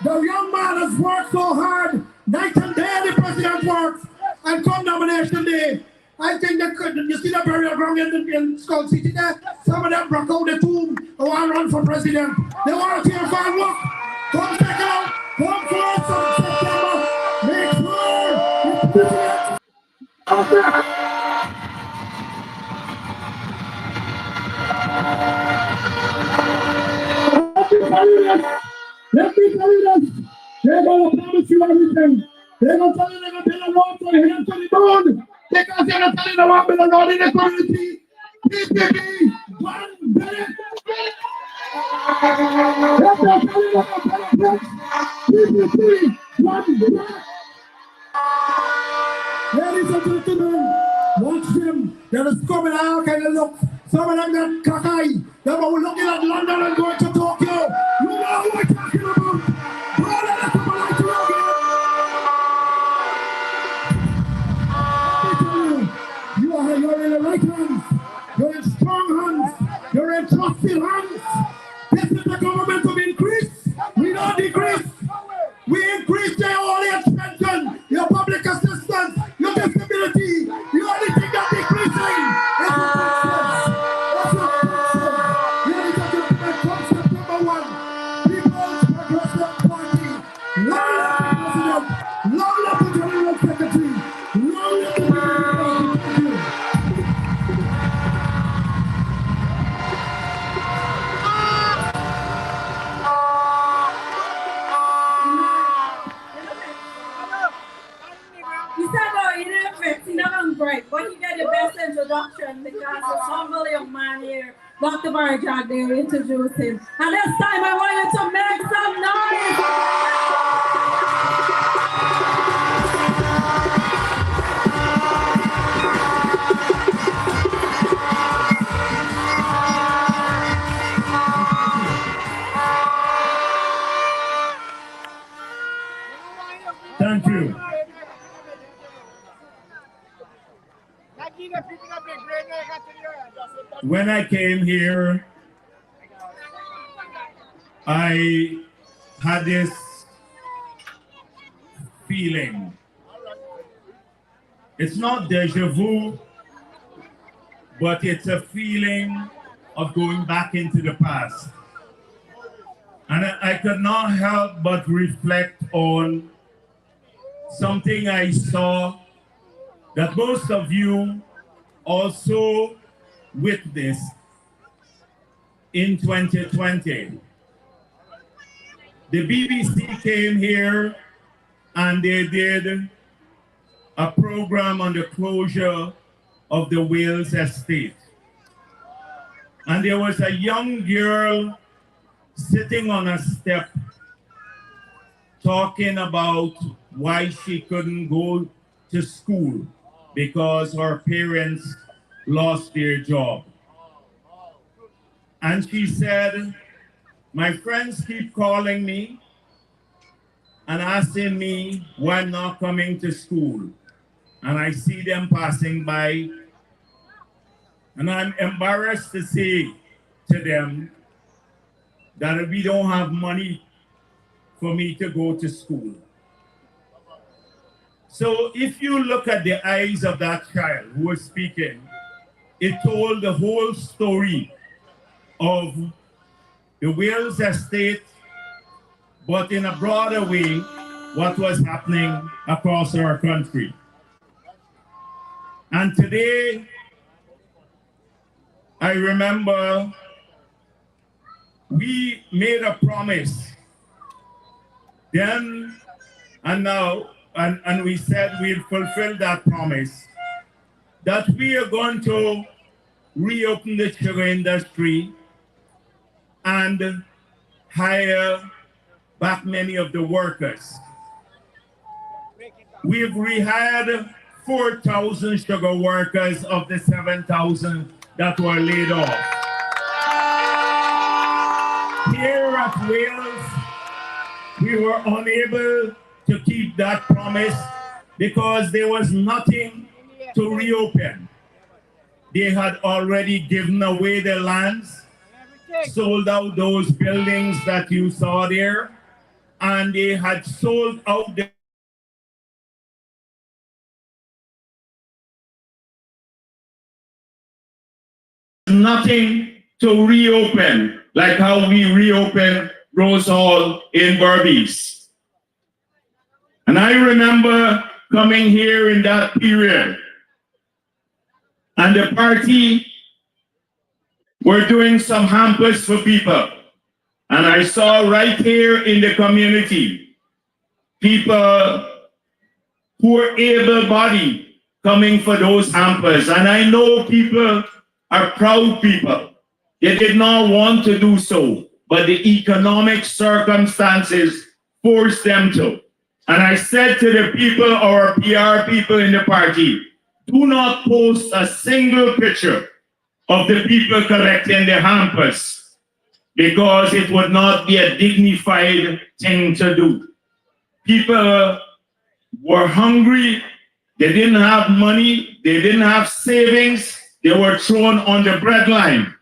[SPEAKER 4] The young man has worked so hard, night and day the president works, and come nomination day, I think they could, you see the burial ground in Skull City there? Some of them broke out the tomb and want to run for president. They want to tear fire, look. Come check it out. Come for us on September. Make sure the president. Let me tell you this. They're going to promise you everything. They're going to tell you they're going to build a road from here to the moon. Because they're going to tell you they want to build a road in the community. PPP, 1 billion. They're going to tell you they're going to build a PPP, 1 billion. Ladies and gentlemen, watch them. They're just coming out kind of look. Some of them got cockeye. They're looking at London and going to Tokyo. You know what we're talking about. All of them come like to you're in the right hands. You're in strong hands. You're in trusted hands. This is the government of increase. We don't decrease. We increase their only expansion, your public assistance, your disability. The only thing that decreasing is the taxes. That's what taxes. Ladies and gentlemen, come September 1. People's Progressive Party. Long live the president. Long live the general secretary. Long live the president. Thank you.
[SPEAKER 2] He said, no, he didn't fix, he never break, but he got the best introduction because this humble young man here, Dr. Barjak, they introduced him. And this time I want you to make some
[SPEAKER 3] you. Thank you. When I came here, I had this feeling. It's not deja vu, but it's a feeling of going back into the past. And I could not help but reflect on something I saw that most of you also witnessed in 2020. The BBC came here and they did a program on the closure of the Wales estate. And there was a young girl sitting on a step talking about why she couldn't go to school because her parents lost their job. And she said, my friends keep calling me and asking me why I'm not coming to school. And I see them passing by, and I'm embarrassed to say to them that we don't have money for me to go to school. So if you look at the eyes of that child who was speaking, it told the whole story of the Wales estate, but in a broader way, what was happening across our country. And today, I remember we made a promise then and now, and we said we'll fulfill that promise, that we are going to reopen the sugar industry and hire back many of the workers. We've rehired 4,000 sugar workers of the 7,000 that were laid off. Here at Wales, we were unable to keep that promise because there was nothing to reopen. They had already given away their lands, sold out those buildings that you saw there, and they had sold out the
[SPEAKER 5] nothing to reopen like how we reopened Rose Hall in Berbice. And I remember coming here in that period, and the party were doing some hampers for people. And I saw right here in the community, people who were able-bodied coming for those hampers. And I know people are proud people. They did not want to do so, but the economic circumstances forced them to. And I said to the people, our PR people in the party, do not post a single picture of the people collecting the hampers, because it would not be a dignified thing to do. People were hungry, they didn't have money, they didn't have savings, they were thrown on the breadline.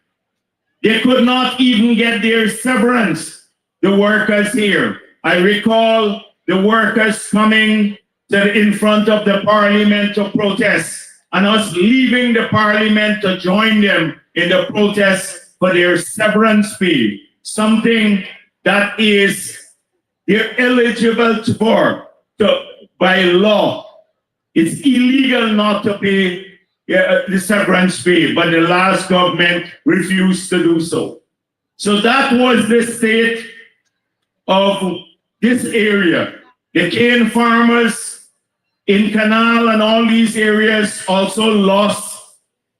[SPEAKER 5] They could not even get their severance, the workers here. I recall the workers coming in front of the parliament to protest, and us leaving the parliament to join them in the protest for their severance pay, something that is they're eligible for by law. It's illegal not to pay the severance pay, but the last government refused to do so. So that was the state of this area. The cane farmers in Canal and all these areas also lost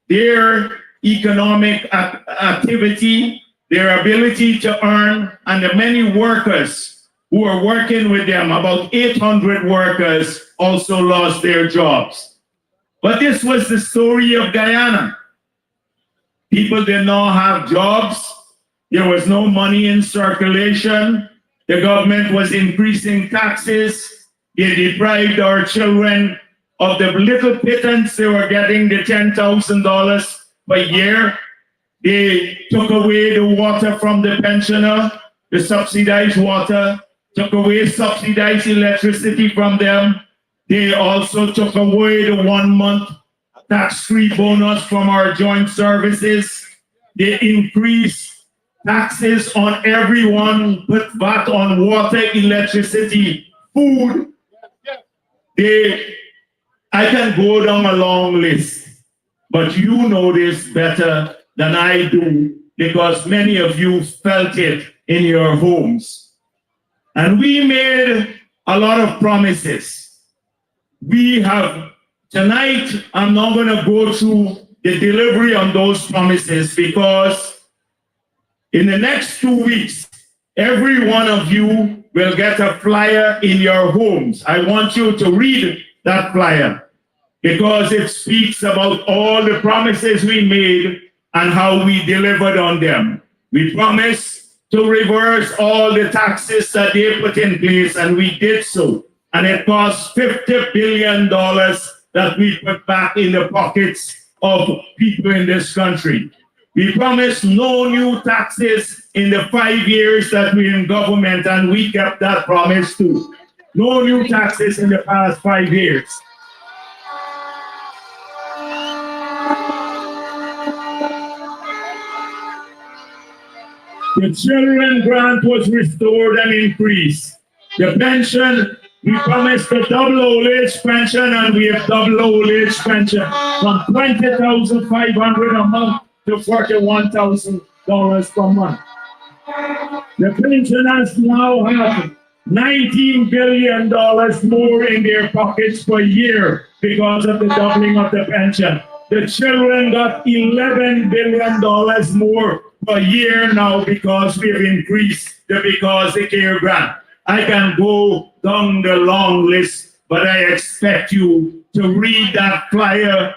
[SPEAKER 5] their economic activity, their ability to earn, and the many workers who were working with them, about 800 workers, also lost their jobs. But this was the story of Guyana. People did not have jobs. There was no money in circulation. The government was increasing taxes. They deprived our children of the little pittance they were getting, the $10,000 per year. They took away the water from the pensioner, the subsidized water, took away subsidized electricity from them. They also took away the 1 month tax-free bonus from our joint services. They increased taxes on everyone, put VAT on water, electricity, food. I can go down a long list, but you know this better than I do, because many of you felt it in your homes. And we made a lot of promises. Tonight, I'm not going to go through the delivery on those promises, because in the next 2 weeks, every one of you will get a flyer in your homes. I want you to read that flyer, because it speaks about all the promises we made and how we delivered on them. We promised to reverse all the taxes that they put in place, and we did so. And it cost $50 billion that we put back in the pockets of people in this country. We promised no new taxes in the 5 years that we're in government, and we kept that promise too. No new taxes in the past 5 years. The children grant was restored and increased. The pension, we promised a double old age pension, and we have double old age pension from $20,500 a month to $41,000 per month. The pensioners now have $19 billion more in their pockets per year because of the doubling of the pension. The children got $11 billion more per year now because we have increased the Because They Care grant. I can go down the long list, but I expect you to read that flyer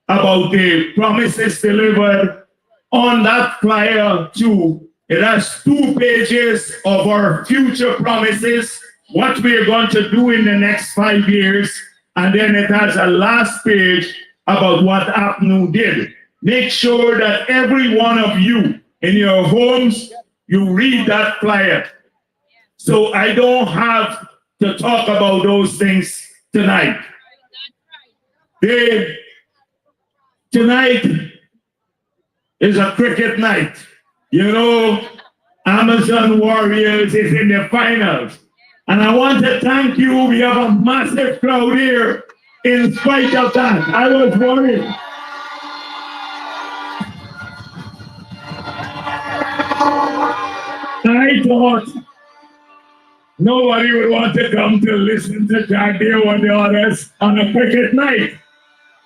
[SPEAKER 5] about the promises delivered. On that flyer too, it has 2 pages of our future promises, what we're going to do in the next 5 years, and then it has a last page about what APNU did. Make sure that every one of you in your homes, you read that flyer. So I don't have to talk about those things tonight. Tonight, is a cricket night. You know, Amazon Warriors is in the finals. And I want to thank you. We have a massive crowd here. In spite of that, I was worried. I thought nobody would want to come to listen to Jagdeo and the others on a cricket night.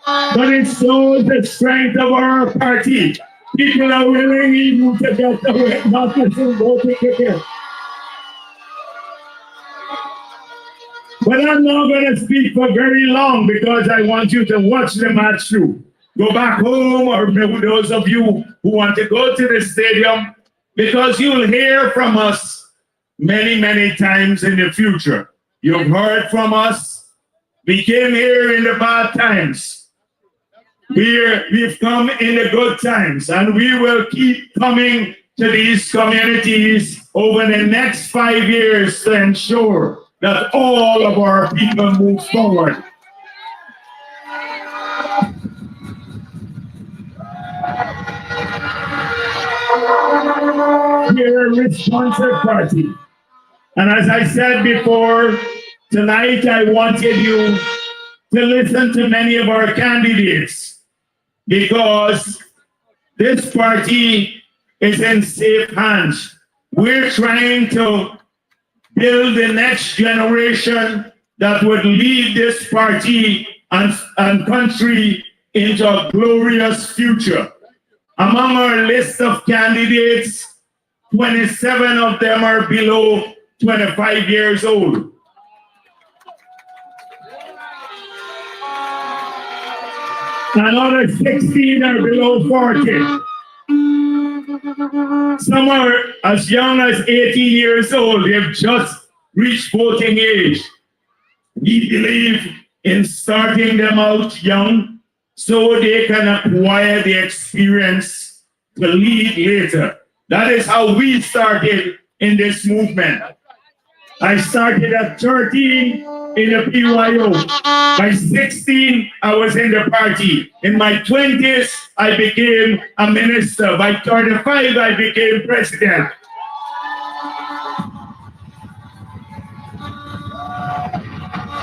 [SPEAKER 5] But it shows the strength of our party. People are willing even to get away, not to go to cricket. But I'm not going to speak for very long because I want you to watch the match through. Go back home, or maybe those of you who want to go to the stadium, because you'll hear from us many, many times in the future. You've heard from us. We came here in the bad times. We've come in the good times, and we will keep coming to these communities over the next 5 years to ensure that all of our people move forward. We're a responsive party. And as I said before, tonight I wanted you to listen to many of our candidates, because this party is in safe hands. We're trying to build the next generation that would lead this party and country into a glorious future. Among our list of candidates, 27 of them are below 25 years old. Another 16 are below 40. Some are as young as 18 years old. They've just reached voting age. We believe in starting them out young so they can acquire the experience to lead later. That is how we started in this movement. I started at 13 in the PYO. By 16, I was in the party. In my 20s, I became a minister. By 35, I became president.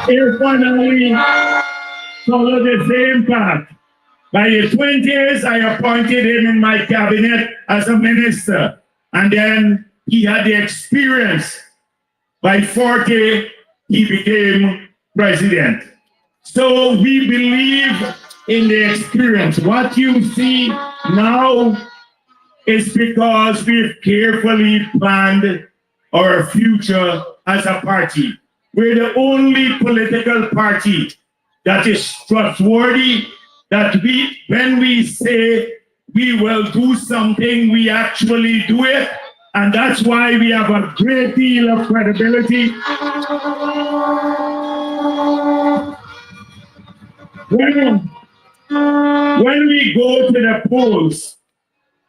[SPEAKER 5] Irfan Ali followed the same path. By the 20s, I appointed him in my cabinet as a minister. And then he had the experience. By 40, he became president. So we believe in the experience. What you see now is because we've carefully planned our future as a party. We're the only political party that is trustworthy, that when we say we will do something, we actually do it. And that's why we have a great deal of credibility. When we go to the polls,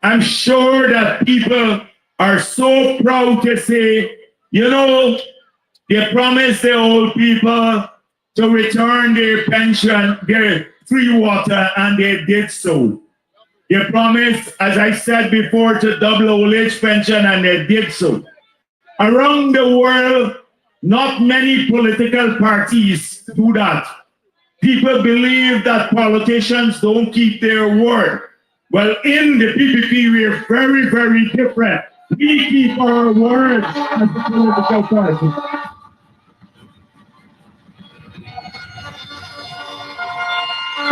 [SPEAKER 5] I'm sure that people are so proud to say, you know, they promised the old people to return their pension, their free water, and they did so. They promised, as I said before, to double old age pension, and they did so. Around the world, not many political parties do that. People believe that politicians don't keep their word. Well, in the PPP, we're very, very different. We keep our word as a political party.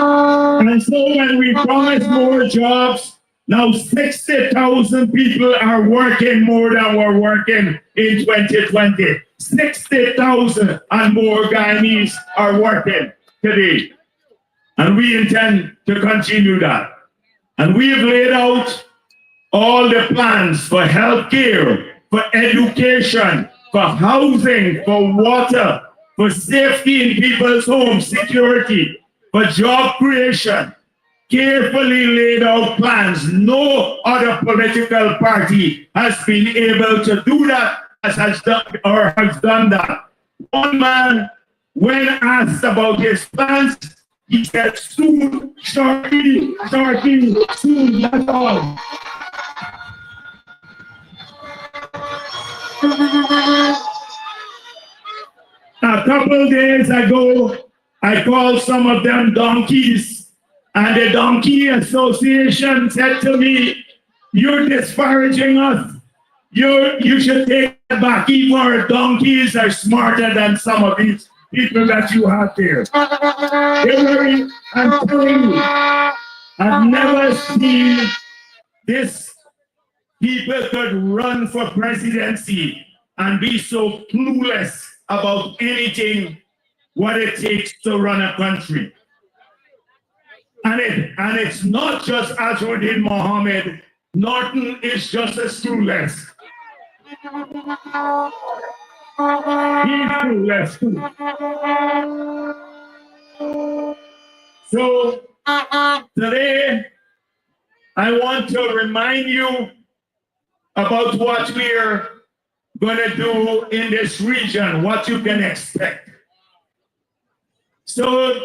[SPEAKER 5] And so when we promise more jobs, now 60,000 people are working more than were working in 2020. 60,000 and more Guyanese are working today. And we intend to continue that. And we have laid out all the plans for healthcare, for education, for housing, for water, for safety in people's homes, security, for job creation. Carefully laid out plans. No other political party has been able to do that as has done that. One man, when asked about his plans, He said, soon, shortly, soon, that's all. A couple days ago, I called some of them donkeys, and the Donkey Association said to me, you're disparaging us. You should take it back. Even our donkeys are smarter than some of these people that you have there. I'm telling you, I've never seen this. People could run for presidency and be so clueless about anything, what it takes to run a country. And it's not just Azruddin Mohammed. Norton is just as clueless. He's clueless too. So today, I want to remind you about what we're going to do in this region, what you can expect. So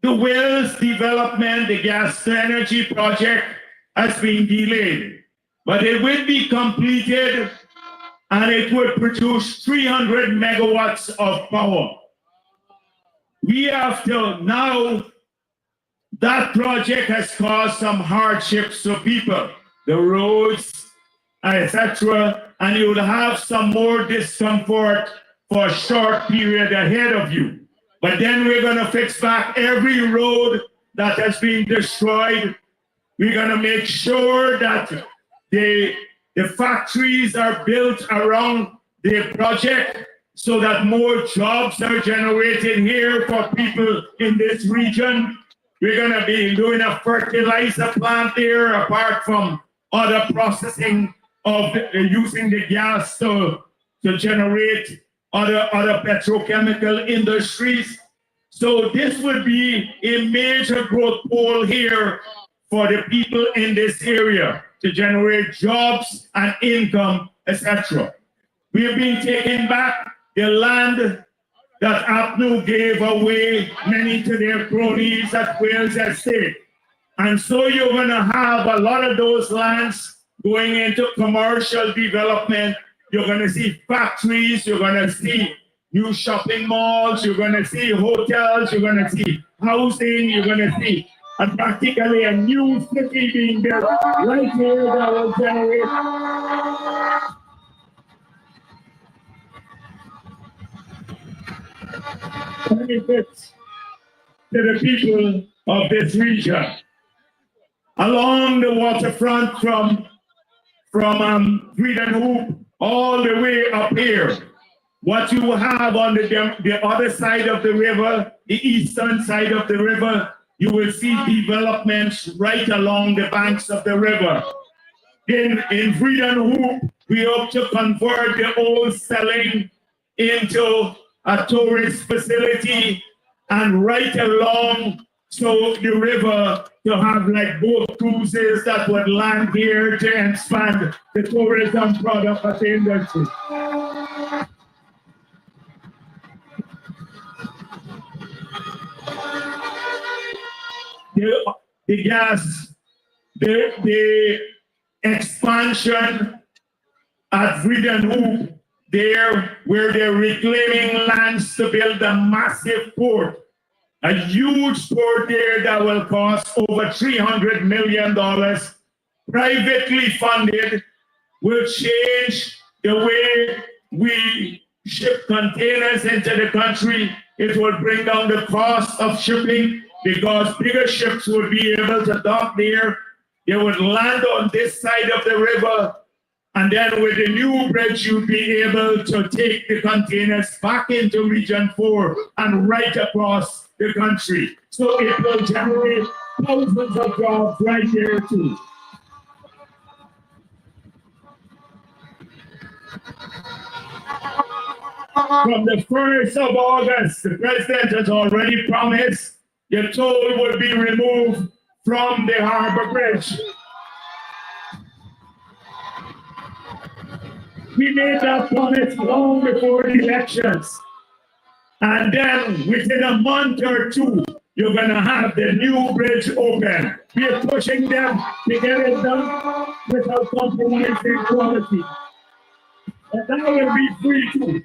[SPEAKER 5] the Wells development, the gas to energy project has been delayed, but it will be completed and it will produce 300 megawatts of power. We have to now, that project has caused some hardships to people, the roads, etc., and you will have some more discomfort for a short period ahead of you. But then we're going to fix back every road that has been destroyed. We're going to make sure that the factories are built around the project so that more jobs are generated here for people in this region. We're going to be doing a fertilizer plant there, apart from other processing of using the gas to generate other petrochemical industries. So this would be a major growth pole here for the people in this area to generate jobs and income, etc. We have been taking back the land that APNU gave away many to their cronies at Wales Estate. And so you're going to have a lot of those lands going into commercial development. You're going to see factories, you're going to see new shopping malls, you're going to see hotels, you're going to see housing, you're going to see practically a new city being built right here that will generate benefits to the people of this region. Along the waterfront from Freedom Hoop all the way up here, what you have on the other side of the river, the eastern side of the river, you will see developments right along the banks of the river. In Freedom Hoop, we hope to convert the old selling into a tourist facility, and right along so the river to have like boat cruises that would land here to expand the tourism product of the industry. The gas, the expansion at Freedom Hoop, there where they're reclaiming lands to build a massive port, a huge port there that will cost over $300 million, privately funded, will change the way we ship containers into the country. It will bring down the cost of shipping because bigger ships would be able to dock there. They would land on this side of the river, and then with the new bridge, you'd be able to take the containers back into Region 4 and right across the country. So it will generate thousands of jobs right there too. From the 1st of August, the president has already promised the toll will be removed from the harbor bridge. We made that promise long before the elections. And then within a month or two, you're going to have the new bridge open. We are pushing them to get it done without compromising quality. And that will be free too.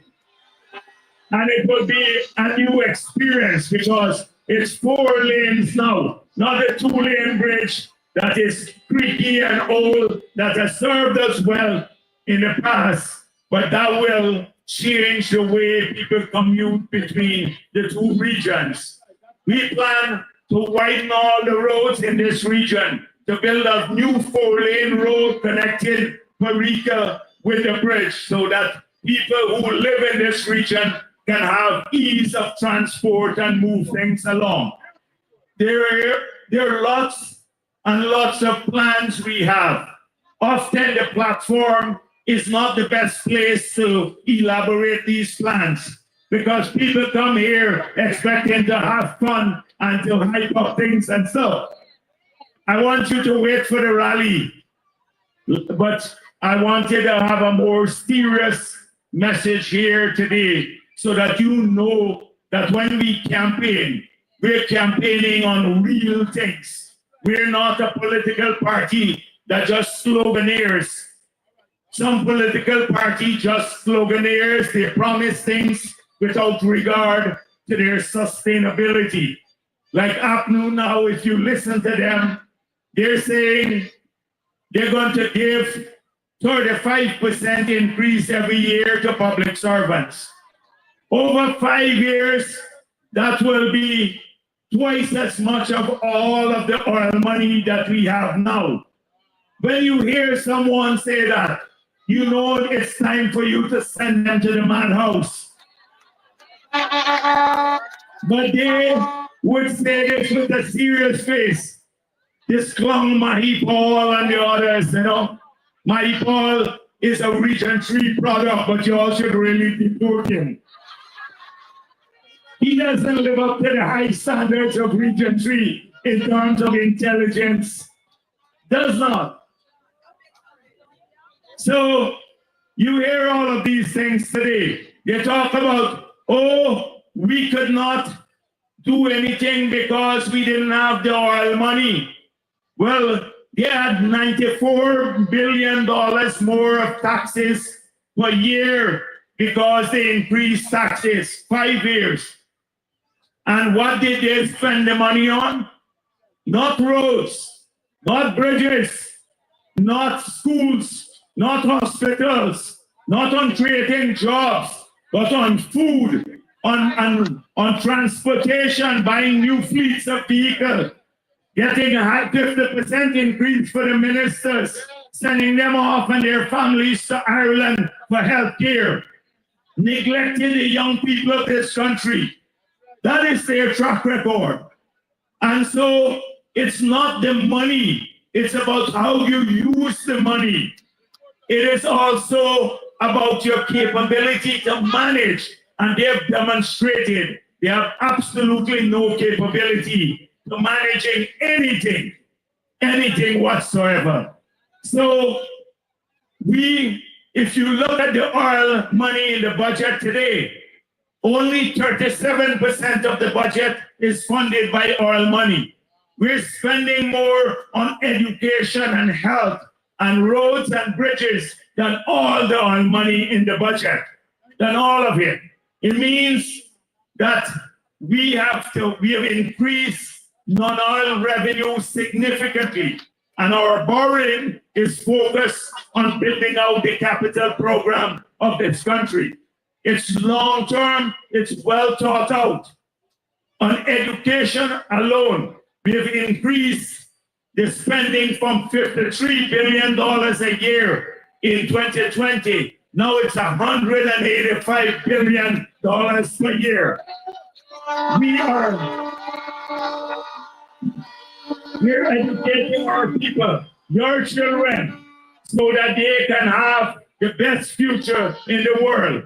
[SPEAKER 5] And it will be a new experience because it's 4 lanes now, not a 2-lane bridge that is creaky and old, that has served us well in the past, but that will change the way people commute between the 2 regions. We plan to widen all the roads in this region to build a new 4-lane road connecting Parika with the bridge so that people who live in this region can have ease of transport and move things along. There are lots and lots of plans we have. Often the platform is not the best place to elaborate these plans because people come here expecting to have fun and to hype up things and stuff. I want you to wait for the rally, but I wanted to have a more serious message here today so that you know that when we campaign, we're campaigning on real things. We're not a political party that just sloganeers. Some political party just sloganeers, they promise things without regard to their sustainability. Like APNU now, if you listen to them, they're saying they're going to give 35% increase every year to public servants. Over 5 years, that will be twice as much of all of the oil money that we have now. When you hear someone say that, you know it's time for you to send them to the madhouse. But they would say this with a serious face. This clown Mahi Paul and the others, you know. Mahi Paul is a Region 3 product, but you all should really deport him. He doesn't live up to the high standards of Region 3 in terms of intelligence. Does not. So you hear all of these things today. They talk about, oh, we could not do anything because we didn't have the oil money. Well, they had $94 billion more of taxes per year because they increased taxes 5 years. And what did they spend the money on? Not roads, not bridges, not schools, not hospitals, not on creating jobs, but on food, on transportation, buying new fleets of vehicles, getting a 50% increase for the ministers, sending them off and their families to Ireland for health care, neglecting the young people of this country. That is their track record. And so it's not the money, it's about how you use the money. It is also about your capability to manage, and they have demonstrated they have absolutely no capability to managing anything whatsoever. So if you look at the oil money in the budget today, only 37% of the budget is funded by oil money. We're spending more on education and health and roads and bridges than all the oil money in the budget, than all of it. It means that we have increased non-oil revenue significantly, and our borrowing is focused on building out the capital program of this country. It's long-term, it's well thought out. On education alone, we have increased the spending from $53 billion a year in 2020. Now it's $185 billion per year. We're educating our people, your children, so that they can have the best future in the world.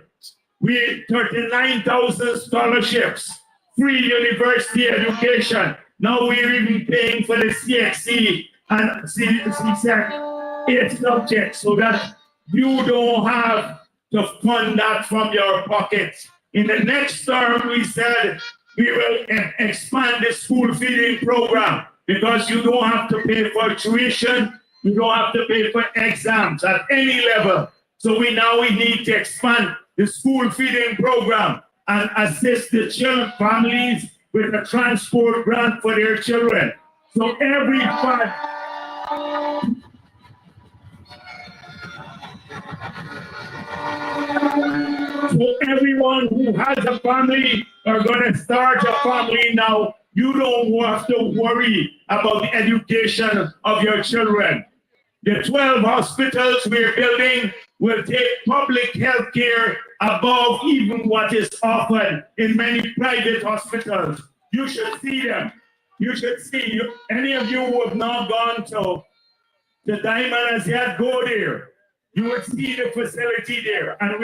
[SPEAKER 5] We 39,000 scholarships, free university education. Now we're even paying for the CXC and CSEC 8 subjects so that you don't have to fund that from your pockets. In the next term, we said We will expand the school feeding program because you don't have to pay for tuition. You don't have to pay for exams at any level. So we need to expand the school feeding program and assist the children families with a transport grant for their children. So everyone who has a family or going to start a family now, you don't have to worry about the education of your children. The 12 hospitals we're building will take public health care above even what is offered in many private hospitals. You should see them. You should see. Any of you who have not gone to the Diamond as yet, go there. You would see the facility there. And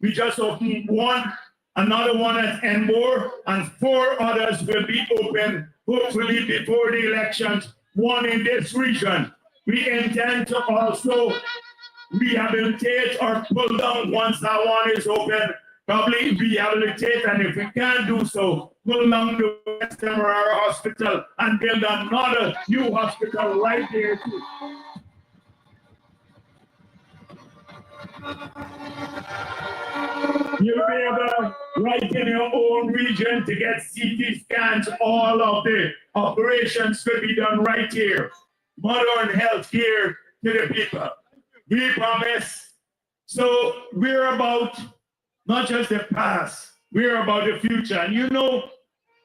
[SPEAKER 5] we just opened one, another one at Enmore, and 4 others will be open, hopefully before the elections, one in this region. We intend to also rehabilitate or pull down once that one is open, probably rehabilitate, and if we can't do so, pull down the West Demerara Hospital and build another new hospital right there too. You'll be able, right in your own region, to get CT scans. All of the operations could be done right here. Modern health care to the people. We promise. So we're about not just the past, we're about the future. And you know,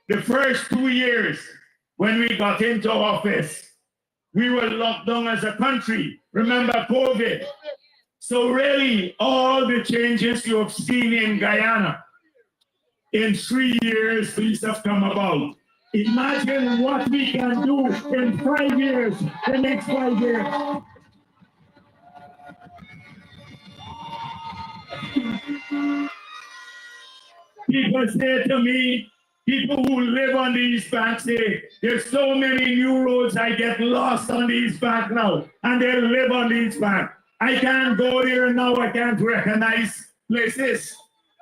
[SPEAKER 5] the first 2 years when we got into office, we were locked down as a country. Remember COVID? So really, all the changes you have seen in Guyana, in 3 years, these have come about. Imagine what we can do in 5 years, the next 5 years. People say to me, people who live on these banks say, there's so many new roads, I get lost on these banks now, and they live on these banks. I can't go there now, I can't recognize places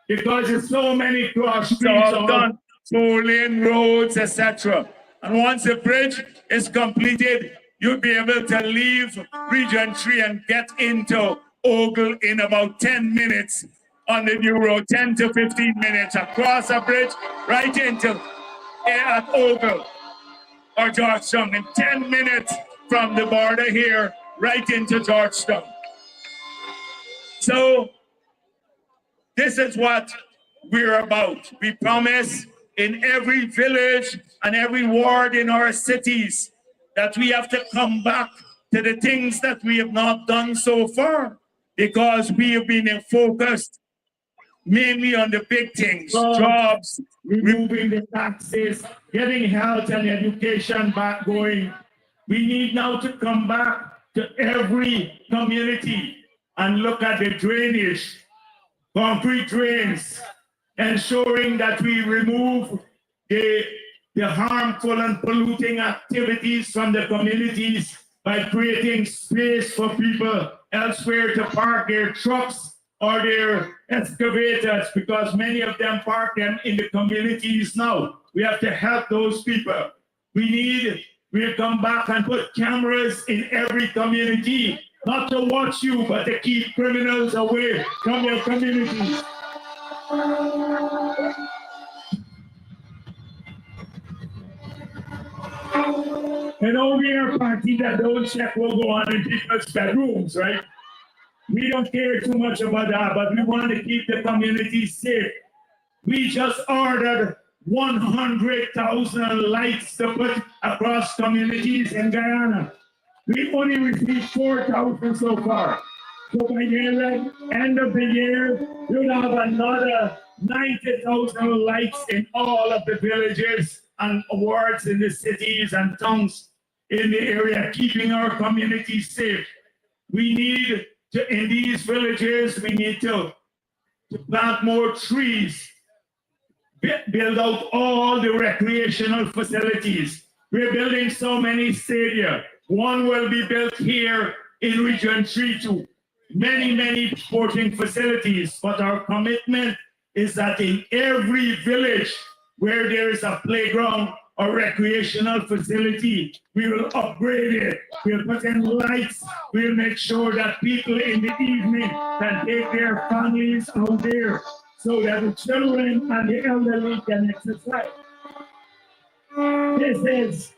[SPEAKER 5] because there's so many cross streets done, 4-lane roads, etc. And once the bridge is completed, you'll be able to leave Region 3 and get into Ogle in about 10 minutes on the new road, 10 to 15 minutes across a bridge, right into at Ogle or Georgetown in 10 minutes from the border here, right into Georgetown. So this is what we're about. We promise in every village and every ward in our cities that we have to come back to the things that we have not done so far because we have been focused mainly on the big things, jobs, removing the taxes, getting health and education back going. We need now to come back to every community and look at the drainage, concrete drains, ensuring that we remove the harmful and polluting activities from the communities by creating space for people elsewhere to park their trucks or their excavators, because many of them park them in the communities now. We have to help those people. We'll come back and put cameras in every community, not to watch you, but to keep criminals away from your communities. You know, we are a party that don't check what go on in people's bedrooms, right? We don't care too much about that, but we want to keep the community safe. We just ordered 100,000 lights to put across communities in Guyana. We only received 4,000 so far. So by the end of the year, you'll have another 90,000 lights in all of the villages and wards in the cities and towns in the area, keeping our community safe. We need to, in these villages, we need to plant more trees, build out all the recreational facilities. We're building so many stadia. One will be built here in Region 3 too. Many sporting facilities, but our commitment is that in every village Where there is a playground or recreational facility, we will upgrade it. We'll put in lights. We'll make sure that people in the evening can take their families out there so that the children and the elderly can exercise. This is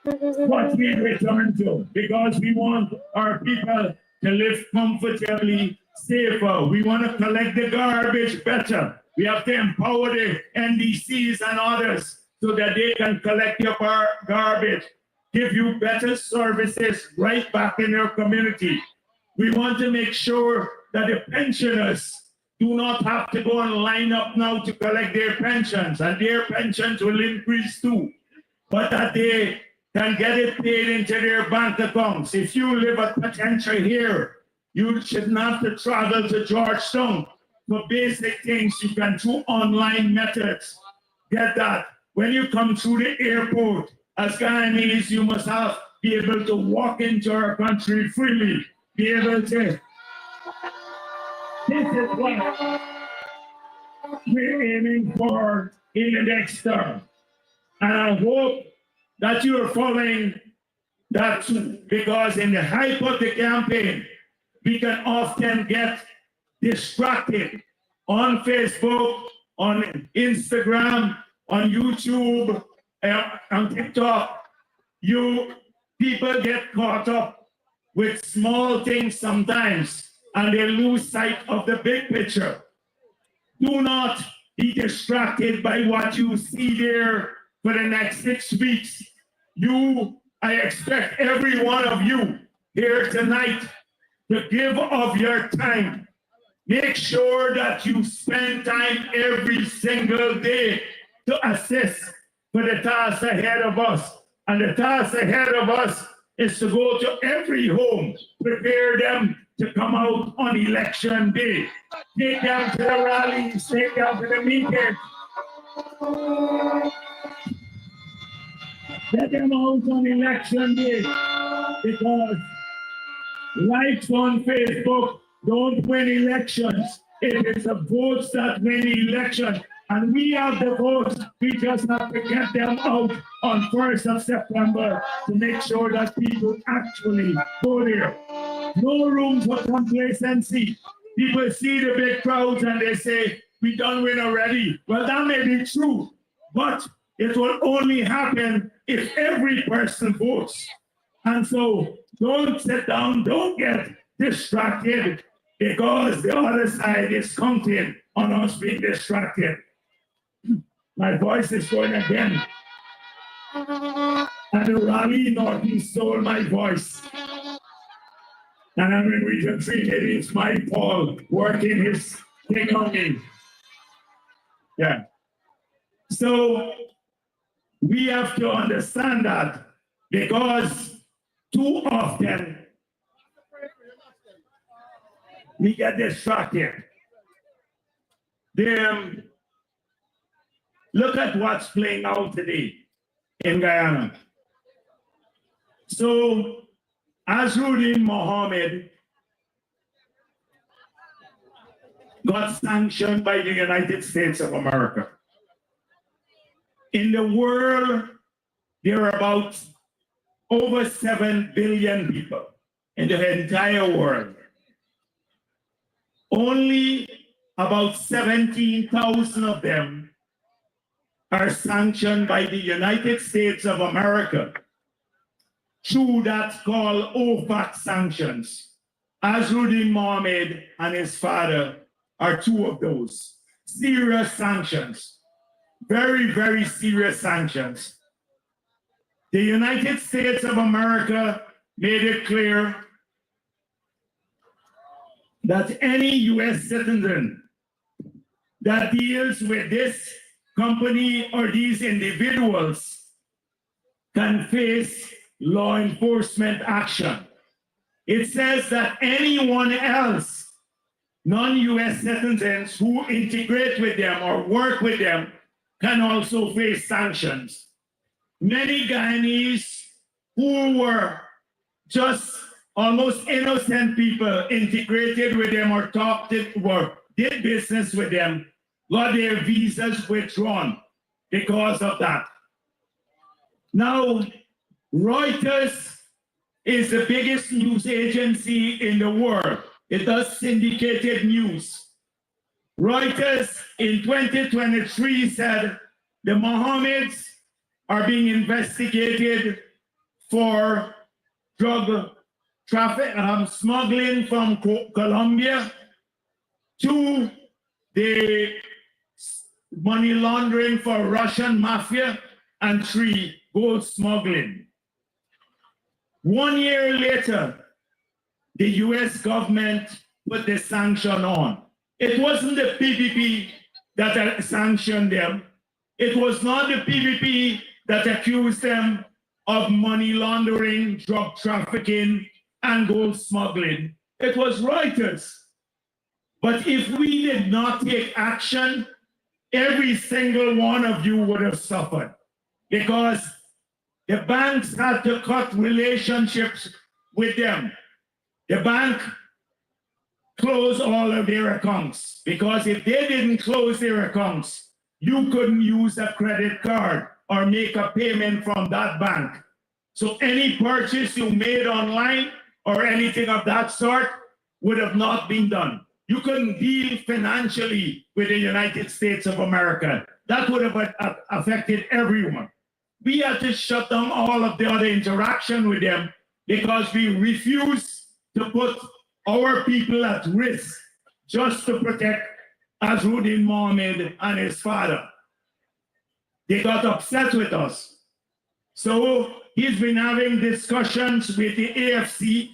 [SPEAKER 5] what we return to, because we want our people to live comfortably, safer. We want to collect the garbage better. We have to empower the NDCs and others so that they can collect your garbage, give you better services right back in your community. We want to make sure that the pensioners do not have to go and line up now to collect their pensions, and their pensions will increase too, but that they can get it paid into their bank accounts. If you live at Patentia here, you should not have to travel to Georgetown. For basic things, you can through online methods get that. When you come through the airport, as Guyanese, you must be able to walk into our country freely, be able to. This is what we're aiming for in the next term. And I hope that you are following that too, because in the hype of the campaign, we can often get distracted on Facebook, on Instagram, on YouTube, on TikTok. People get caught up with small things sometimes, and they lose sight of the big picture. Do not be distracted by what you see there for the next 6 weeks. I expect every one of you here tonight to give of your time. Make sure that you spend time every single day to assist for the task ahead of us. And the task ahead of us is to go to every home, prepare them to come out on election day. Take them to the rallies, take them to the meetings. Get them out on election day, because likes on Facebook don't win elections. It is the votes that win the election. And we have the votes. We just have to get them out on 1st of September to make sure that people actually go there. No room for complacency. People see the big crowds and they say, we don't win already. Well, that may be true, but it will only happen if every person votes. And so don't sit down, don't get distracted, because the other side is counting on us being distracted. My voice is going again. And the rally Northeast stole my voice. And I'm in Region 3, maybe it's my Paul working his thing on me. Yeah. So we have to understand that, because too often we get distracted. Look at what's playing out today in Guyana. So Azruddin Mohammed got sanctioned by the United States of America. In the world, there are about over 7 billion people in the entire world. Only about 17,000 of them are sanctioned by the United States of America through that called OFAC sanctions. Azruddin Mohammed and his father are 2 of those. Serious sanctions. Very, very serious sanctions. The United States of America made it clear that any US citizen that deals with this company or these individuals can face law enforcement action. It says that anyone else, non-US citizens who integrate with them or work with them, can also face sanctions. Many Guyanese who were just almost innocent people integrated with them or talked to or did business with them got their visas withdrawn. because of that. Now, Reuters is the biggest news agency in the world. It does syndicated news. Reuters in 2023 said the Mohammeds are being investigated for drug traffic, smuggling from Colombia, to the money laundering for Russian mafia, and 3, gold smuggling. 1 year later, the US government put the sanction on. It wasn't the PPP that sanctioned them. It was not the PPP that accused them of money laundering, drug trafficking, and gold smuggling. It was Reuters. But if we did not take action, every single one of you would have suffered, because the banks had to cut relationships with them. The bank closed all of their accounts, because if they didn't close their accounts, you couldn't use a credit card or make a payment from that bank. So any purchase you made online or anything of that sort would have not been done. You couldn't deal financially with the United States of America. That would have affected everyone. We had to shut down all of the other interaction with them because we refused to put our people at risk just to protect Azruddin Mohammed and his father. They got upset with us. So he's been having discussions with the AFC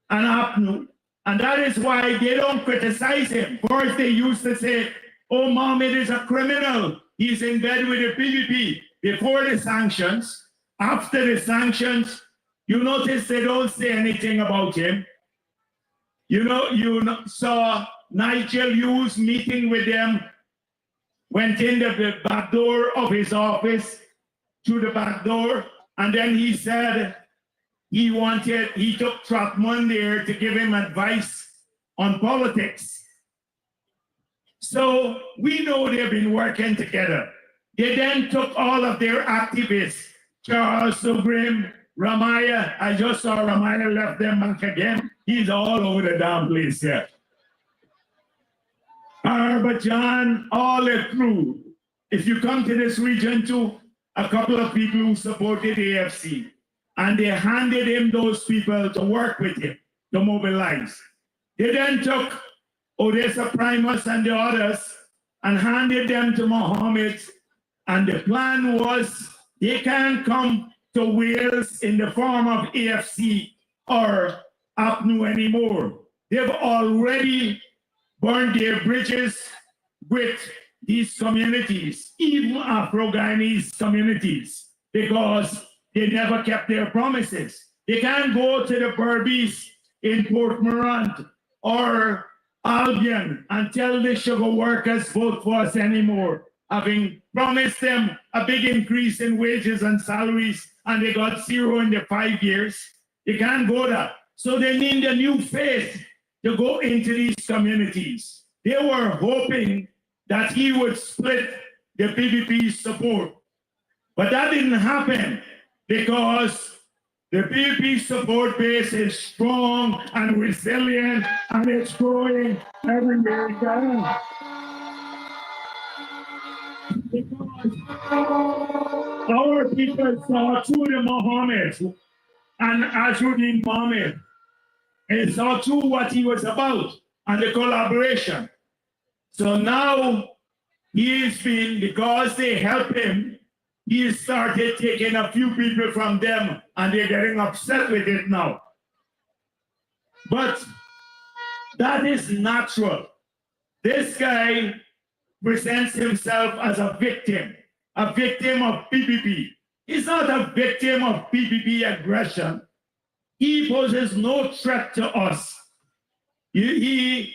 [SPEAKER 5] and APNU, and that is why they don't criticize him. First, they used to say, oh, Mohammed is a criminal. He's in bed with the PPP. Before the sanctions, after the sanctions, you notice they don't say anything about him. You saw Nigel Hughes meeting with them, went in the back door of his office, through the back door, and then he said he took Trotman there to give him advice on politics. So we know they've been working together. They then took all of their activists, Charles Subrim, Ramaya. I just saw Ramaya left them back again. He's all over the damn place here. Arbajan, all the crew. If you come to this region too, a couple of people who supported AFC, and they handed him those people to work with him, to mobilize. They then took Odessa Primus and the others and handed them to Mohammed, and the plan was they can't come to Wales in the form of AFC or APNU anymore. They've already burned their bridges with these communities, even Afro-Guyanese communities, because they never kept their promises. They can't go to the Berbice in Port Morant or Albion and tell the sugar workers vote for us anymore, having promised them a big increase in wages and salaries, and they got 0 in the 5 years. They can't go there. So they need a new face to go into these communities. They were hoping that he would split the PPP support. But that didn't happen because the PPP support base is strong and resilient, and it's growing every year. Because our people saw through the Mohammeds and Azruddin Mohammed, and saw through what he was about and the collaboration. So now he's been, because they help him, he started taking a few people from them, and they're getting upset with it now. But that is natural. This guy presents himself as a victim of PPP. He's not a victim of PPP aggression. He poses no threat to us. He's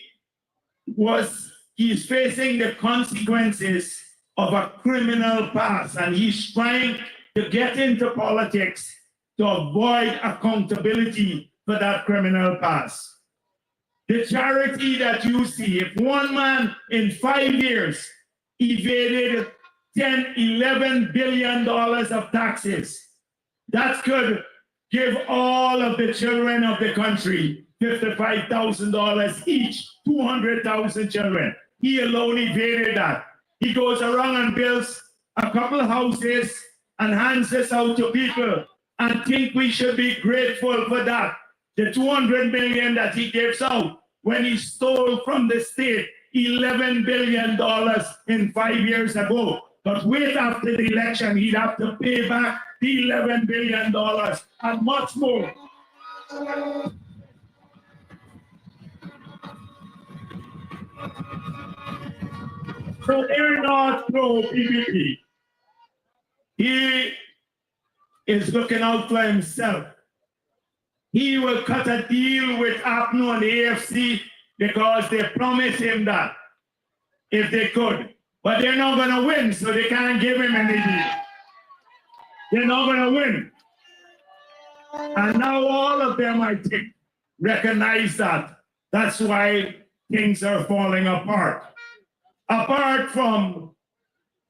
[SPEAKER 5] facing the consequences of a criminal past, and he's trying to get into politics to avoid accountability for that criminal past. The charity that you see, if one man in 5 years evaded 10, $11 billion of taxes. That could give all of the children of the country $55,000 each, 200,000 children. He alone evaded that. He goes around and builds a couple of houses and hands this out to people and think we should be grateful for that. The 200 million that he gives out when he stole from the state $11 billion in 5 years ago. But wait after the election, he'd have to pay back the $11 billion and much more. So they're not pro PPP. He is looking out for himself. He will cut a deal with APNU and the AFC because they promised him that if they could. But they're not going to win, so they can't give him any deal. They're not going to win. And now all of them, I think, recognize that. That's why things are falling apart. Apart from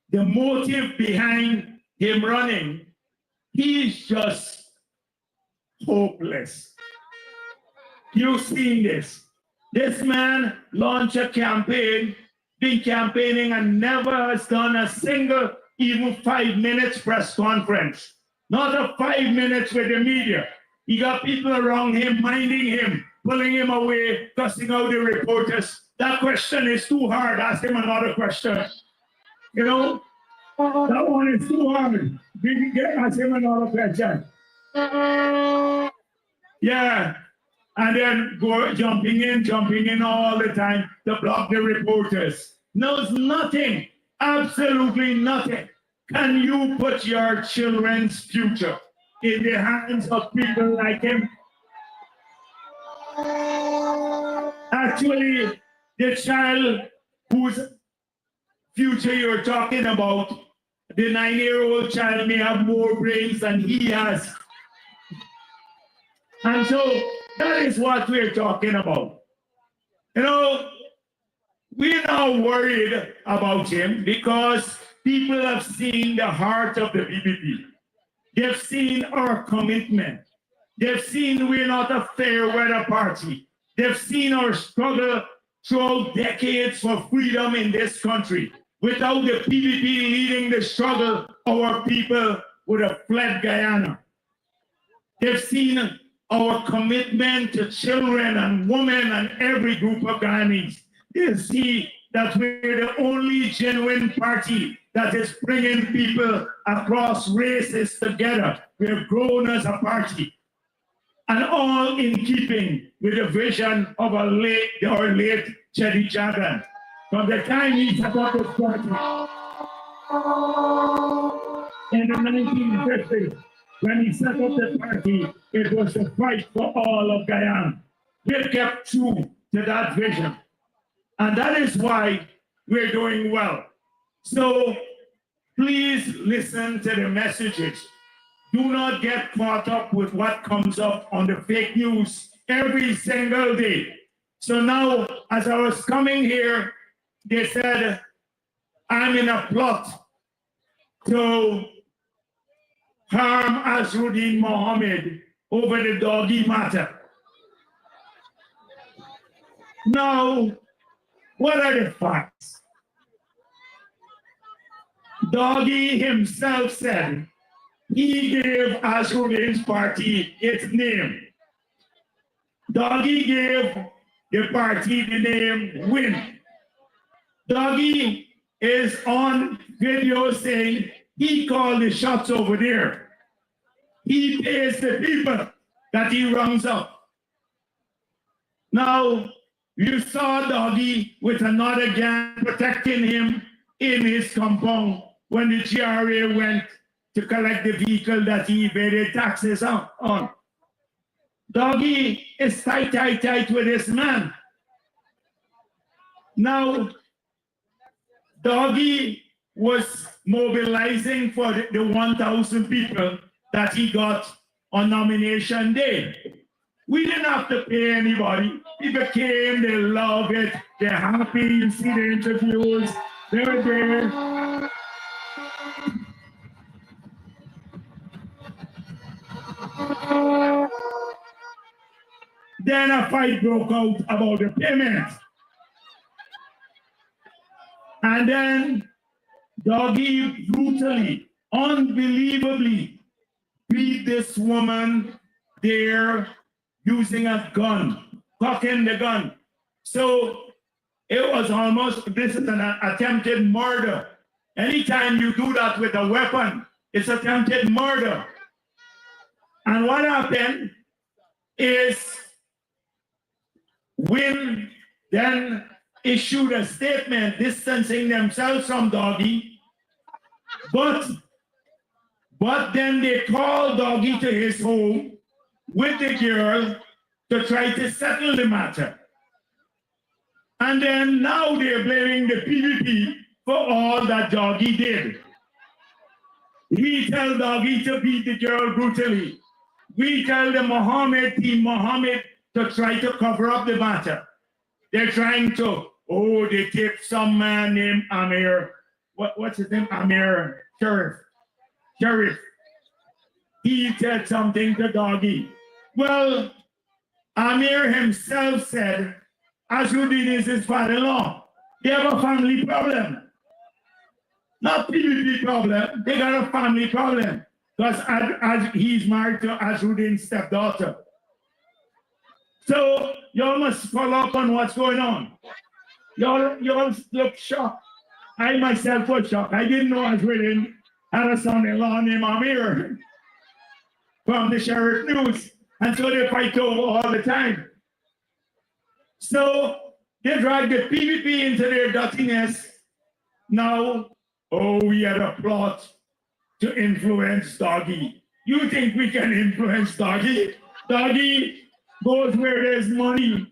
[SPEAKER 5] the motive behind him running, he's just hopeless. You've seen this. This man launched a campaign, been campaigning and never has done a single, even 5 minutes press conference. Not a 5 minutes with the media. He got people around him, minding him, pulling him away, cussing out the reporters. That question is too hard. Ask him another question. You know, that one is too hard. We can ask him another question. Yeah. And then go jumping in all the time to block the reporters. Knows nothing, absolutely nothing. Can you put your children's future in the hands of people like him? Actually, the child whose future you're talking about, the 9-year-old child may have more brains than he has. And so that is what we're talking about. You know, we're not worried about him because people have seen the heart of the PPP. They've seen our commitment. They've seen we're not a fair weather party. They've seen our struggle throughout decades for freedom in this country. Without the PPP leading the struggle, our people would have fled Guyana. They've seen our commitment to children and women and every group of Guyanese. They see that we're the only genuine party that is bringing people across races together. We have grown as a party. And all in keeping with the vision of our late Chedi Jagan. From the time he set up this party in the 1950s, when he set up the party, it was to fight for all of Guyana. We kept true to that vision. And that is why we're doing well. So please listen to the messages. Do not get caught up with what comes up on the fake news every single day. So now, as I was coming here, they said, I'm in a plot to harm Azruddin Mohammed over the doggy matter. Now, what are the facts? Doggy himself said he gave Azruddin's party its name. Doggy gave the party the name WIN. Doggy is on video saying he called the shots over there. He pays the people that he rounds up. Now, you saw Doggy with another gang protecting him in his compound when the GRA went to collect the vehicle that he evaded taxes on. Doggy is tight with this man. Now, Doggy was mobilizing for the 1,000 people that he got on nomination day. We didn't have to pay anybody. People came, they love it, they're happy, you see the interviews, they're there. Then a fight broke out about the payment. And then Doggy brutally, unbelievably beat this woman there using a gun, cocking the gun. So it was almost, this is an attempted murder. Anytime you do that with a weapon, it's attempted murder. And what happened is Wynn then issued a statement distancing themselves from Doggy, but then they called Doggy to his home with the girl to try to settle the matter. And then now they're blaming the PPP for all that Doggy did. We tell Doggy to beat the girl brutally. We tell the Team Mohammed, to try to cover up the matter. They're trying to, they taped some man named Amir. What's his name? Amir Sheriff. He said something to Doggy. Well, Amir himself said, Ashuddin is his father-in-law. They have a family problem. Not PPP problem, they got a family problem. Because he's married to Ashuddin's stepdaughter. So y'all must follow up on what's going on. Y'all look shocked. I myself was shocked. I didn't know Ashuddin had a son-in-law named Amir from the Sheriff News. And so they fight over all the time. So they drag the PPP into their dirtiness. Now, we had a plot to influence Doggy. You think we can influence Doggy? Doggy goes where there's money.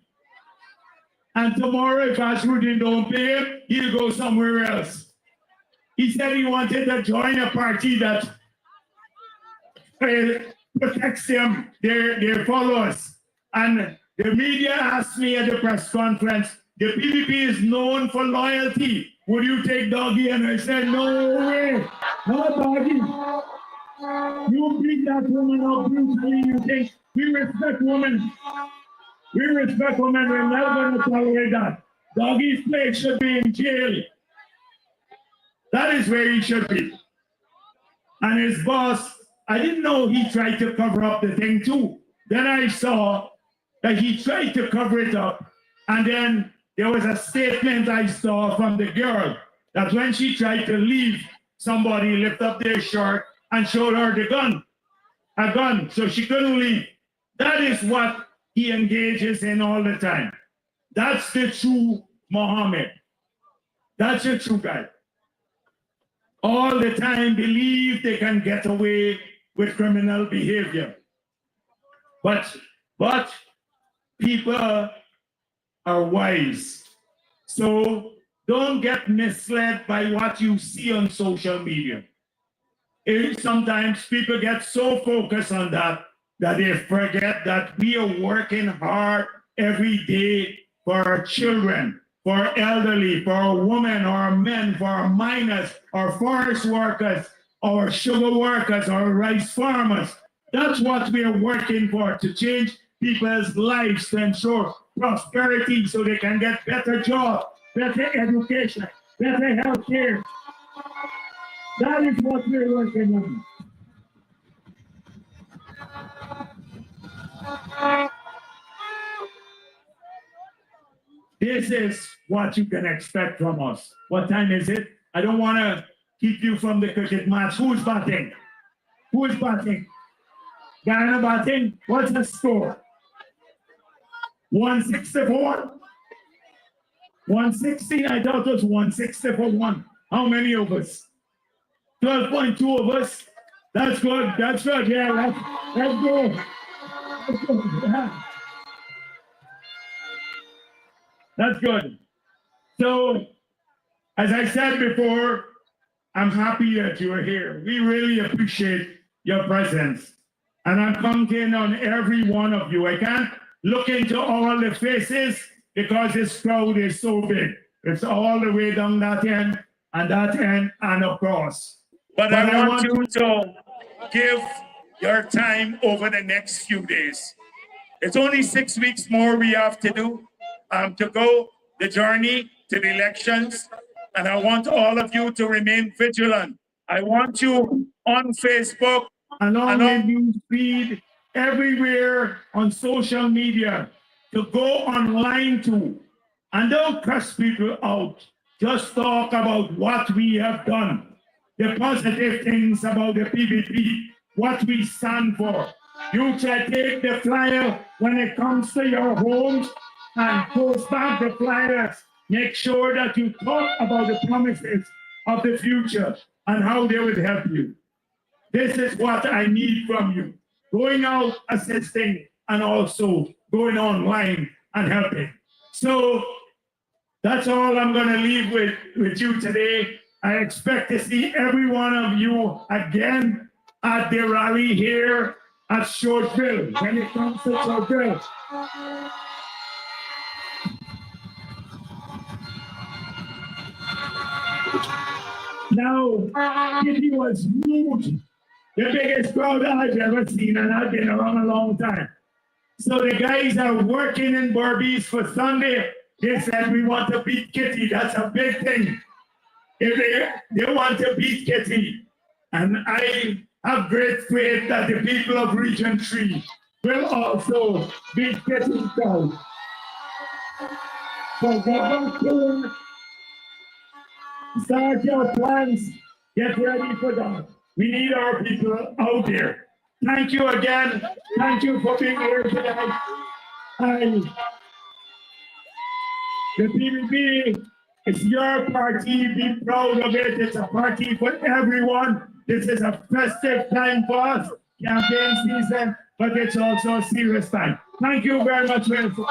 [SPEAKER 5] And tomorrow, if Ashuddin don't pay him, he'll go somewhere else. He said he wanted to join a party that protects them, their followers. And the media asked me at the press conference, the PPP is known for loyalty. Would you take Doggy? And I said, no way. No, Doggy. You beat that woman up brutally. You think we respect women. We respect women. We're never going to tolerate that. Doggy's place should be in jail. That is where he should be. And his boss, I didn't know he tried to cover up the thing too. Then I saw that he tried to cover it up. And then there was a statement I saw from the girl that when she tried to leave, somebody lifted up their shirt and showed her the gun, a gun, so she couldn't leave. That is what he engages in all the time. That's the true Mohammed. That's the true guy. All the time believe they can get away with criminal behavior. But people are wise. So don't get misled by what you see on social media. Sometimes people get so focused on that they forget that we are working hard every day for our children, for our elderly, for our women, our men, for our miners, our forest workers, our sugar workers, our rice farmers. That's what we are working for, to change people's lives, to ensure prosperity so they can get better jobs, better education, better health care. That is what we're working on. This is what you can expect from us. What time is it? I don't want to keep you from the cricket match. Who's batting? Who is batting? Ghana batting? What's the score? 164? 116? I thought it was 160 for one. How many of us? 12.2 of us. That's good. That's good. Yeah, let's go. Let's go. Yeah. That's good. So, as I said before, I'm happy that you are here. We really appreciate your presence. And I'm counting on every one of you. I can't look into all the faces because this crowd is so big. It's all the way down that end and that end and across. But I want you to give your time over the next few days. It's only 6 weeks more we have to do to go the journey to the elections. And I want all of you to remain vigilant. I want you on Facebook, along with news feed, everywhere on social media, to go online too. And don't cuss people out. Just talk about what we have done. The positive things about the PPP, what we stand for. You can take the flyer when it comes to your homes and post back the flyers. Make sure that you talk about the promises of the future and how they will help you. This is what I need from you. Going out, assisting, and also going online and helping. So that's all I'm going to leave with you today. I expect to see every one of you again at the rally here at Shortville, when it comes to Shortville. Now, it was huge, the biggest crowd I've ever seen, and I've been around a long time. So the guys are working in Berbice for Sunday. They said, we want to beat Kitty. That's a big thing. If they want to beat Kitty. And I have great faith that the people of Region 3 will also beat Kitty down. So Governor Kuhn, start your plans. Get ready for that. We need our people out there. Thank you again. Thank you for being here today. The PPP is your party. Be proud of it. It's a party for everyone. This is a festive time for us, campaign season, but it's also a serious time. Thank you very much, Wilson.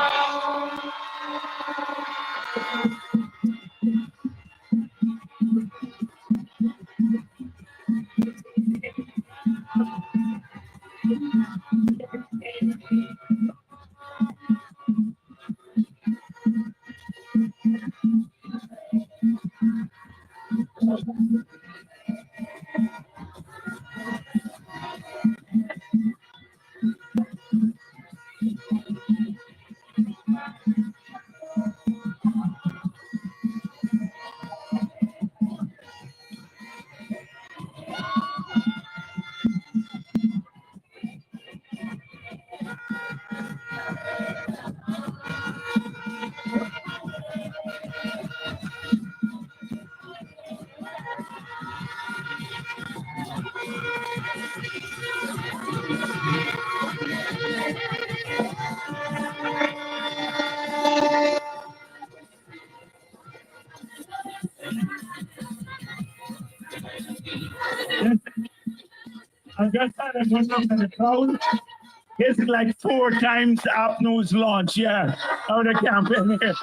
[SPEAKER 5] I'm just trying to put up in the crowd. This is like 4 times Apno's launch, yeah, of the campaign here.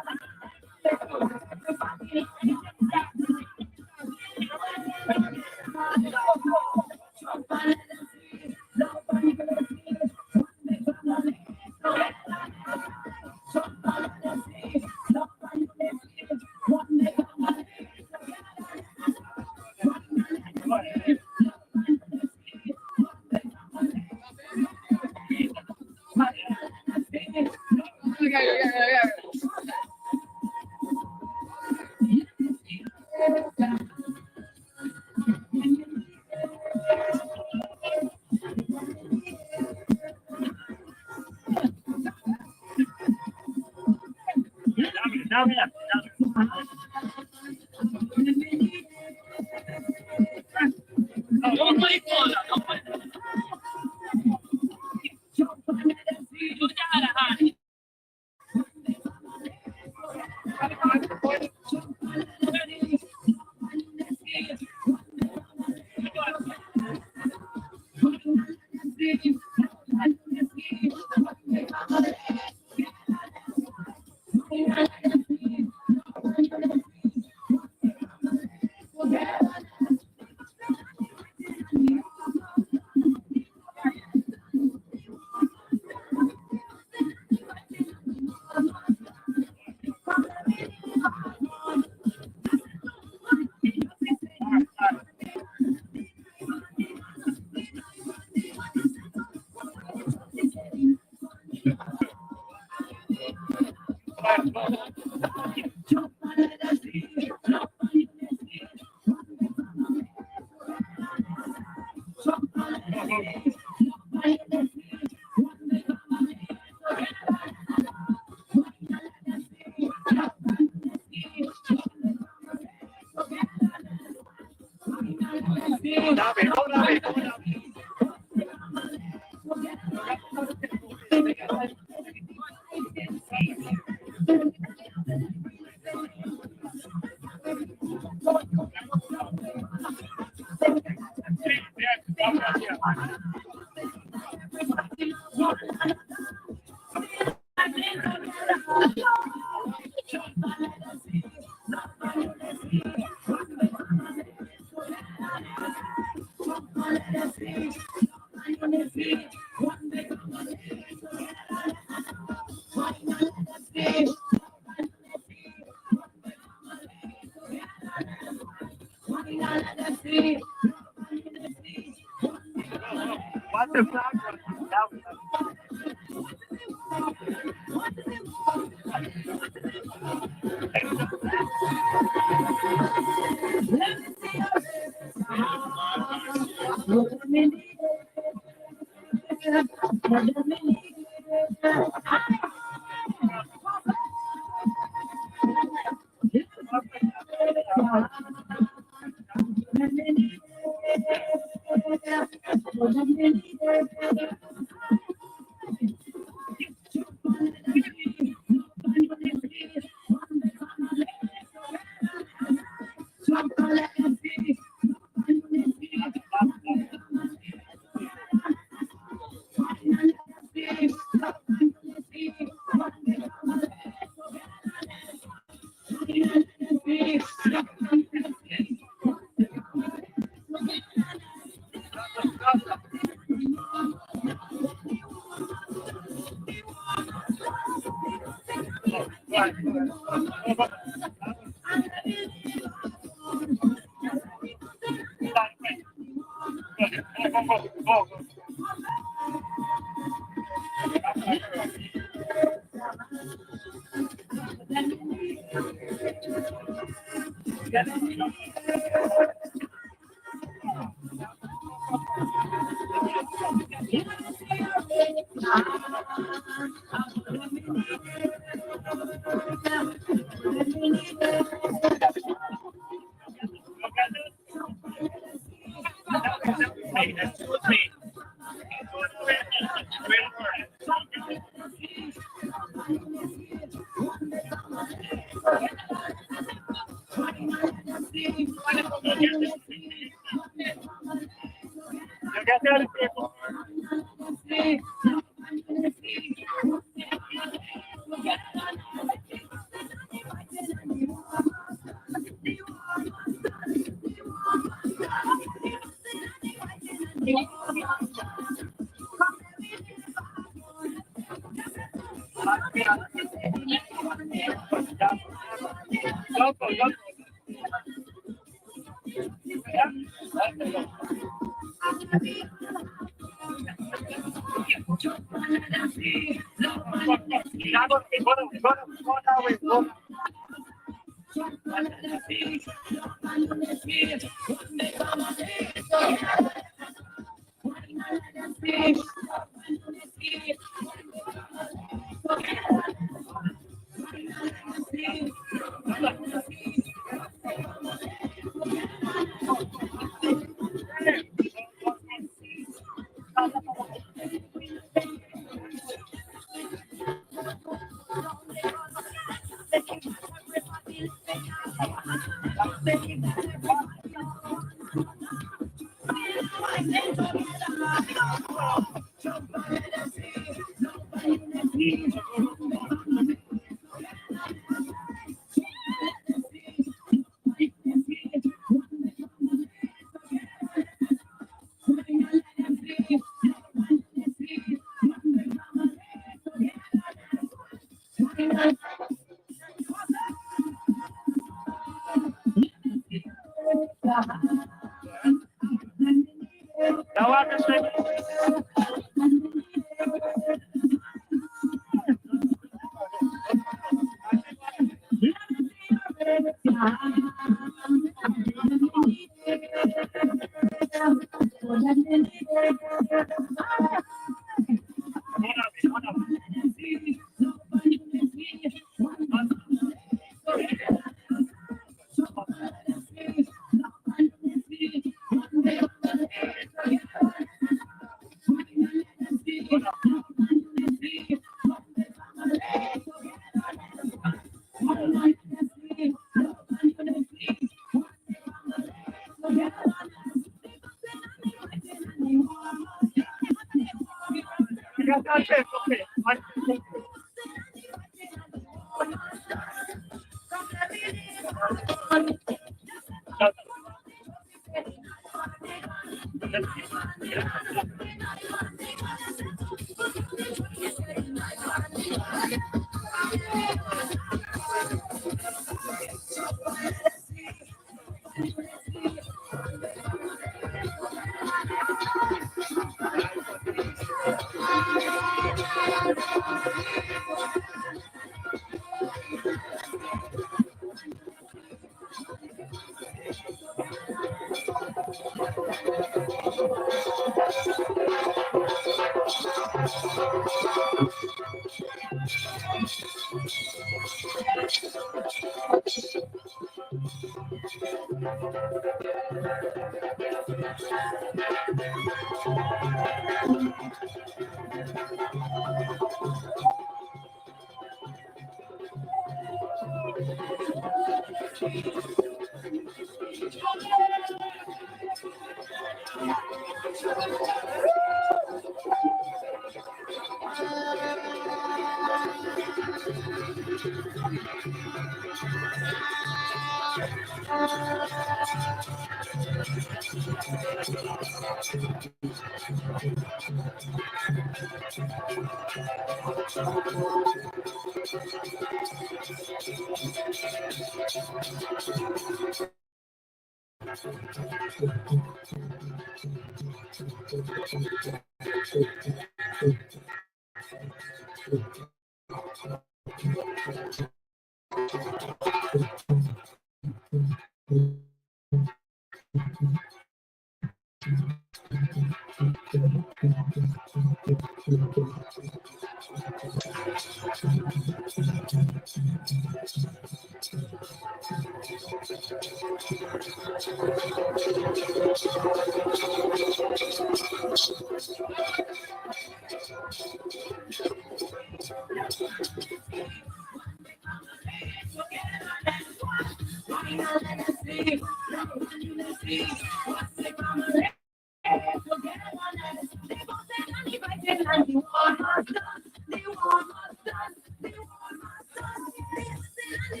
[SPEAKER 1] And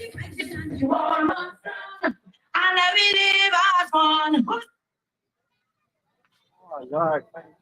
[SPEAKER 1] we live as one.
[SPEAKER 6] Oh, Lord, thank you.